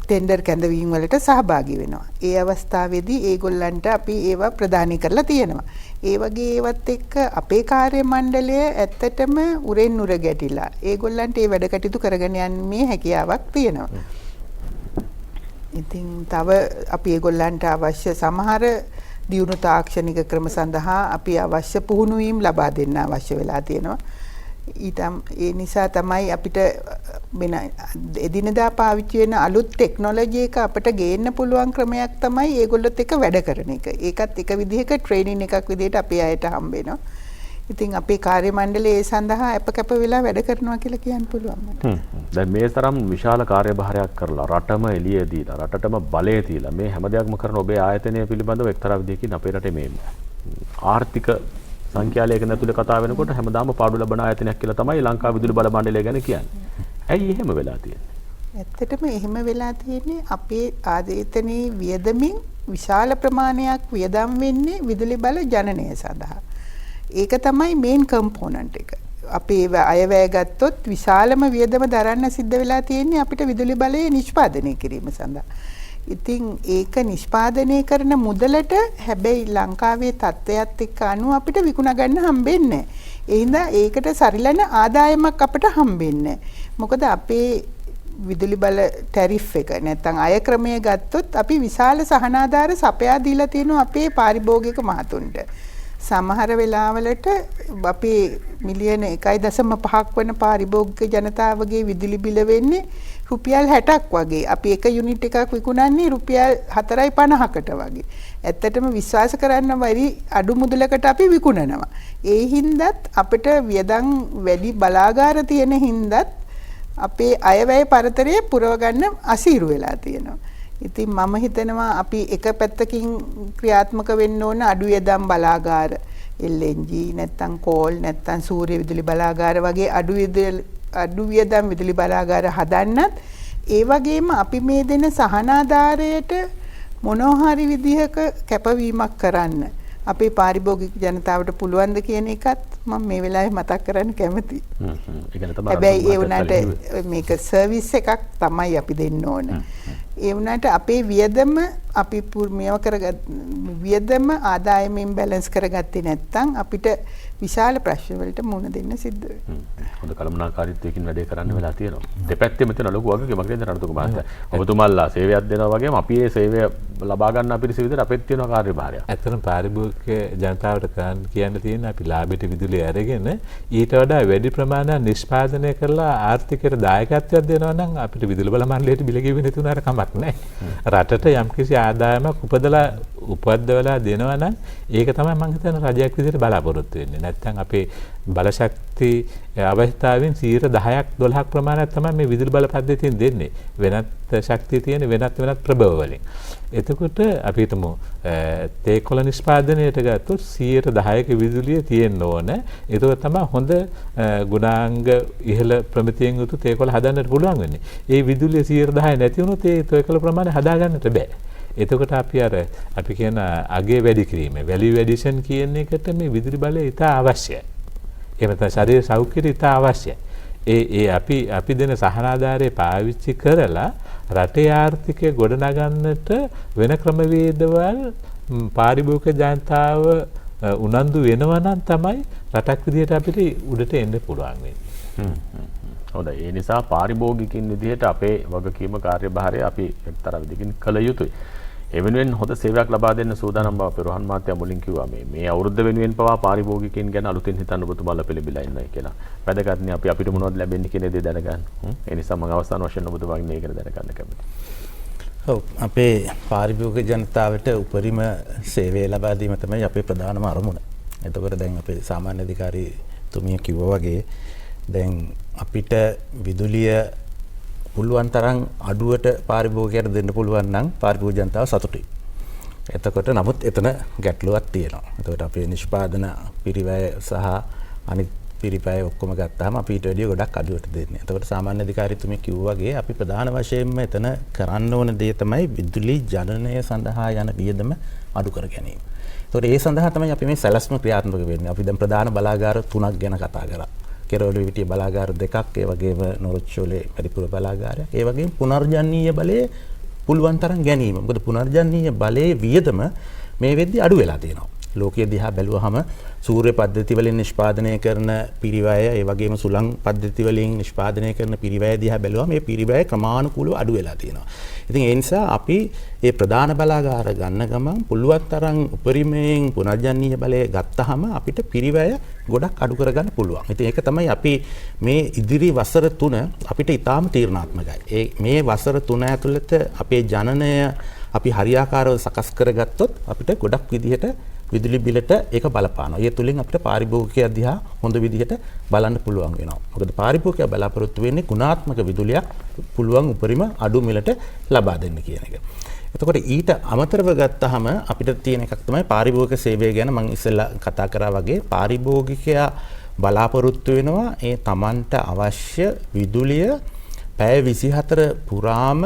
ටෙන්ඩර් කැඳවීම් වලට සහභාගී වෙනවා. ඒ අවස්ථාවේදී ඒගොල්ලන්ට අපි ඒවා ප්‍රදානය කරලා තියෙනවා. ඒ වගේ ඒවත් එක්ක අපේ කාර්ය මණ්ඩලය ඇත්තටම උරෙන් උර ගැටිලා ඒගොල්ලන්ට ඒ වැඩ කටයුතු කරගෙන යන්නේ හැකියාවක් තියෙනවා. ඉතින් තව අපි ඒගොල්ලන්ට අවශ්‍ය සමහර දියුණු තාක්ෂණික ක්‍රම සඳහා අපි අවශ්‍ය පුහුණුවීම් ලබා දෙන්න අවශ්‍ය වෙලා තියෙනවා. ඒ නිසා තමයි අපිට වෙන එදිනදා පාවිච්චි වෙන අලුත් ටෙක්නොලොජි එක අපිට ගේන්න පුළුවන් ක්‍රමයක් තමයි ඒගොල්ලොත් එක්ක වැඩ කරන එක. ඒකත් එක විදිහක ට්‍රේනින් එකක් විදිහට අපේ අයට හම්බ වෙනවා. ඉතින් අපේ කාර්ය මණ්ඩලය ඒ සඳහා අප වෙලා වැඩ කරනවා කියලා කියන්න පුළුවන් මට. දැන් මේ තරම් විශාල කාර්යභාරයක් කරලා රටම එළිය දීලා රටටම බලය දීලා මේ හැම දෙයක්ම කරන ඔබේ ආයතනය පිළිබඳව එක්තරා විදිහකින් අපේ රටේ මේ ආර්ථික සංඛ්‍යාලයක නැතුලේ කතා වෙනකොට හැමදාම පාඩු ලබන ආයතනයක් කියලා තමයි ලංකා විදුලි බල මණ්ඩලය ගැන කියන්නේ. ඇයි එහෙම වෙලා තියෙන්නේ? ඇත්තටම එහෙම වෙලා තියෙන්නේ අපේ ආයතනයේ වියදමින් විශාල ප්‍රමාණයක් වියදම් වෙන්නේ විදුලි බල ජනනය සඳහා. ඒක තමයි මේන් කම්පොනන්ට් එක. අපේ අයවැය ගත්තොත් විශාලම වියදම දරන්න සිද්ධ වෙලා තියෙන්නේ අපිට විදුලි බලය නිෂ්පාදනය කිරීම සඳහා. ඉතින් ඒක නිෂ්පාදනය කරන මුදලට හැබැයි ලංකාවේ තත්ත්වයක් එක්ක අනුව අපිට විකුණ ගන්න හම්බෙන්නේ නැහැ. ඒ හින්දා ඒකට සරිලන ආදායමක් අපිට හම්බෙන්නේ නැහැ. මොකද අපේ විදුලි බල ටැරිෆ් එක නැත්නම් අය ක්‍රමය ගත්තොත් අපි විශාල සහනාධාර සපයා දීලා තියෙනවා අපේ පාරිභෝගික මහතුන්ට. සමහර වෙලාවලට අපේ මිලියන 1.5ක් වන පාරිභෝගික ජනතාවගේ විදුලි බිල වෙන්නේ රුපියල් 60ක් වගේ. අපි එක යුනිට් එකක් විකුණන්නේ රුපියල් 4.50කට වගේ. ඇත්තටම විශ්වාස කරන්න බැරි අඩු මුදලකට අපි විකුණනවා. ඒ හින්දාත් අපිට වියදම් වැඩි බලාගාර තියෙන හින්දාත් අපේ අයවැය පරතරය පුරව ගන්න අසීරු වෙලා තියෙනවා. ඉතින් මම හිතනවා අපි එක පැත්තකින් ක්‍රියාත්මක වෙන්න ඕන අඩු වියදම් බලාගාර LNG නැත්තම් කෝල් නැත්තම් සූර්ය විදුලි බලාගාර වගේ අඩු වියදම් විදුලි බලාගාර හදන්නත් ඒ වගේම අපි මේ දෙන සහනාධාරයට මොනවා හරි විදිහක කැපවීමක් කරන්න අපේ පාරිභෝගික ජනතාවට පුළුවන් ද කියන එකත් මම මේ වෙලාවේ මතක් කරන්න කැමතියි. හැබැයි ඒ වුණාට මේක සර්විස් එකක් තමයි අපි දෙන්න ඕන. ඒ වුණාට අපේ වියදම අපි වියදම ආදායමෙන් බැලන්ස් කරගත්තේ නැත්නම් අපිට විශාල ප්‍රශ්න වලට මුහුණ දෙන්න සිද්ධ වෙනවා. හොඳ කළමනාකාරීත්වයකින් වැඩේ කරන්න වෙලා තියෙනවා. දෙපැත්තෙම තියෙන ලොකු වගකීමක් නේද රණතුංග මහත්තයා. ඔබතුමාලා සේවයක් දෙනවා වගේම අපි මේ සේවය ලබා ගන්න අපිට විදිහට අපිට තියෙන කාර්යභාරයක්. ඇත්තටම පාරිභෝගික ජනතාවට කියන්න තියෙන අපි ලාභයට විදුලිය අරගෙන ඊට වඩා වැඩි ප්‍රමාණයක් නිෂ්පාදනය කරලා ආර්ථිකයට දායකත්වයක් දෙනවා නම් අපිට විදුලි බල මණ්ඩලයට බිල ගෙවෙන්නේ නැතුණාට කමක් නැහැ. රටට යම්කිසි ආදායමක් උපද්දවලා දෙනවා නම් ඒක තමයි මම හිතන්නේ රජයක් විදිහට බලාපොරොත්තු වෙන්නේ. නැත්නම් අපේ බලශක්ති අවස්ථාවෙන් 10%ක් 12ක් ප්‍රමාණයක් තමයි මේ විදුලි බල පද්ධතියෙන් දෙන්නේ. වෙනත් ශක්තිය තියෙන වෙනත් ප්‍රභව වලින්. එතකොට අපි හිතමු තේකොළ නිෂ්පාදනයට ගත්තොත් 10%ක විදුලිය තියෙන්න ඕන. ඒක තමයි හොඳ ගුණාංග ඉහළ ප්‍රමිතියෙන් යුතු තේකොළ හදන්නට පුළුවන් වෙන්නේ. ඒ විදුලිය 10% නැති වුණොත් ඒ තේකොළ ප්‍රමාණය හදා ගන්නට බෑ. එතකොට අපි කියන අගේ වැඩි කිරීම වැලියු ඇඩිෂන් කියන එකට මේ විදුලි බලය ඉතා අවශ්‍යයි. එහෙම නැත්නම් ශරීර සෞඛ්‍යය ඉතා අවශ්‍යයි. ඒ අපි දෙන සහනාධාරය පාවිච්චි කරලා රටේ ආර්ථිකය ගොඩනගන්නට වෙන ක්‍රමවේදවල් පාරිභෝගික ජනතාව උනන්දු වෙනවා නම් තමයි රටක් විදිහට අපිට උඩට එන්න පුළුවන් වෙන්නේ. හොඳයි. ඒ නිසා පාරිභෝගිකින් විදිහට අපේ වගකීම කාර්යභාරය අපි එක්තරා විදිහකින් කළ යුතුයි. ඒ වෙනුවෙන් හොඳ සේවයක් ලබා දෙන්න සූදානම් බව අපේ රෝහන් මහත්තයා මුලින් කිව්වා. මේ අවුරුද්ද වෙනුවෙන් පවා පාරිභෝගිකින් ගැන අලුතින් හිතන්න ඔබතුමාලා පිළිබිලා ඉන්නයි කියලා. වැදගත්නේ අපිට මොනවද ලැබෙන්නේ කියන දේ දැනගන්න. ඒ නිසා මම අවසාන වශයෙන් ඔබතුමාගෙන් මේ ගැන දැනගන්න කැමතියි. ඔව් අපේ පාරිභෝගික ජනතාවට උපරිම සේවය ලබා දීම තමයි අපේ ප්‍රධානම අරමුණ. එතකොට දැන් අපේ සාමාන්‍ය අධිකාරීතුමිය කිව්වා වගේ දැන් අපිට විදුලිය පුළුවන් තරම් අඩුවට පාරිභෝගිකයට දෙන්න පුළුවන් නම් පාරිභෝගික ජනතාව සතුටුයි. එතකොට නමුත් එතන ගැටලුවක් තියෙනවා. එතකොට අපේ නිෂ්පාදන පිරිවැය සහ අනිත් පිරිවැය ඔක්කොම ගත්තාම අපි ඊට වැඩිය ගොඩක් අඩුවට දෙන්නේ. එතකොට සාමාන්‍ය අධිකාරීතුමිය කිව්වා වගේ අපි ප්‍රධාන වශයෙන්ම එතන කරන්න ඕන දේ තමයි විදුලි ජනනය සඳහා යන වියදම අඩු කර ගැනීම. එතකොට ඒ සඳහා තමයි අපි මේ සැලැස්ම ක්‍රියාත්මක වෙන්නේ. අපි දැන් ප්‍රධාන බලාගාර 3ක් ගැන කතා කරා. කෙරවල විටිය බලාගාර 2ක්, ඒ වගේම නොරොච්චෝලේ වැඩිපුර බලාගාරය. ඒ වගේම පුනර්ජනනීය බලය පුළුවන් තරම් ගැනීම. මොකද පුනර්ජනනීය බලයේ වියදම මේ වෙද්දි අඩු වෙලා තියෙනවා. ලෝකයේ දිහා බැලුවහම සූර්ය පද්ධති වලින් නිෂ්පාදනය කරන පිරිවැය, ඒ වගේම සුළං පද්ධති වලින් නිෂ්පාදනය කරන පිරිවැය දිහා බැලුවම මේ පිරිවැය ක්‍රමානුකූලව අඩු වෙලා තියෙනවා. ඉතින් ඒ නිසා අපි මේ ප්‍රධාන බලාගාර ගන්න ගමන් පුළුවන් තරම් උපරිමයෙන් පුනර්ජනනීය බලය ගත්තාම අපිට පිරිවැය ගොඩක් අඩු කරගන්න පුළුවන්. ඉතින් ඒක තමයි අපි මේ ඉදිරි වසර 3 අපිට ඊටාම තීරණාත්මකයි. මේ වසර 3 ඇතුළත අපේ ජනනය අපි හරියාකාරව සකස් කරගත්තොත් අපිට ගොඩක් විදිහට විදුලි බිලට ඒක බලපානවා. ඒ තුලින් අපිට පාරිභෝගිකයා දිහා හොඳ විදිහට බලන්න පුළුවන් වෙනවා. මොකද පාරිභෝගිකයා බලාපොරොත්තු වෙන්නේ ගුණාත්මක විදුලියක් පුළුවන් උපරිම අඩු මිලට ලබා දෙන්න කියන එක. එතකොට ඊට අමතරව ගත්තාම අපිට තියෙන එකක් තමයි පාරිභෝගික සේවය ගැන මම ඉස්සෙල්ලා කතා කරා වගේ පාරිභෝගිකයා බලාපොරොත්තු වෙනවා ඒ Tamanට අවශ්‍ය විදුලිය පැය 24 පුරාම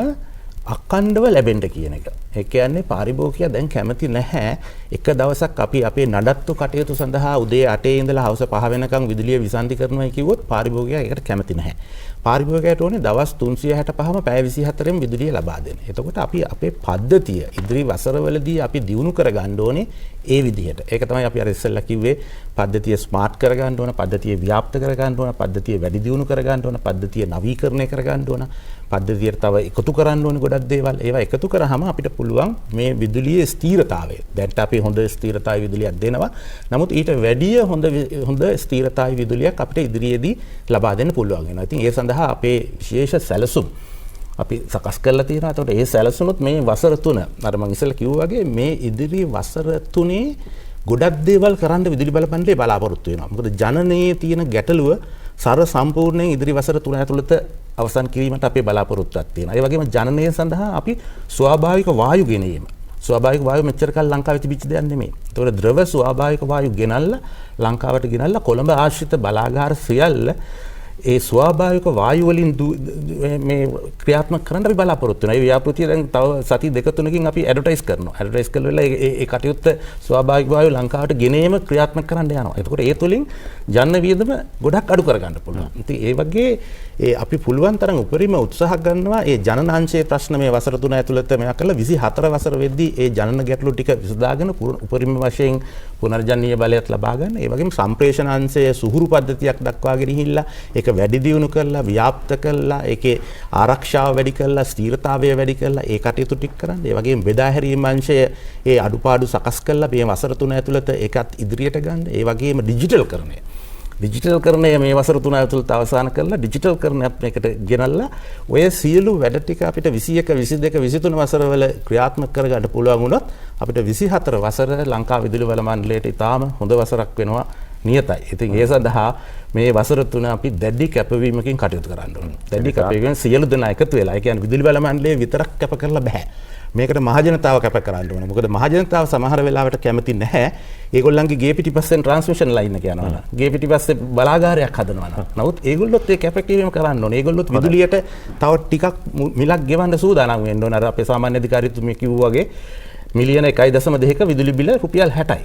අඛණ්ඩව ලැබෙන්න කියන එක. ඒ කියන්නේ පාරිභෝගිකයා දැන් කැමති නැහැ එක දවසක් අපි අපේ නඩත්තු කටයුතු සඳහා උදේ 8 ඉඳලා හවස 5 වෙනකම් විදුලිය විසන්ධි කරනවා කිව්වොත් පාරිභෝගිකයා ඒකට කැමති නැහැ. පාරිභෝගිකයාට ඕනේ දවස් 365ම පැය 24න් විදුලිය ලබා දෙන්න. එතකොට අපි අපේ පද්ධතිය ඉදිරි වසරවලදී අපි දියුණු කරගන්න ඕනේ ඒ විදිහට. ඒක තමයි අපි අර ඉස්සෙල්ලා කිව්වේ පද්ධතිය ස්මාර්ට් කරගන්න ඕන, පද්ධතිය ව්‍යාප්ත කරගන්න ඕන, පද්ධතිය වැඩි දියුණු කරගන්න ඕන, පද්ධතිය නවීකරණය කරගන්න ඕන, පද්ධතියට තව එකතු කරන්න ඕනේ ගොඩක් දේවල්. ඒවා එකතු කරාම අපිට පුළුවන් මේ විදුලියේ ස්ථිරතාවය. දැන් අපි හොඳ ස්ථිරතාවය විදුලියක් දෙනවා. නමුත් ඊට වැඩිය හොඳ ස්ථිරතාවය විදුලියක් අපිට ඉදිරියේදී ලබා දෙන්න පුළුවන් වෙනවා. ඉතින් ඒ සඳහා අපේ විශේෂ සැලසුම් අපි සකස් කරලා තියෙනවා. ඒකට ඒ සැලසුමුත් මේ වසර 3 අර මම ඉස්සෙල්ලා කිව්වා වගේ මේ ඉදිරි වසර 3 ගොඩක් දේවල් කරන්න විදුලි බල පන්තියේ බලාපොරොත්තු වෙනවා. මොකද ජනනයේ තියෙන ගැටලුව සර සම්පූර්ණයෙන් ඉදිරි වසර 3 ඇතුළත අවසන් කිරීමට අපේ බලාපොරොත්තුවක් තියෙනවා. ඒ වගේම ජනනය සඳහා අපි ස්වාභාවික වායු ගෙනීම. ස්වාභාවික වායු මෙච්චර කල් ලංකාවේ තිබිච්ච දෙයක් නෙමෙයි. ඒතකොට ද්‍රව ස්වාභාවික වායු ගෙනල්ලා ලංකාවට ගෙනල්ලා කොළඹ ආශ්‍රිත බලාගාර සියල්ල ඒ ස්වාභාවික වායු වලින් මේ ක්‍රියාත්මක කරන්න අපි බලාපොරොත්තු වෙනවා. ඒ ව්‍යාපෘතිය දැන් තව සති දෙක තුනකින් අපි ඇඩ්වර්ටයිස් කරනවා. ඇඩ්වර්ටයිස් කරලා ඒ කටයුත්ත ස්වාභාවික වායු ලංකාවට ගෙනීම ක්‍රියාත්මක කරන්න යනවා. එතකොට ඒ තුලින් ජන වියදම ගොඩක් අඩු කරගන්න පුළුවන්. ඉතින් ඒ වගේ අපි පුළුවන් තරම් උපරිම උත්සාහ ගන්නවා ඒ ජනනාංශයේ ප්‍රශ්න මේ වසර 3 ඇතුළත මෙයා කළා 24 වසර වෙද්දී ඒ ජනන ගැටලු ටික විසඳාගෙන උපරිම වශයෙන් පුනර්ජනනීය බලයත් ලබා ගන්න. ඒ වගේම සම්ප්‍රේෂණාංශය සුහුරු පද්ධතියක් දක්වා ගෙනහිල්ලා ඒක වැඩි දියුණු කරලා ව්‍යාප්ත කරලා ඒකේ ආරක්ෂාව වැඩි කරලා ස්ථිරතාවය වැඩි කරලා ඒ කටයුතු ටික කරන්න. ඒ වගේම බෙදා හැරීම අංශය ඒ අඩුපාඩු සකස් කරලා මේ වසර 3 ඇතුළත ඒකත් ඉදිරියට ගන්න. ඒ වගේම ඩිජිටල්කරණය මේ වසර 3 ඇතුළත අවසන් කරලා ඩිජිටල්කරණයත් මේකට ගෙනල්ලා ඔය සියලු වැඩ ටික අපිට 21 22 23 වසරවල ක්‍රියාත්මක කරගන්න පුළුවන් වුණොත් අපිට 24 වසර ලංකා විදුලි බල මණ්ඩලයට ඉතාම හොඳ වසරක් වෙනවා නියතයි. ඉතින් ඒ සඳහා මේ වසර 3 අපි දැඩි කැපවීමකින් කටයුතු කරන්න ඕනේ. දැඩි කැපවීමෙන් සියලු දෙනා එකතු වෙලා. ඒ කියන්නේ විදුලි බල මණ්ඩලයේ විතරක් කැප කරලා බෑ. මේකට මහජනතාව කැප කරන්න ඕනේ. මොකද මහජනතාව සමහර වෙලාවට කැමති නැහැ. ඒගොල්ලන්ගේ ගේ පිටිපස්සෙන් ट्रांसमिशन ලයින් එක යනවා. ගේ පිටිපස්සේ බලාගාරයක් හදනවා. නමුත් ඒගොල්ලොත් ඒ කැපකිරීම කරන්න ඕනේ. ඒගොල්ලොත් විදුලියට තව ටිකක් මිලක් ගෙවන්න සූදානම් වෙන්න ඕනේ. අර අපේ සාමාන්‍ය අධිකාරීතුමිය කිව්වා වගේ මිලියන 1.2ක විදුලි බිල රුපියල් 60යි.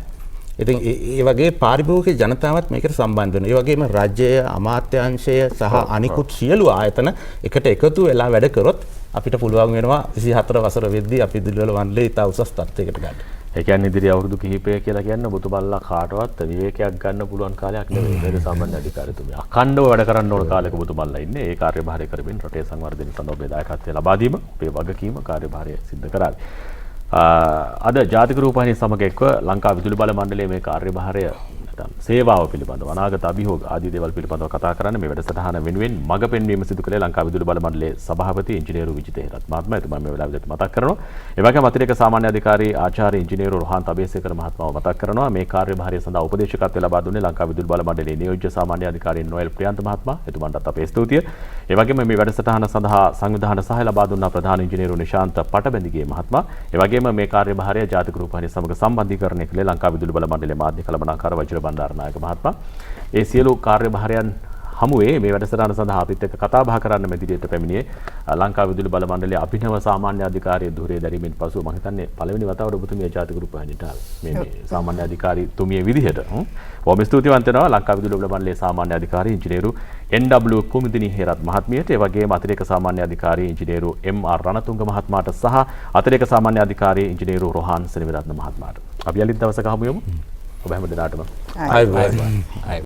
ඉතින් ඒ වගේ පාරිභෝගික ජනතාවත් මේකට සම්බන්ධ වෙනවා. ඒ වගේම රාජ්‍ය අමාත්‍යාංශය සහ අනිකුත් සියලු ආයතන එකට එකතු වෙලා වැඩ කරොත් අපිට පුළුවන් වෙනවා 24 වසර වෙද්දී අපි විදුලි වල මණ්ඩලය ඉතා උසස් තත්ත්වයකට ගන්න. ඒ කියන්නේ ඉදිරි අවුරුදු කිහිපය කියලා කියන්නේ ඔබතුමාලා කාටවත් විවේකයක් ගන්න පුළුවන් කාලයක් නෙවෙයි. මේක සාමාන්‍ය අධිකාරිතුමිය. අඛණ්ඩව වැඩ කරන්න ඕන කාලයක ඔබතුමාලා ඉන්නේ. ඒ කාර්යභාරය කරමින් රටේ සංවර්ධනය සඳහා ඔබේ දායකත්වය ලබා දීම, ඔබේ වගකීම කාර්යභාරය සිද්ධ කරાવી. අද ජාතික රූපවාහිනිය සමග එක්ව ලංකා විදුලි බල මණ්ඩලයේ මේ කාර්යභාරය නැත්නම් සේවාව පිළිබඳව අනාගත අභියෝග ආදී දේවල් පිළිබඳව කතා කරන්න මේ වැඩසටහන වෙනුවෙන් මඟ පෙන්වීම සිදු කළේ ලංකා විදුලි බල මණ්ඩලයේ සභාපති ඉංජිනේරු විජිත හේරත් මහත්මයා. එතුමා මේ වෙලාවෙදී මතක් කරනවා. ඒ වගේම අතිරේක සාමාන්‍ය අධිකාරී ආචාර්ය ඉංජිනේරු රොහාන් තබේසේකර මහත්මයාව මතක් කරනවා. මේ කාර්යභාරය සඳහා උපදේශකත්වය ලබා දුන්නේ ලංකා විදුලි බල මණ්ඩලයේ නියෝජ්‍ය සාමාන්‍ය අධිකාරී නොයල් ප්‍රියන්ත මහත්මයා. එතුමාටත් අපේ ස්තුතිය. ඒ වගේම මේ වැඩසටහන සඳහා සංවිධාන සහාය ලබා දුන්නා ප්‍රධාන ඉංජිනේරු නිශාන්ත පටබැඳිගේ මහත්මයා. ඒ වගේම මේ කාර්යභාරය ජාතික රූපවාහිනිය සමග සම්බන්ධීකරණය කළේ ලංකා විදුලි බල මණ්ඩලයේ මාධ්‍ය කළමනාකාර වජිර බණ්ඩාරනායක මහත්මයා. ඒ සියලු කාර්යභාරයන් හමුවේ මේ වැඩසටහන සඳහා අපිත් එක්ක කතා බහ කරන්න මෙදිරියට පැමිණියේ ලංකා විදුලි බල මණ්ඩලයේ අභිනව සාමාන්‍ය අධිකාරිය ධුරේ දැරීමෙන් පසු මම හිතන්නේ පළවෙනි වතාවට ඔබතුමිය ජාතික රූපවාහිනියට ආවේ මේ සාමාන්‍ය අධිකාරී තුමිය විදිහට. බොහොම ස්තුතිවන්ත වෙනවා ලංකා විදුලි බල මණ්ඩලයේ සාමාන්‍ය අධිකාරී ඉංජිනේරු NW කුමුදිනි හේරත් මහත්මියට. ඒ වගේම අතිරේක සාමාන්‍ය අධිකාරී ඉංජිනේරු MR රණතුංග මහත්මයාට සහ අතිරේක සාමාන්‍ය අධිකාරී ඉංජිනේරු රොහාන් සෙනවිරත්න මහත්මයාට. අපි යලිත් දවසක හමු යමු. ඔබ හැම දිනාටම ආයි